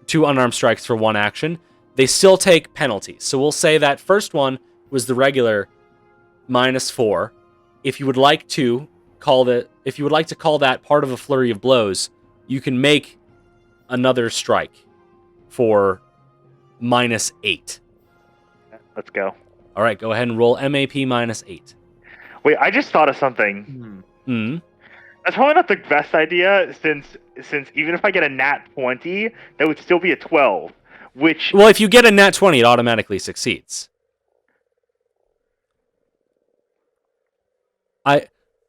Speaker 1: 2 unarmed strikes for one action. They still take penalties. So we'll say that first one was the regular -4. If you would like to call that part of a flurry of blows, you can make another strike for -8.
Speaker 5: Let's go.
Speaker 1: All right, go ahead and roll MAP -8.
Speaker 5: Wait, I just thought of something.
Speaker 1: Hmm.
Speaker 5: That's probably not the best idea, since even if I get a nat 20, that would still be a 12. Which
Speaker 1: Well, if you get a nat 20, it automatically succeeds.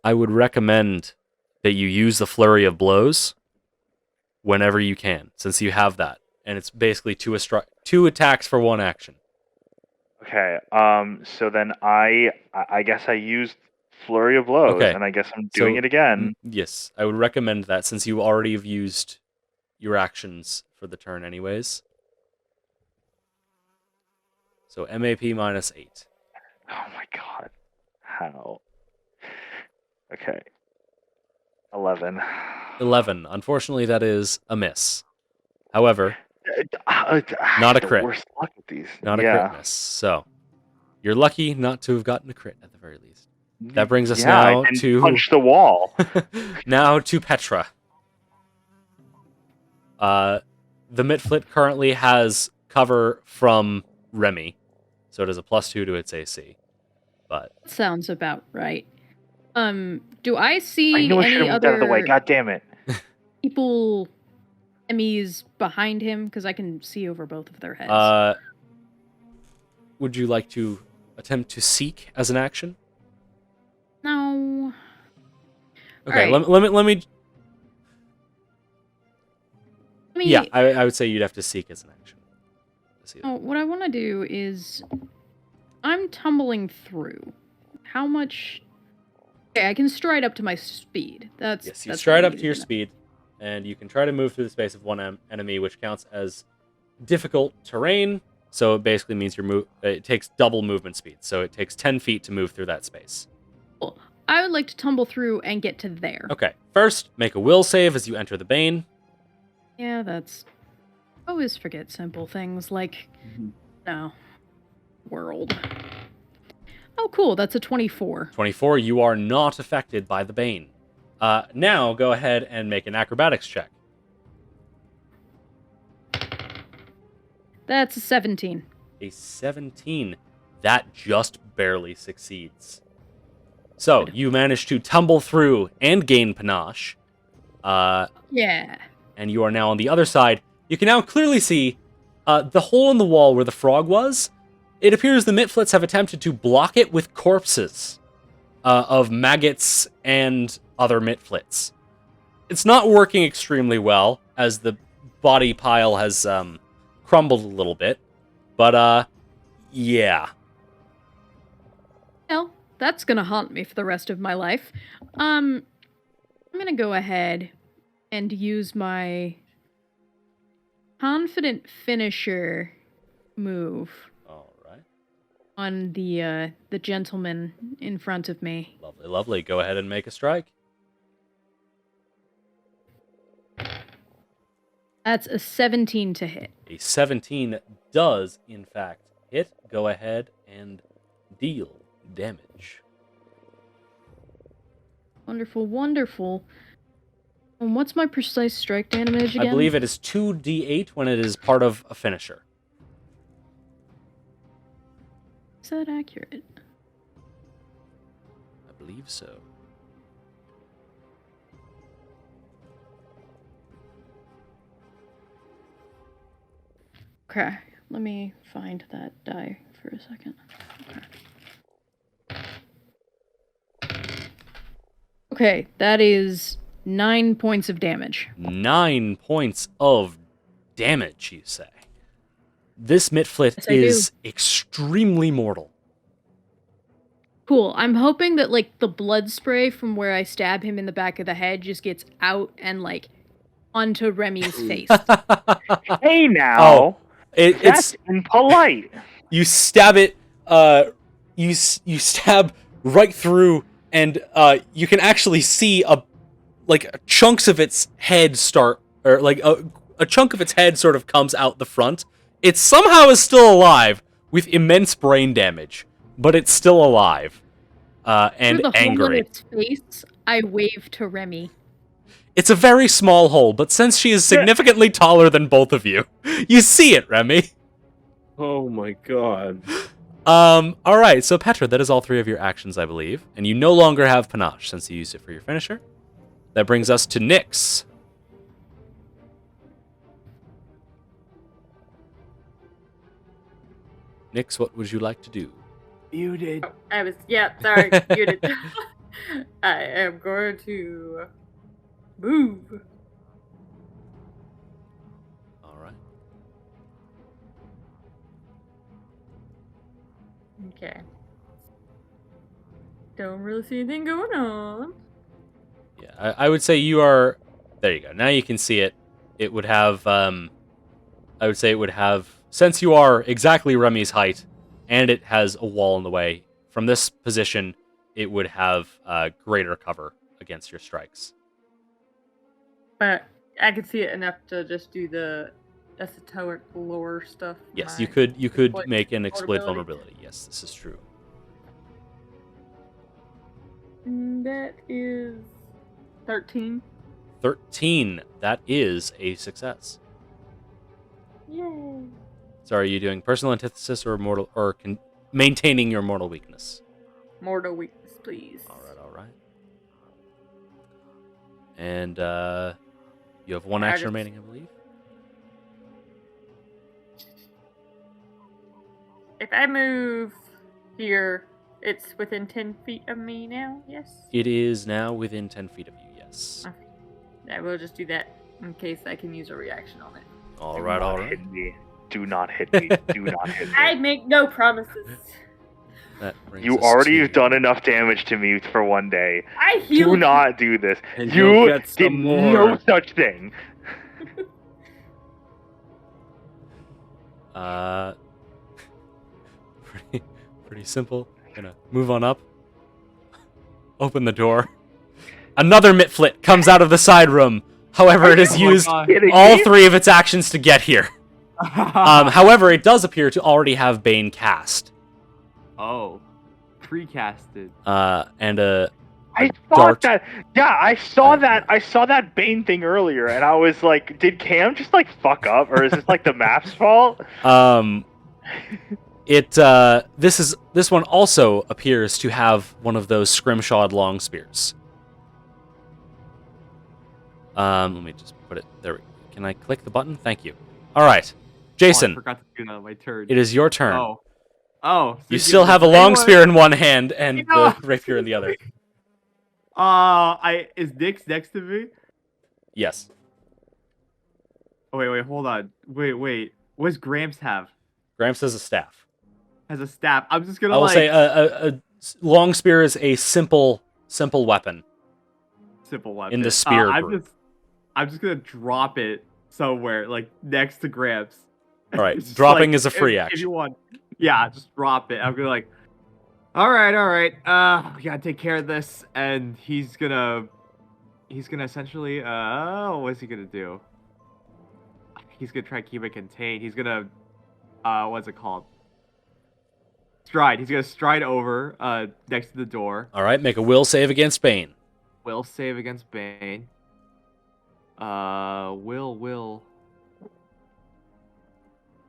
Speaker 1: I would recommend that you use the flurry of blows whenever you can, since you have that, and it's basically 2 attacks for one action.
Speaker 5: Okay. So then I guess I used Flurry of Blows,
Speaker 1: Okay.
Speaker 5: and I guess I'm
Speaker 1: So,
Speaker 5: doing it again.
Speaker 1: Yes, I would recommend that since you already have used your actions for the turn anyways. So MAP minus 8.
Speaker 5: Oh my god. How? Okay. 11.
Speaker 1: 11. Unfortunately, that is a miss. However, not a
Speaker 5: The
Speaker 1: crit.
Speaker 5: worst luck with these.
Speaker 1: Not a crit miss. So, you're lucky not to have gotten a crit at the very least. That brings us
Speaker 5: Yeah, I
Speaker 1: now
Speaker 5: didn't
Speaker 1: to
Speaker 5: punch the wall.
Speaker 1: now to Petra. The Mitflit currently has cover from Remy, so it is a +2 to its AC. But
Speaker 3: Sounds about right. Do I see
Speaker 5: I knew I should
Speaker 3: any
Speaker 5: have moved out of the way.
Speaker 3: other
Speaker 5: God damn it.
Speaker 3: people, enemies behind him? Because I can see over both of their heads.
Speaker 1: Would you like to attempt to seek as an action?
Speaker 3: No.
Speaker 1: Okay,
Speaker 3: Alright.
Speaker 1: let me. Yeah, I would say you'd have to seek as an action.
Speaker 3: What I want to do is, I'm tumbling through. How much? Okay, I can stride up to my speed.
Speaker 1: Yes, you stride up to your speed, and you can try to move through the space of one enemy, which counts as difficult terrain. So it basically means it takes double movement speed. So it takes 10 feet to move through that space.
Speaker 3: Cool. I would like to tumble through and get to there.
Speaker 1: Okay, first, make a will save as you enter the Bane.
Speaker 3: Yeah, that's... Always forget simple things like... No. World. Oh, cool, that's a 24.
Speaker 1: 24, you are not affected by the Bane. Now, go ahead and make an acrobatics check.
Speaker 3: That's a 17.
Speaker 1: A 17. That just barely succeeds. So, you manage to tumble through and gain panache.
Speaker 3: Yeah.
Speaker 1: And you are now on the other side. You can now clearly see the hole in the wall where the frog was. It appears the Mitflits have attempted to block it with corpses of maggots and other Mitflits. It's not working extremely well, as the body pile has crumbled a little bit. But, yeah.
Speaker 3: Well, that's gonna haunt me for the rest of my life. I'm gonna go ahead and use my confident finisher move.
Speaker 1: All right.
Speaker 3: On the gentleman in front of me.
Speaker 1: Lovely, lovely. Go ahead and make a strike.
Speaker 3: That's a 17 to hit.
Speaker 1: A 17 does, in fact, hit. Go ahead and deal damage.
Speaker 3: Wonderful, wonderful. And what's my precise strike damage again?
Speaker 1: I believe it is 2d8 when it is part of a finisher.
Speaker 3: Is that accurate?
Speaker 1: I believe so.
Speaker 3: Okay, let me find that die for a second. Okay, that is 9 points of damage.
Speaker 1: 9 points of damage, you say? This Mitflit
Speaker 3: Yes, I
Speaker 1: is extremely mortal.
Speaker 3: Cool. I'm hoping that, like, the blood spray from where I stab him in the back of the head just gets out and, like, onto Remy's face.
Speaker 5: Hey now!
Speaker 1: Oh,
Speaker 5: that's impolite.
Speaker 1: You stab it, you stab right through, and you can actually see chunks of its head start, or like a chunk of its head sort of comes out the front. It somehow is still alive with immense brain damage, but it's still alive and
Speaker 3: Through the
Speaker 1: angry.
Speaker 3: hole in its face, I wave to Remy.
Speaker 1: It's a very small hole, but since she is significantly taller than both of you, you see it, Remy.
Speaker 6: Oh my god.
Speaker 1: Alright, so Petra, that is all 3 of your actions, I believe. And you no longer have panache since you used it for your finisher. That brings us to Nyx. Nyx, what would you like to do?
Speaker 2: Muted.
Speaker 7: Sorry, muted. I am going to move.
Speaker 1: Alright.
Speaker 7: Okay. Don't really see anything going on.
Speaker 1: Yeah, I would say you are. There you go. Now you can see it. It would have. I would say it would have. Since you are exactly Remy's height, and it has a wall in the way. From this position, it would have greater cover against your strikes.
Speaker 7: But I could see it enough to just do the esoteric lore stuff.
Speaker 1: Yes,
Speaker 7: my
Speaker 1: you could
Speaker 7: exploit
Speaker 1: make an exploit
Speaker 7: vulnerability.
Speaker 1: vulnerability. Yes, this is true.
Speaker 7: That is 13.
Speaker 1: 13. That is a success.
Speaker 7: Yay.
Speaker 1: So are you doing personal antithesis or mortal or maintaining your mortal weakness?
Speaker 7: Mortal weakness, please.
Speaker 1: All right. And you have one
Speaker 7: I
Speaker 1: action
Speaker 7: just-
Speaker 1: remaining, I believe.
Speaker 7: If I move here, it's within 10 feet of me now, yes?
Speaker 1: It is now within 10 feet of you, yes.
Speaker 7: I will just do that in case I can use a reaction on it.
Speaker 1: All
Speaker 5: Do
Speaker 1: right.
Speaker 5: not hit me. Do not hit me. Do not hit me.
Speaker 7: I make no promises.
Speaker 1: That brings
Speaker 5: You
Speaker 1: us
Speaker 5: already
Speaker 1: to-
Speaker 5: have done enough damage to me for one day.
Speaker 7: I
Speaker 5: Do
Speaker 7: healed
Speaker 5: not do this.
Speaker 6: And you'll
Speaker 5: You
Speaker 6: get some
Speaker 5: did
Speaker 6: more.
Speaker 5: no such thing.
Speaker 1: Pretty simple. Gonna move on up. Open the door. Another Mitflit comes out of the side room. However, it has used
Speaker 5: Kidding
Speaker 1: all
Speaker 5: me?
Speaker 1: 3 of its actions to get here. However, it does appear to already have Bane cast.
Speaker 2: Oh, precasted.
Speaker 1: And a
Speaker 5: I
Speaker 1: dart.
Speaker 5: thought that. Yeah, I saw that. I saw that Bane thing earlier, and I was like, "Did Cam just like fuck up, or is this like the map's fault?"
Speaker 1: This one also appears to have one of those scrimshawed long spears. Let me just put it there. Can I click the button? Thank you. All right, Jason,
Speaker 2: Oh, I forgot to do that on my turn.
Speaker 1: it is your turn.
Speaker 2: Oh. So
Speaker 1: You still have a long spear in one hand and the rapier in the other.
Speaker 2: Is Nick's next to me?
Speaker 1: Yes.
Speaker 2: Oh, wait, hold on. Wait. What does Gramps have?
Speaker 1: Gramps has a staff.
Speaker 2: Has a staff. I'm just gonna
Speaker 1: I will say a long spear is a simple weapon.
Speaker 2: simple weapon.
Speaker 1: in the spear group.
Speaker 2: I'm just gonna drop it somewhere, like next to Gramps.
Speaker 1: All right,
Speaker 2: It's just
Speaker 1: dropping
Speaker 2: like,
Speaker 1: is a free
Speaker 2: if
Speaker 1: action.
Speaker 2: you want. Yeah, just drop it. I'm gonna like, all right. We gotta take care of this, and he's gonna essentially, what's he gonna do? He's gonna try to keep it contained. He's gonna, what's it called? Stride. He's gonna stride over, next to the door.
Speaker 1: All right, make a will save against Bane.
Speaker 2: Will save against Bane.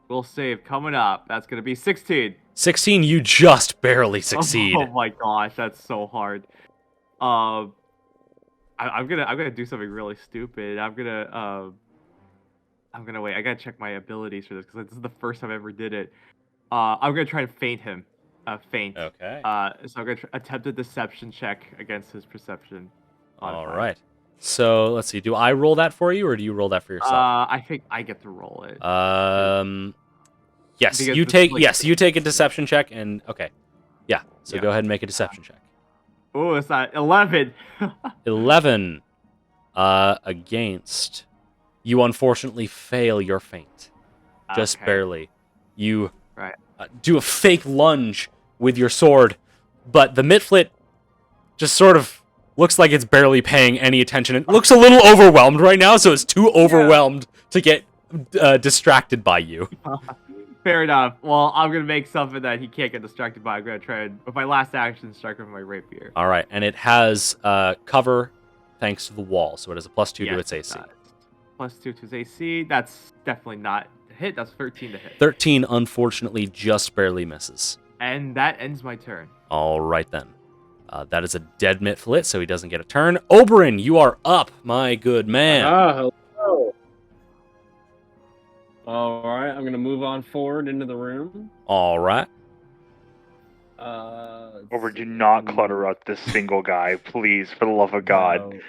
Speaker 2: Will save coming up. That's gonna be 16.
Speaker 1: 16, you just barely succeed.
Speaker 2: Oh my gosh, that's so hard. I'm gonna do something really stupid. I'm gonna wait. I gotta check my abilities for this because this is the first time I ever did it. I'm gonna try to feint him. Feint.
Speaker 1: Okay.
Speaker 2: So I'm gonna attempt a deception check against his perception.
Speaker 1: All
Speaker 2: modifier.
Speaker 1: right. So let's see. Do I roll that for you, or do you roll that for yourself?
Speaker 2: I think I get to roll it.
Speaker 1: Yes,
Speaker 2: Because
Speaker 1: you
Speaker 2: this is
Speaker 1: take.
Speaker 2: like-
Speaker 1: Yes, you take a deception check, and okay. Yeah. So
Speaker 2: Yeah.
Speaker 1: go ahead and make a deception check.
Speaker 2: Oh, it's not 11.
Speaker 1: 11 against. You unfortunately fail your feint. Just
Speaker 2: Okay.
Speaker 1: barely. You
Speaker 2: Right.
Speaker 1: do a fake lunge with your sword, but the Mitflit just sort of looks like it's barely paying any attention. It looks a little overwhelmed right now, so it's too overwhelmed to get distracted by you.
Speaker 2: Fair enough. Well, I'm gonna make something that he can't get distracted by. I'm gonna try and, with my last action, strike him with my rapier.
Speaker 1: All right, and it has cover thanks to the wall, so it has a +2 to
Speaker 2: Yes,
Speaker 1: its AC.
Speaker 2: it does. +2 to his AC. That's definitely not a hit. That's 13 to hit.
Speaker 1: 13, unfortunately, just barely misses.
Speaker 2: And that ends my turn.
Speaker 1: All right, then. That is a dead Mitflit, so he doesn't get a turn. Oberyn, you are up, my good man.
Speaker 6: Hello. All right, I'm gonna move on forward into the room.
Speaker 1: All right.
Speaker 5: Over, do not clutter up this single guy, please, for the love of God.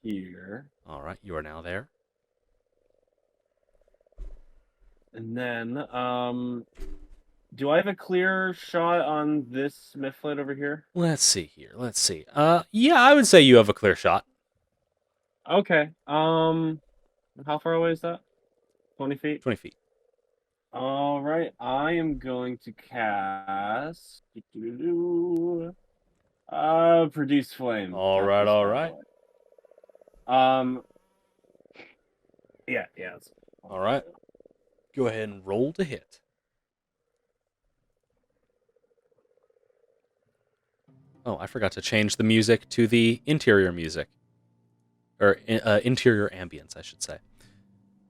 Speaker 6: Here,
Speaker 1: All right, you are now there.
Speaker 6: and then Do I have a clear shot on this Mitflit over here?
Speaker 1: Let's see here. Let's see. Yeah, I would say you have a clear shot.
Speaker 6: Okay. How far away is that? 20 feet?
Speaker 1: 20 feet.
Speaker 6: All right. I am going to cast. Produce flame.
Speaker 1: All
Speaker 6: at
Speaker 1: right,
Speaker 6: this
Speaker 1: all
Speaker 6: bad
Speaker 1: right.
Speaker 6: boy. Yeah.
Speaker 1: All right. Go ahead and roll to hit. Oh, I forgot to change the music to the interior music. Or interior ambience, I should say.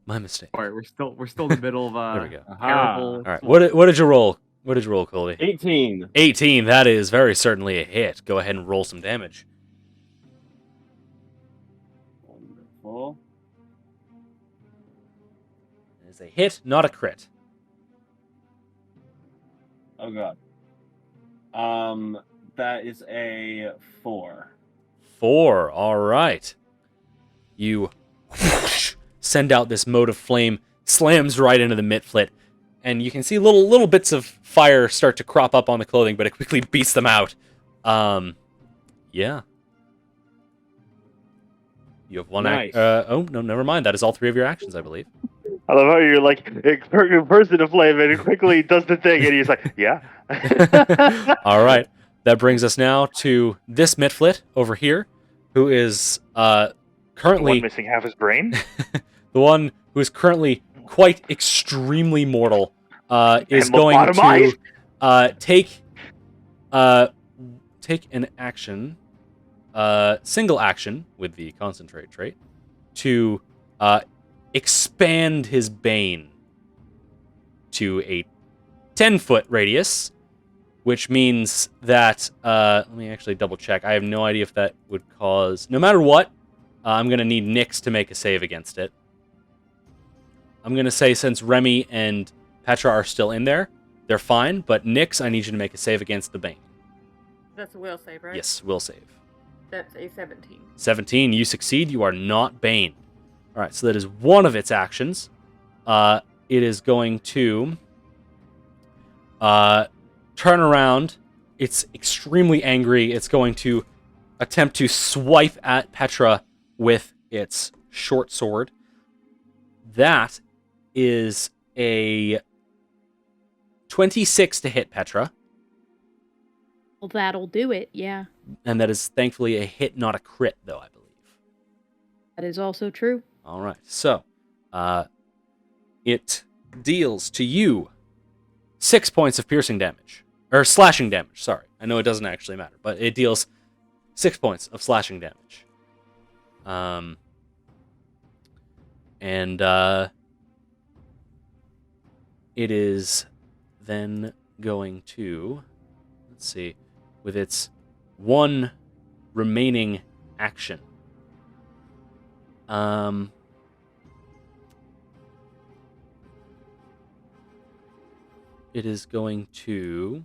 Speaker 1: My mistake.
Speaker 2: All right, we're still in the middle of
Speaker 1: There we go.
Speaker 2: terrible.
Speaker 1: All right. What did you roll? What did you roll, Colby?
Speaker 6: 18.
Speaker 1: 18. That is very certainly a hit. Go ahead and roll some damage.
Speaker 6: Wonderful.
Speaker 1: It is a hit, not a crit.
Speaker 6: Oh god. That is a 4.
Speaker 1: 4. All right. You send out this mote of flame, slams right into the Mitflit, and you can see little bits of fire start to crop up on the clothing, but it quickly beats them out. Yeah. You have one.
Speaker 6: Nice.
Speaker 1: Oh no, never mind. That is all 3 of your actions, I believe.
Speaker 5: I love how you're like burst into flame and it quickly does the thing, and he's like, "Yeah."
Speaker 1: All right. That brings us now to this Mitflit over here, who is currently
Speaker 5: One missing half his brain.
Speaker 1: the one who is currently quite extremely mortal, is
Speaker 5: And
Speaker 1: going to
Speaker 5: lobotomized?
Speaker 1: take an action, single action with the concentrate trait, to expand his bane to a 10-foot radius, which means that let me actually double check. I have no idea if that would cause. No matter what, I'm gonna need Nyx to make a save against it. I'm gonna say since Remy and Petra are still in there, they're fine. But Nyx, I need you to make a save against the bane.
Speaker 7: That's a will save, right?
Speaker 1: Yes, will save.
Speaker 7: That's a 17.
Speaker 1: 17, you succeed. You are not bane. All right, so that is one of its actions. It is going to turn around. It's extremely angry. It's going to attempt to swipe at Petra with its short sword. That is a 26 to hit Petra.
Speaker 3: Well, that'll do it, yeah.
Speaker 1: And that is thankfully a hit, not a crit, though, I believe.
Speaker 3: That is also true.
Speaker 1: All right, so it deals to you 6 points of piercing damage. Or slashing damage, sorry. I know it doesn't actually matter, but it deals 6 points of slashing damage. It is then going to, let's see, with its one remaining action. It is going to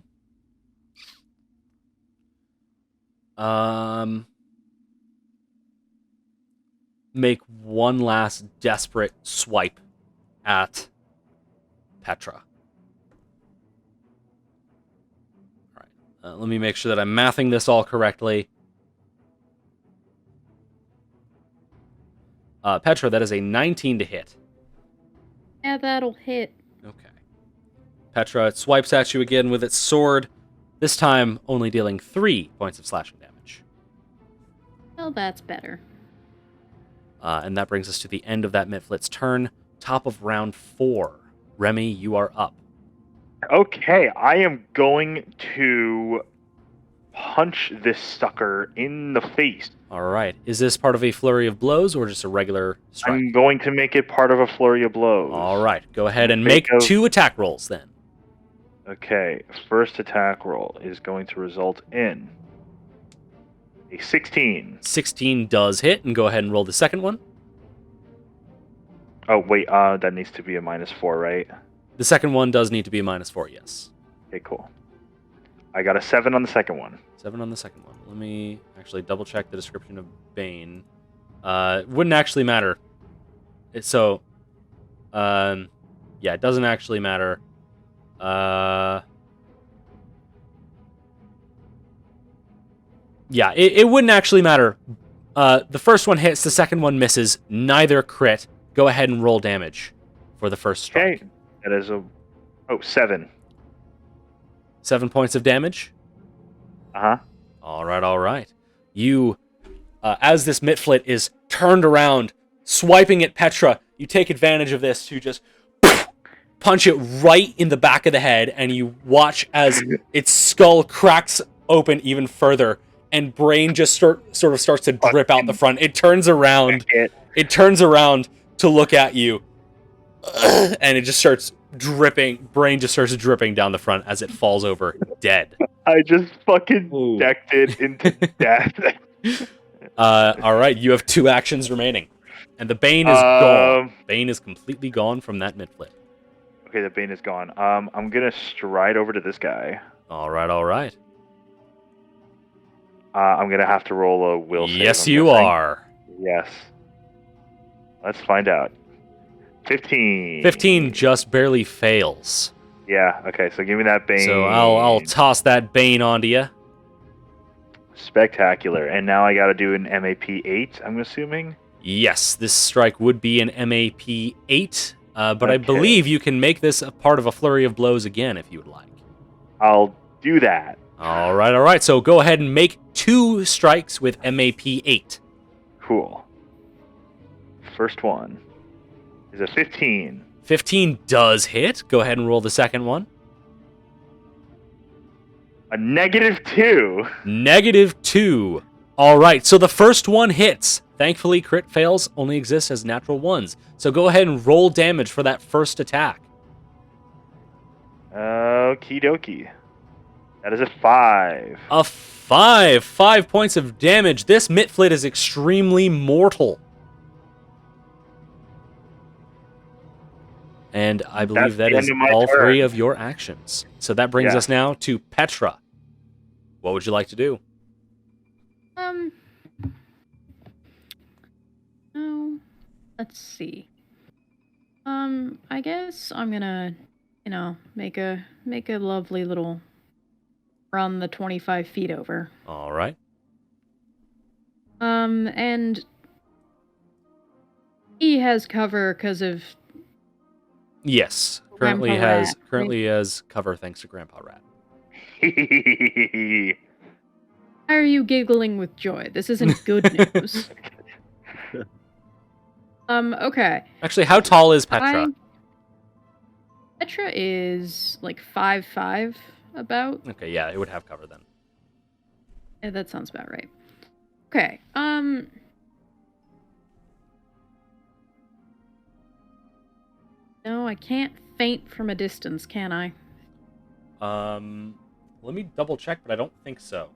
Speaker 1: make one last desperate swipe at Petra. All right. Let me make sure that I'm mathing this all correctly. Petra, that is a 19 to hit.
Speaker 3: Yeah, that'll hit.
Speaker 1: Okay. Petra, it swipes at you again with its sword, this time only dealing 3 points of slashing damage.
Speaker 3: Well, that's better.
Speaker 1: And that brings us to the end of that Mitflit's turn. Top of round 4. Remy, you are up.
Speaker 5: Okay, I am going to punch this sucker in the face.
Speaker 1: All right. Is this part of a flurry of blows or just a regular strike?
Speaker 5: I'm going to make it part of a flurry of blows.
Speaker 1: All right. Go ahead and make 2 attack rolls then.
Speaker 5: Okay, first attack roll is going to result in a 16.
Speaker 1: 16 does hit, and go ahead and roll the second one.
Speaker 5: Oh, wait, that needs to be a -4, right?
Speaker 1: The second one does need to be a -4, yes.
Speaker 5: Okay, cool. I got a 7 on the second one.
Speaker 1: 7 on the second one. Let me actually double check the description of Bane. Wouldn't actually matter. Yeah, it doesn't actually matter. Yeah, it wouldn't actually matter. The first one hits, the second one misses. Neither crit. Go ahead and roll damage for the first strike.
Speaker 5: Okay. That is 7.
Speaker 1: 7 points of damage.
Speaker 5: Uh-huh.
Speaker 1: All right. You, as this mitflit is turned around, swiping at Petra, you take advantage of this to just punch it right in the back of the head, and you watch as its skull cracks open even further, and brain just sort of starts to drip out the front. It turns around. It turns around to look at you, and it just starts dripping. Brain just starts dripping down the front as it falls over dead.
Speaker 5: I just fucking decked it into death.
Speaker 1: All right, you have 2 actions remaining, and the Bane is gone. Bane is completely gone from that mitflit.
Speaker 5: Okay, the Bane is gone. I'm gonna stride over to this guy.
Speaker 1: All right.
Speaker 5: I'm gonna have to roll a will save.
Speaker 1: Yes,
Speaker 5: I'm
Speaker 1: you
Speaker 5: guessing.
Speaker 1: are.
Speaker 5: Yes. Let's find out. 15.
Speaker 1: 15 just barely fails.
Speaker 5: Yeah. Okay. So give me that Bane.
Speaker 1: So I'll toss that Bane onto you.
Speaker 5: Spectacular. And now I got to do an MAP 8. I'm assuming.
Speaker 1: Yes, this strike would be an MAP 8, but
Speaker 5: Okay.
Speaker 1: I believe you can make this a part of a flurry of blows again if you would like.
Speaker 5: I'll do that.
Speaker 1: All right. So go ahead and make 2 strikes with MAP 8.
Speaker 5: Cool. First one is a 15.
Speaker 1: 15 does hit. Go ahead and roll the second one.
Speaker 5: A -2.
Speaker 1: -2. All right, so the first one hits. Thankfully, crit fails only exist as natural ones. So go ahead and roll damage for that first attack.
Speaker 5: Okie dokie. That is a 5.
Speaker 1: A 5. 5 points of damage. This mitflit is extremely mortal. And I believe that
Speaker 5: That's
Speaker 1: is
Speaker 5: the end of my
Speaker 1: all
Speaker 5: turn.
Speaker 1: 3 of your actions. So that brings
Speaker 5: Yeah.
Speaker 1: us now to Petra. What would you like to do?
Speaker 3: Oh, let's see. I guess I'm gonna, make a lovely little run the 25 feet over.
Speaker 1: All right.
Speaker 3: And he has cover because of
Speaker 1: Yes.
Speaker 3: Grandpa
Speaker 1: Currently has cover thanks to Grandpa Rat.
Speaker 3: Why are you giggling with joy? This isn't good news. Okay.
Speaker 1: Actually, how tall is Petra?
Speaker 3: Petra is like 5'5", about.
Speaker 1: Okay, yeah, it would have cover then.
Speaker 3: Yeah, that sounds about right. Okay. No, I can't feint from a distance, can I?
Speaker 1: Let me double check, but I don't think so.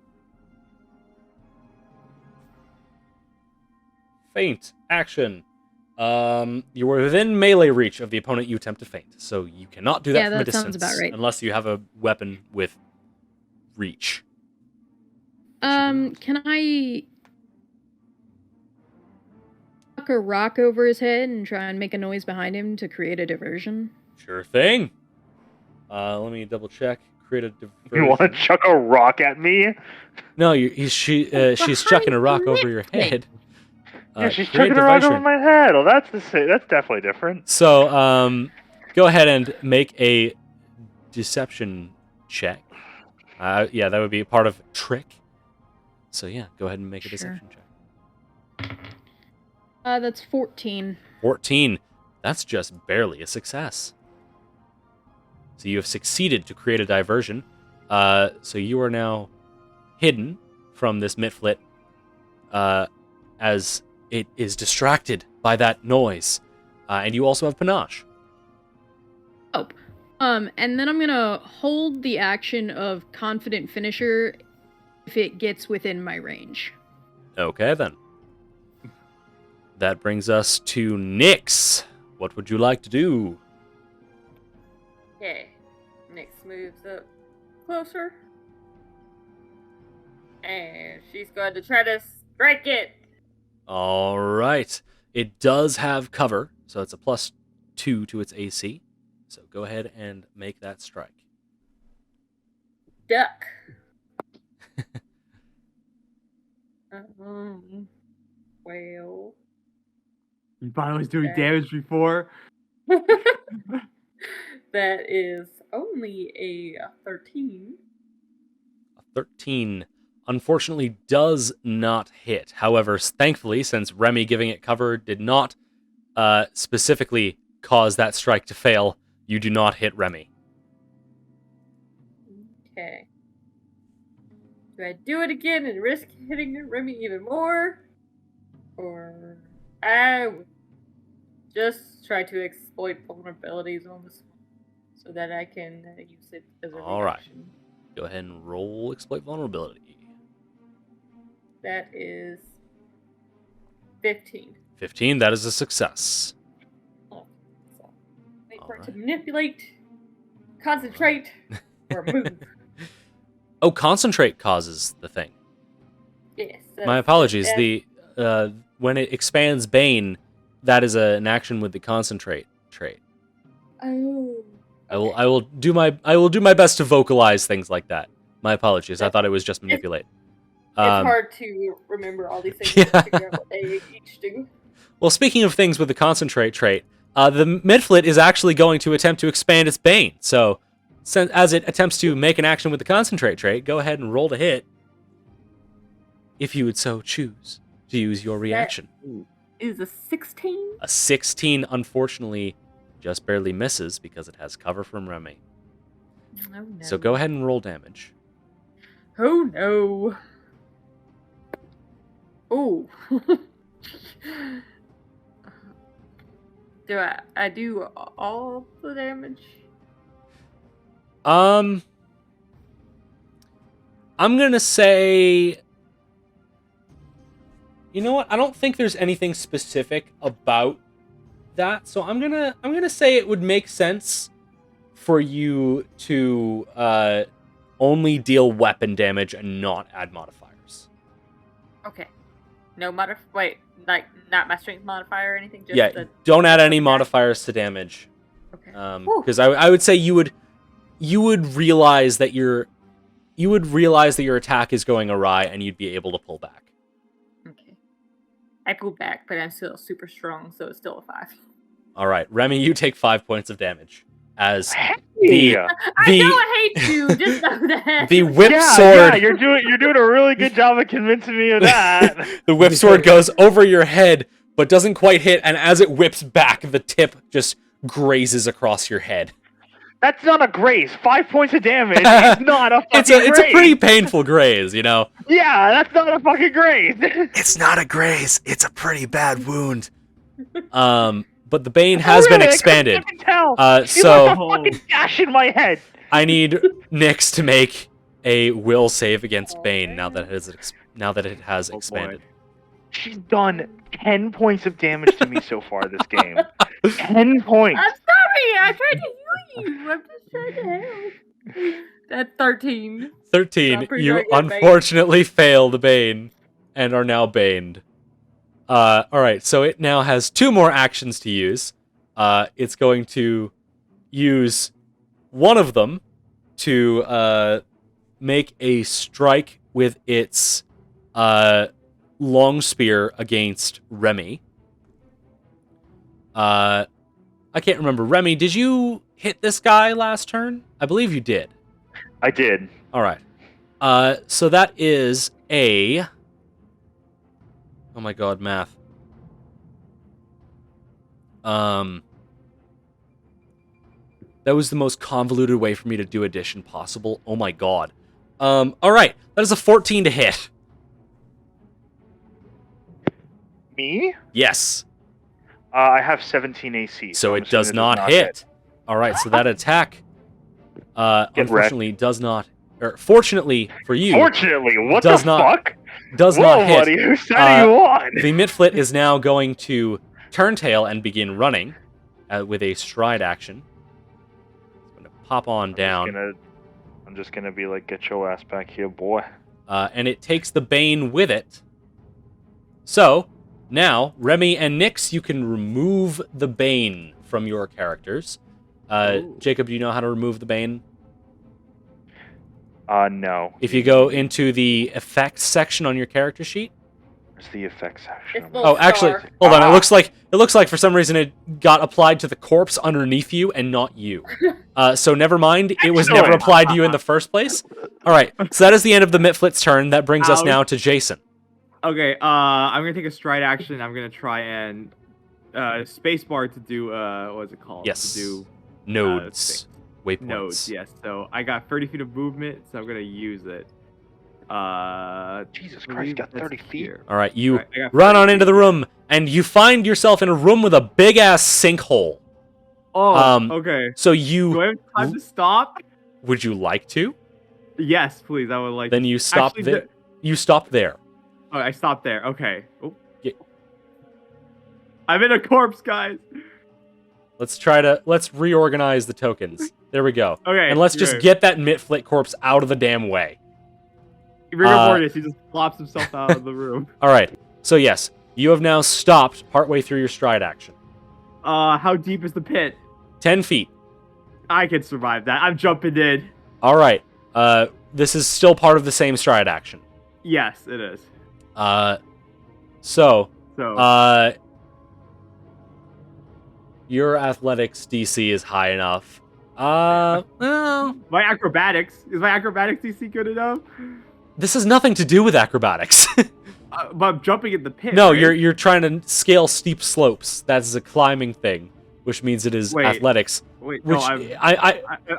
Speaker 1: Feint action. You were within melee reach of the opponent you attempt to feint, so you cannot do that
Speaker 3: Yeah,
Speaker 1: from a
Speaker 3: that
Speaker 1: distance
Speaker 3: sounds about right.
Speaker 1: unless you have a weapon with reach.
Speaker 3: Can I chuck a rock over his head and try and make a noise behind him to create a diversion?
Speaker 1: Sure thing. Let me double check. Create a diversion.
Speaker 5: You want to chuck a rock at me?
Speaker 1: No, she's chucking a rock over your head.
Speaker 5: Yeah, she's
Speaker 1: create
Speaker 5: chucking a rock
Speaker 1: diversion.
Speaker 5: over my head. Oh, that's the same. That's definitely different.
Speaker 1: So, go ahead and make a deception check. Yeah, that would be part of trick. So yeah, go ahead and make a deception check.
Speaker 3: That's 14.
Speaker 1: 14. That's just barely a success. So you have succeeded to create a diversion. So you are now hidden from this mitflit as it is distracted by that noise. And you also have panache.
Speaker 3: Oh. And then I'm gonna hold the action of Confident Finisher if it gets within my range.
Speaker 1: Okay, then. That brings us to Nyx. What would you like to do?
Speaker 7: Okay. Nyx moves up closer. And she's going to try to strike it.
Speaker 1: All right. It does have cover, so it's a +2 to its AC. So go ahead and make that strike.
Speaker 7: Duck. Well.
Speaker 2: You thought I was doing damage before?
Speaker 7: That is only a 13.
Speaker 1: A 13, unfortunately, does not hit. However, thankfully, since Remy giving it cover did not specifically cause that strike to fail, you do not hit Remy.
Speaker 7: Okay. Do I do it again and risk hitting Remy even more? Or I would just try to exploit vulnerabilities on this one so that I can use it as a
Speaker 1: All right.
Speaker 7: reaction.
Speaker 1: Go ahead and roll exploit vulnerability.
Speaker 7: That is 15.
Speaker 1: 15, that is a success.
Speaker 7: So wait for it to manipulate, concentrate, or move.
Speaker 1: Oh, concentrate causes the thing.
Speaker 7: Yes.
Speaker 1: My apologies. When it expands Bane, that is an action with the concentrate trait.
Speaker 7: Oh.
Speaker 1: I will do my best to vocalize things like that. My apologies. I thought it was just manipulate.
Speaker 7: It's hard to remember all these things
Speaker 1: Yeah.
Speaker 7: and figure out what they each do.
Speaker 1: Well, speaking of things with the concentrate trait, the Mitflit is actually going to attempt to expand its Bane. So, as it attempts to make an action with the concentrate trait, go ahead and roll to hit. If you would so choose to use your reaction.
Speaker 7: Is a 16?
Speaker 1: A 16, unfortunately, just barely misses because it has cover from Remy.
Speaker 7: Oh no.
Speaker 1: So go ahead and roll damage.
Speaker 7: Oh no. Oh. Do I do all the damage?
Speaker 1: I'm gonna say, you know what? I don't think there's anything specific about that, so I'm gonna say it would make sense for you to only deal weapon damage and not add modifiers.
Speaker 7: Okay. No wait, like not my strength modifier or anything? Just
Speaker 1: Don't add any modifiers to damage.
Speaker 7: Okay.
Speaker 1: Because I would say you would realize that your attack is going awry and you'd be able to pull back.
Speaker 7: Okay. I pulled back, but I'm still super strong, so it's still a 5.
Speaker 1: All right, Remy, you take 5 points of damage as
Speaker 5: Hey!
Speaker 7: I know I hate you. Just know that.
Speaker 1: the whip sword.
Speaker 5: Yeah, you're doing a really good job of convincing me of that.
Speaker 1: The whip sword goes over your head, but doesn't quite hit, and as it whips back, the tip just grazes across your head.
Speaker 5: That's not a graze. 5 points of damage is not a fucking graze.
Speaker 1: It's a pretty painful graze, you know.
Speaker 5: Yeah, that's not a fucking graze.
Speaker 1: It's not a graze. It's a pretty bad wound. But the Bane has been expanded.
Speaker 5: I can tell.
Speaker 1: So
Speaker 5: You left a fucking gash in my head.
Speaker 1: I need Nyx to make a will save against Bane now that it has expanded.
Speaker 5: She's done 10 points of damage to me so far this game. 10 points.
Speaker 7: I'm sorry. I tried to heal you. I'm just trying to help. That's 13.
Speaker 1: 13.
Speaker 7: I'm pretty
Speaker 1: You
Speaker 7: sure I get Bane.
Speaker 1: unfortunately fail the Bane and are now baned. Alright, so it now has 2 more actions to use. It's going to use one of them to make a strike with its long spear against Remy. I can't remember. Remy, did you hit this guy last turn? I believe you did.
Speaker 5: I did.
Speaker 1: Alright. So that is a... Oh my god, math. That was the most convoluted way for me to do addition possible. Oh my god. Alright, that is a 14 to hit.
Speaker 5: Me?
Speaker 1: Yes.
Speaker 5: I have 17 AC.
Speaker 1: So
Speaker 5: I'm
Speaker 1: it does
Speaker 5: assuming
Speaker 1: not hit. Alright, so that attack unfortunately does not... Or fortunately for you...
Speaker 5: Fortunately, what
Speaker 1: does
Speaker 5: the
Speaker 1: not-
Speaker 5: fuck?
Speaker 1: does
Speaker 5: Whoa,
Speaker 1: not hit.
Speaker 5: buddy, whose side are you on?
Speaker 1: The Mitflit is now going to turn tail and begin running with a stride action. It's going to pop on down.
Speaker 5: I'm just gonna be like, get your ass back here, boy.
Speaker 1: And it takes the Bane with it. So, now, Remy and Nyx, you can remove the Bane from your characters.
Speaker 2: Ooh.
Speaker 1: Jacob, do you know how to remove the bane?
Speaker 5: No.
Speaker 1: If you go into the effects section on your character sheet.
Speaker 5: Where's the effects section?
Speaker 7: It's both
Speaker 1: Oh, actually,
Speaker 7: star.
Speaker 1: hold on. It looks like for some reason it got applied to the corpse underneath you and not you. So never mind. It was never
Speaker 5: Excellent.
Speaker 1: applied to you in the first place. All right. So that is the end of the Mitflit's turn. That brings us now to Jason.
Speaker 2: Okay, I'm gonna take a stride action. I'm gonna try and spacebar to do what is it called?
Speaker 1: Yes.
Speaker 2: To do
Speaker 1: Nodes. Waypoints.
Speaker 2: nodes. Yes. So I got 30 feet of movement, so I'm gonna use it.
Speaker 5: Jesus
Speaker 2: I
Speaker 5: Christ,
Speaker 2: believe
Speaker 5: got
Speaker 2: that's
Speaker 5: 30 feet.
Speaker 2: here.
Speaker 1: All right. You
Speaker 2: I got
Speaker 1: run
Speaker 2: 30
Speaker 1: on into
Speaker 2: feet.
Speaker 1: the room, and you find yourself in a room with a big ass sinkhole.
Speaker 2: Oh, okay.
Speaker 1: So
Speaker 2: Do
Speaker 1: you
Speaker 2: I have time to stop?
Speaker 1: would you like to?
Speaker 2: Yes, please. I would like.
Speaker 1: Then you stop
Speaker 2: Actually,
Speaker 1: there. You stop there.
Speaker 2: Oh, I stopped there. Okay. Oh.
Speaker 1: Yeah.
Speaker 2: I'm in a corpse, guys.
Speaker 1: Let's reorganize the tokens. There we go.
Speaker 2: Okay.
Speaker 1: And let's just
Speaker 2: great.
Speaker 1: get that Mitflit corpse out of the damn way.
Speaker 2: Rigor mortis. He just flops himself out of the room.
Speaker 1: All right. So yes, you have now stopped partway through your stride action.
Speaker 2: How deep is the pit?
Speaker 1: 10 feet.
Speaker 2: I can survive that. I'm jumping in.
Speaker 1: All right. This is still part of the same stride action.
Speaker 2: Yes, it is.
Speaker 1: So,
Speaker 2: So.
Speaker 1: your athletics DC is high enough. Well,
Speaker 2: My acrobatics. Is my acrobatics DC good enough?
Speaker 1: this has nothing to do with acrobatics.
Speaker 2: But I'm jumping in the pit.
Speaker 1: No,
Speaker 2: right?
Speaker 1: you're trying to scale steep slopes. That's a climbing thing, which means it is
Speaker 2: Wait.
Speaker 1: athletics.
Speaker 2: Wait,
Speaker 1: Which
Speaker 2: no,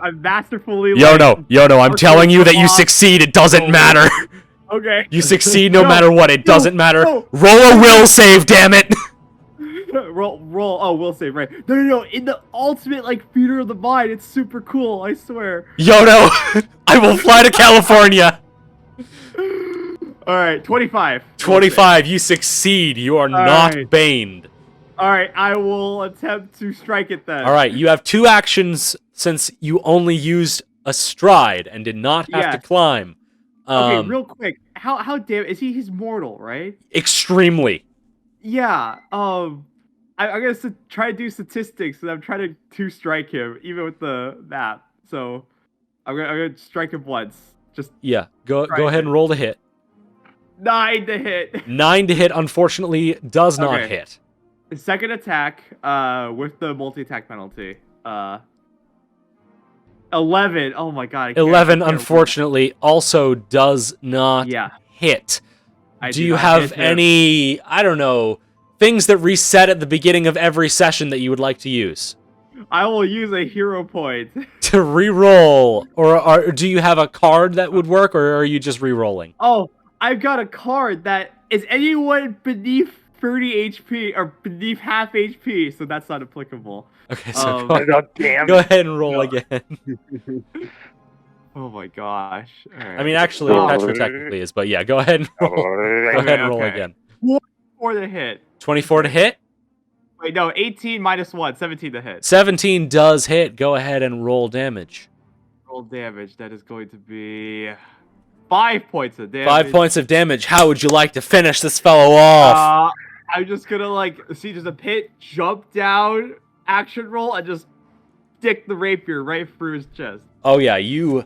Speaker 2: I'm masterfully.
Speaker 1: Yono, I'm
Speaker 2: parkour
Speaker 1: telling you that you
Speaker 2: off.
Speaker 1: succeed. It doesn't
Speaker 2: Oh.
Speaker 1: matter.
Speaker 2: Okay.
Speaker 1: You succeed no
Speaker 2: No,
Speaker 1: matter what. It doesn't matter.
Speaker 2: no.
Speaker 1: Roll a will save, damn it.
Speaker 2: roll. Oh, we'll save, right? No. In the ultimate, like, theater of the mind, it's super cool. I swear.
Speaker 1: Yono, I will fly to California.
Speaker 2: All right, 25.
Speaker 1: 25, you succeed. You are not
Speaker 2: right.
Speaker 1: baned.
Speaker 2: All right, I will attempt to strike it then.
Speaker 1: All right, you have 2 actions since you only used a stride and did not have to
Speaker 2: Yes.
Speaker 1: climb.
Speaker 2: Okay, real quick. How damn is he? He's mortal, right?
Speaker 1: Extremely.
Speaker 2: Yeah. I'm gonna try to do statistics, and I'm trying to strike him, even with the map. So I'm gonna strike him once. Just
Speaker 1: Yeah, go
Speaker 2: Right.
Speaker 1: ahead and roll the hit.
Speaker 2: 9 to hit.
Speaker 1: 9 to hit, unfortunately, does not
Speaker 2: Okay.
Speaker 1: hit.
Speaker 2: Second attack, with the multi-attack penalty. 11. Oh my god. I can't-
Speaker 1: 11,
Speaker 2: I can't
Speaker 1: unfortunately, also does not
Speaker 2: Yeah.
Speaker 1: hit.
Speaker 2: I
Speaker 1: Do
Speaker 2: do
Speaker 1: you
Speaker 2: not
Speaker 1: have
Speaker 2: hit him.
Speaker 1: any, I don't know, things that reset at the beginning of every session that you would like to use?
Speaker 2: I will use a hero point.
Speaker 1: To re-roll, or do you have a card that would work, or are you just re-rolling?
Speaker 2: Oh, I've got a card that is anyone beneath 30 HP or beneath half HP, so that's not applicable.
Speaker 1: Okay, so
Speaker 2: Um,
Speaker 1: go,
Speaker 5: Oh, damn.
Speaker 1: go ahead and roll
Speaker 2: No.
Speaker 1: again.
Speaker 2: Oh my gosh. Alright.
Speaker 1: I mean, actually,
Speaker 5: Oh.
Speaker 1: Petra technically is, but yeah, go ahead and roll, go ahead and roll
Speaker 2: okay.
Speaker 1: again.
Speaker 2: 4 to hit.
Speaker 1: 24 to hit?
Speaker 2: Wait, no, 18 minus 1, 17 to hit.
Speaker 1: 17 does hit. Go ahead and roll damage.
Speaker 2: Roll damage. That is going to be 5 points of damage.
Speaker 1: 5 points of damage. How would you like to finish this fellow off?
Speaker 2: I'm just gonna see there's a pit, jump down, action roll, and just stick the rapier right through his chest.
Speaker 1: Oh yeah, you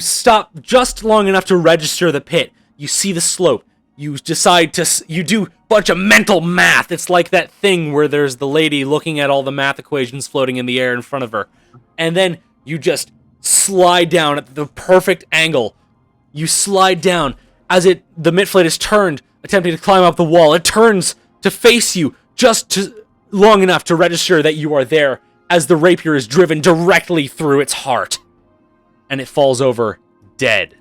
Speaker 1: stop just long enough to register the pit. You see the slope. You decide to you do a bunch of mental math. It's like that thing where there's the lady looking at all the math equations floating in the air in front of her. And then you just slide down at the perfect angle. You slide down as the Mitflit is turned, attempting to climb up the wall. It turns to face you long enough to register that you are there as the rapier is driven directly through its heart. And it falls over dead.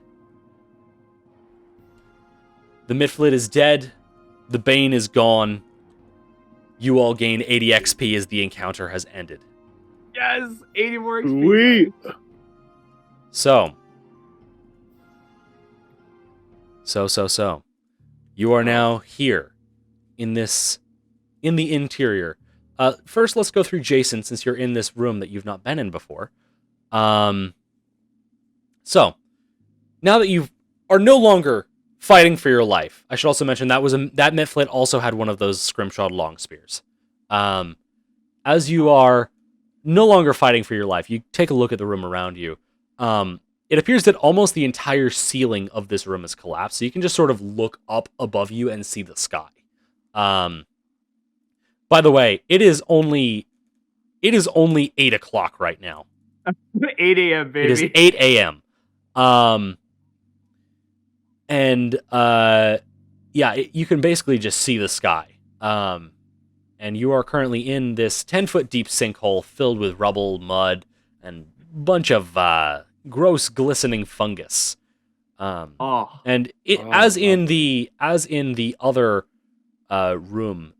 Speaker 1: The Mitflit is dead. The Bane is gone. You all gain 80 XP as the encounter has ended.
Speaker 2: Yes, 80 more XP.
Speaker 6: Sweet.
Speaker 1: So. You are now here in the interior. First, let's go through Jason, since you're in this room that you've not been in before. So, now that you are no longer fighting for your life, I should also mention that Mitflit also had one of those scrimshawed long spears. As you are no longer fighting for your life. You take a look at the room around you. It appears that almost the entire ceiling of this room has collapsed, so you can just sort of look up above you and see the sky. By the way, it is only 8 o'clock right now.
Speaker 2: 8 a.m. baby.
Speaker 1: It is 8 a.m. You can basically just see the sky. And you are currently in this 10-foot deep sinkhole filled with rubble, mud, and bunch of gross glistening fungus. And as in the other rooms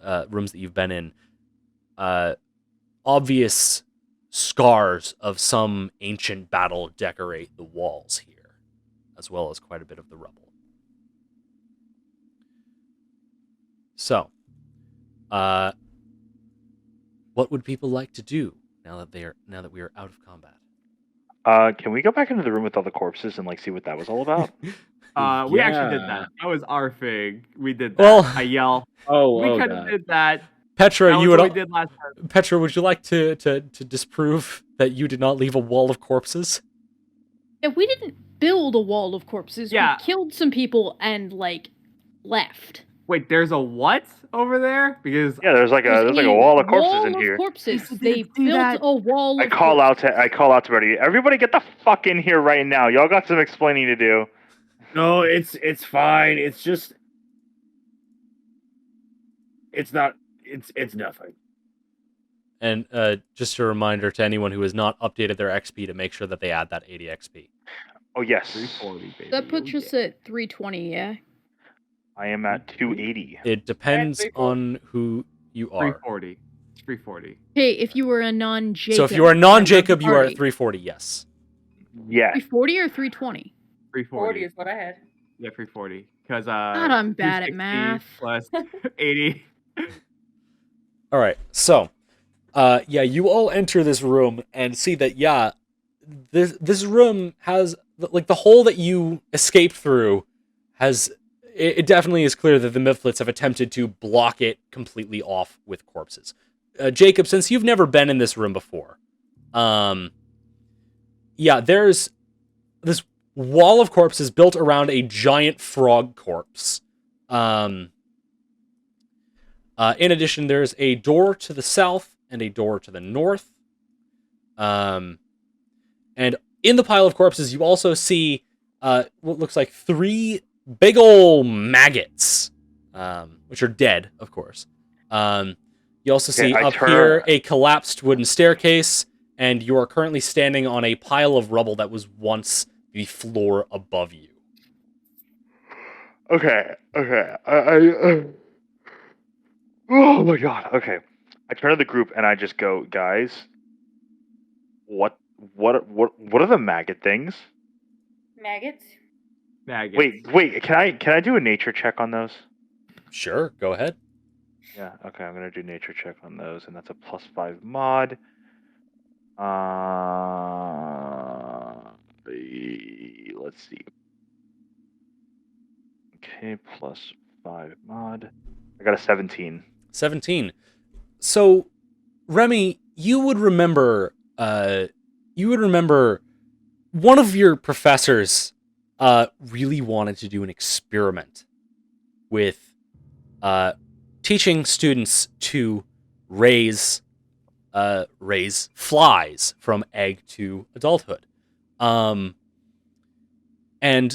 Speaker 1: that you've been in, obvious scars of some ancient battle decorate the walls here, as well as quite a bit of the rubble. So, what would people like to do now that we are out of combat?
Speaker 5: Can we go back into the room with all the corpses and like see what that was all about?
Speaker 2: We actually did that. That was our thing. We did that.
Speaker 1: Well,
Speaker 2: I yell.
Speaker 6: Oh,
Speaker 2: We kind of did that.
Speaker 1: Petra,
Speaker 2: That was what we did last time.
Speaker 1: Petra, would you like to disprove that you did not leave a wall of corpses?
Speaker 3: Yeah, we didn't build a wall of corpses.
Speaker 2: Yeah.
Speaker 3: We killed some people and, like, left.
Speaker 2: Wait, there's a what over there? Because
Speaker 5: Yeah, there's like a wall of corpses in here.
Speaker 3: Corpses.
Speaker 2: I
Speaker 3: They
Speaker 2: didn't see
Speaker 3: built
Speaker 2: that.
Speaker 3: a wall.
Speaker 5: I
Speaker 3: of
Speaker 5: call
Speaker 3: corpses.
Speaker 5: out to everybody get the fuck in here right now. Y'all got some explaining to do.
Speaker 4: No, it's fine. It's just it's nothing.
Speaker 1: And just a reminder to anyone who has not updated their XP to make sure that they add that 80 XP.
Speaker 5: Oh yes,
Speaker 2: 340, baby.
Speaker 3: That puts us at 320, yeah?
Speaker 5: I am at 280.
Speaker 1: It depends on who you are.
Speaker 2: 340. It's 340.
Speaker 3: Hey, if you were a non-Jacob...
Speaker 1: So if you are non-Jacob,
Speaker 3: member
Speaker 1: you
Speaker 3: of
Speaker 1: are
Speaker 3: the
Speaker 1: at
Speaker 3: party.
Speaker 1: 340, yes.
Speaker 5: Yeah.
Speaker 3: 340 or 320?
Speaker 2: 340
Speaker 7: is what I had.
Speaker 2: Yeah, 340. Because
Speaker 3: God, I'm bad at
Speaker 2: 260
Speaker 3: math.
Speaker 2: plus 80.
Speaker 1: All right, so, you all enter this room and see that, this room has, like, the hole that you escaped through has, it definitely is clear that the Mitflits have attempted to block it completely off with corpses. Jacob, since you've never been in this room before, there's this wall of corpses built around a giant frog corpse. In addition, there's a door to the south and a door to the north. And in the pile of corpses, you also see what looks like 3 big ol' maggots, which are dead, of course. You also see here a collapsed wooden staircase, and you are currently standing on a pile of rubble that was once the floor above you.
Speaker 5: Okay. Oh my god. Okay. I turn to the group and I just go, guys. What are the maggot things?
Speaker 7: Maggots?
Speaker 2: Maggots.
Speaker 5: Wait. Can I do a nature check on those?
Speaker 1: Sure, go ahead.
Speaker 5: Yeah. Okay. I'm gonna do nature check on those, and that's a +5 mod. Let's see. Okay, +5 mod. I got a 17.
Speaker 1: 17. So, Remy, you would remember one of your professors really wanted to do an experiment with teaching students to raise flies from egg to adulthood. And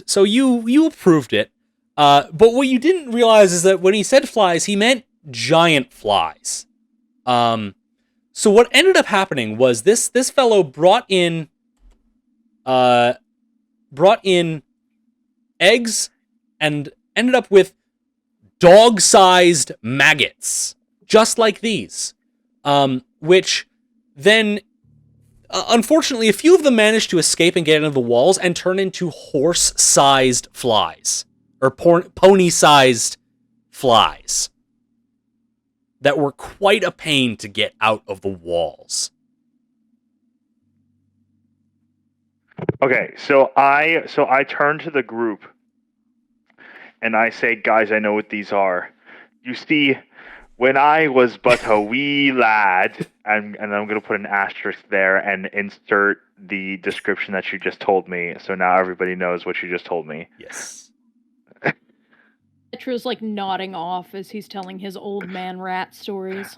Speaker 1: so you approved it. But what you didn't realize is that when he said flies, he meant giant flies. So what ended up happening was this fellow brought in eggs and ended up with dog-sized maggots, just like these, which then, unfortunately, a few of them managed to escape and get into the walls and turn into horse-sized flies, or pony-sized flies, that were quite a pain to get out of the walls.
Speaker 5: Okay, so I turn to the group and I say, guys, I know what these are. You see, When I was but a wee lad, and I'm going to put an asterisk there and insert the description that you just told me, so now everybody knows what you just told me.
Speaker 1: Yes.
Speaker 3: Petra's like nodding off as he's telling his old man rat stories.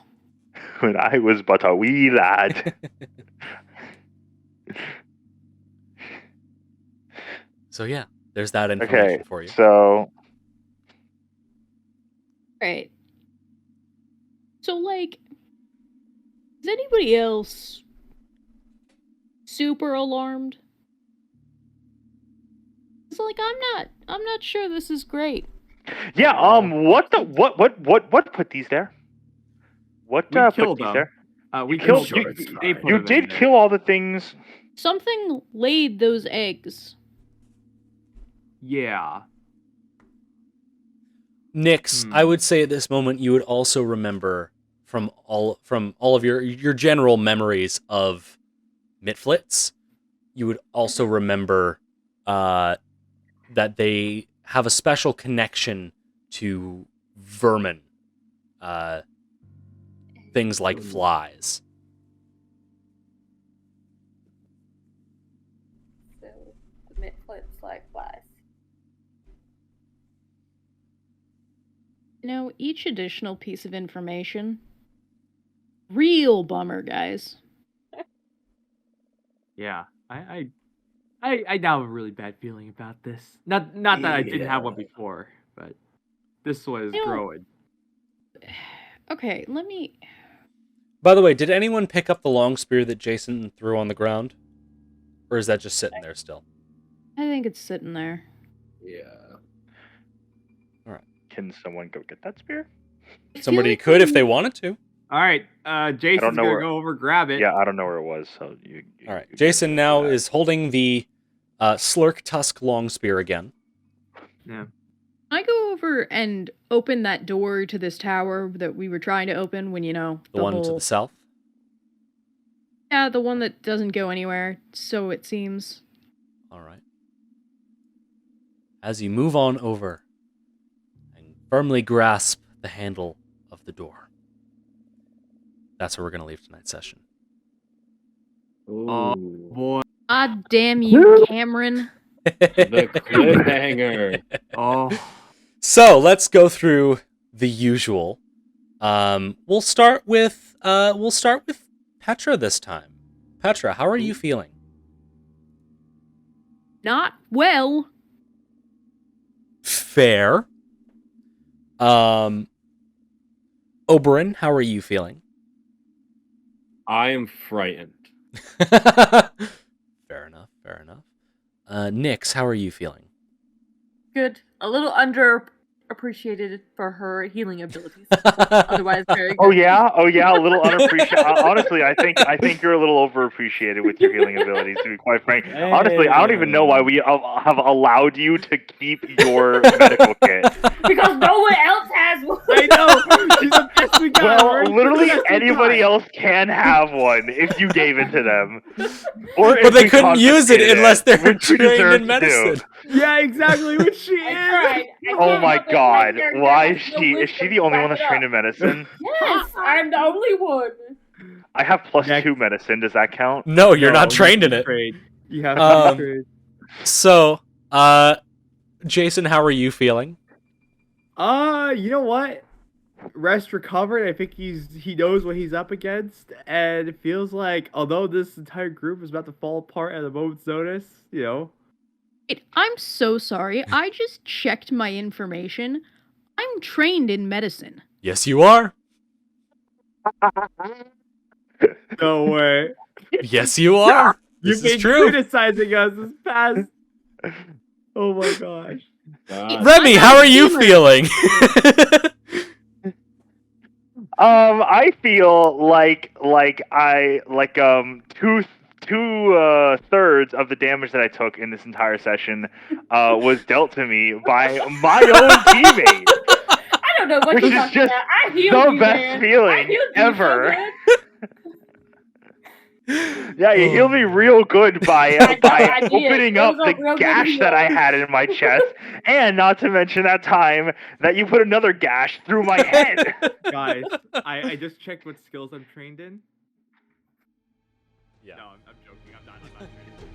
Speaker 5: When I was but a wee lad.
Speaker 1: So yeah, there's that information for you.
Speaker 5: So
Speaker 3: Right. So, like, is anybody else super alarmed? It's like I'm not sure this is great.
Speaker 5: yeah, what put these there? What
Speaker 2: We
Speaker 5: put
Speaker 2: killed
Speaker 5: these
Speaker 2: them.
Speaker 5: there?
Speaker 2: We
Speaker 5: killed-
Speaker 2: killed.
Speaker 5: you-
Speaker 2: They put
Speaker 5: You
Speaker 2: them
Speaker 5: did
Speaker 2: in there.
Speaker 5: kill all the things.
Speaker 3: Something laid those eggs.
Speaker 2: Yeah.
Speaker 1: Nix, I would say at this moment you would also remember from all of your general memories of Mitflits, you would also remember that they have a special connection to vermin, things like flies.
Speaker 7: So, the mitflits like flies.
Speaker 3: You know, each additional piece of information. Real bummer, guys.
Speaker 2: Yeah. I now have a really bad feeling about this. Not that I didn't have one before, but this one is
Speaker 3: You know-
Speaker 2: growing.
Speaker 3: Okay, let me.
Speaker 1: By the way, did anyone pick up the long spear that Jason threw on the ground? Or is that just sitting there still?
Speaker 3: I think it's sitting there.
Speaker 6: Yeah.
Speaker 5: Can someone go get that spear?
Speaker 1: Somebody could if they wanted to.
Speaker 2: All right, Jason's
Speaker 5: know
Speaker 2: gonna
Speaker 5: where-
Speaker 2: go over grab it.
Speaker 5: Yeah, I don't know where it was. So you
Speaker 1: All right,
Speaker 5: you
Speaker 1: Jason
Speaker 5: do
Speaker 1: now
Speaker 5: that.
Speaker 1: is holding the Slurk Tusk long spear again.
Speaker 2: Yeah.
Speaker 3: I go over and open that door to this tower that we were trying to open when,
Speaker 1: The one to
Speaker 3: whole...
Speaker 1: the south.
Speaker 3: Yeah, the one that doesn't go anywhere, so it seems.
Speaker 1: All right. As you move on over and firmly grasp the handle of the door, that's where we're going to leave tonight's session.
Speaker 6: Ooh.
Speaker 2: Boy.
Speaker 3: God damn you, Cameron.
Speaker 6: The cliffhanger.
Speaker 2: Oh.
Speaker 1: So let's go through the usual. We'll start with Petra this time. Petra, how are you feeling?
Speaker 3: Not well.
Speaker 1: Fair. Oberyn, how are you feeling?
Speaker 6: I am frightened.
Speaker 1: Fair enough. Nix, how are you feeling?
Speaker 7: Good. A little underappreciated for her healing abilities. Otherwise, very good.
Speaker 5: Oh yeah, a little unappreciated. Honestly, I think you're a little overappreciated with your healing abilities. To be quite frank, honestly, I don't even know why we have allowed you to keep your medical kit.
Speaker 7: Because no one else has one.
Speaker 2: I know. She's the best we got.
Speaker 5: Well,
Speaker 2: We're
Speaker 5: literally
Speaker 2: the best we
Speaker 5: anybody
Speaker 2: got.
Speaker 5: else can have one if you gave it to them. Or
Speaker 1: But
Speaker 5: if
Speaker 1: they
Speaker 5: we
Speaker 1: couldn't use it
Speaker 5: confiscated
Speaker 1: unless they were
Speaker 5: which we
Speaker 1: trained
Speaker 5: deserve
Speaker 1: in
Speaker 5: to
Speaker 1: medicine.
Speaker 5: do.
Speaker 2: Yeah, exactly what she
Speaker 7: I
Speaker 2: is.
Speaker 7: tried. I
Speaker 5: Oh
Speaker 7: came
Speaker 5: my
Speaker 7: up with
Speaker 5: god,
Speaker 7: legendary
Speaker 5: why
Speaker 7: damage,
Speaker 5: is
Speaker 7: no
Speaker 5: she? Is
Speaker 7: wisdom
Speaker 5: she the
Speaker 7: to
Speaker 5: only
Speaker 7: back
Speaker 5: one that's
Speaker 7: it
Speaker 5: trained
Speaker 7: up.
Speaker 5: in medicine?
Speaker 7: Yes, I'm the only one.
Speaker 5: I have plus
Speaker 2: Next.
Speaker 5: 2 medicine. Does that count?
Speaker 1: No, you're
Speaker 2: No,
Speaker 1: not trained
Speaker 2: you
Speaker 1: in it.
Speaker 2: trained. You have to
Speaker 1: Um,
Speaker 2: be trained.
Speaker 1: So, Jason, how are you feeling?
Speaker 2: You know what? Rest recovered. I think he knows what he's up against, and it feels like although this entire group is about to fall apart at a moment's notice,
Speaker 3: Wait, I'm so sorry. I just checked my information. I'm trained in medicine.
Speaker 1: Yes, you are.
Speaker 2: no way.
Speaker 1: Yes, you are. This
Speaker 2: You've
Speaker 1: is
Speaker 2: been
Speaker 1: true.
Speaker 2: criticizing us this past. Oh my gosh.
Speaker 1: Remy, how are you feeling?
Speaker 5: I feel like two-thirds of the damage that I took in this entire session was dealt to me by my own teammate.
Speaker 7: I don't know what
Speaker 5: Which
Speaker 7: you're
Speaker 5: is
Speaker 7: talking
Speaker 5: just
Speaker 7: about. I healed
Speaker 5: the
Speaker 7: you,
Speaker 5: best
Speaker 7: man.
Speaker 5: feeling
Speaker 7: I healed you
Speaker 5: ever.
Speaker 7: So good.
Speaker 5: Yeah, you healed me real good by
Speaker 7: I did.
Speaker 5: opening
Speaker 7: It
Speaker 5: up
Speaker 7: was a
Speaker 5: the
Speaker 7: real good
Speaker 5: gash that I
Speaker 7: heal.
Speaker 5: had in my chest, and not to mention that time that you put another gash through my head.
Speaker 2: Guys, I just checked what skills I'm trained in.
Speaker 1: Yeah.
Speaker 2: No, I'm joking. I'm not trained.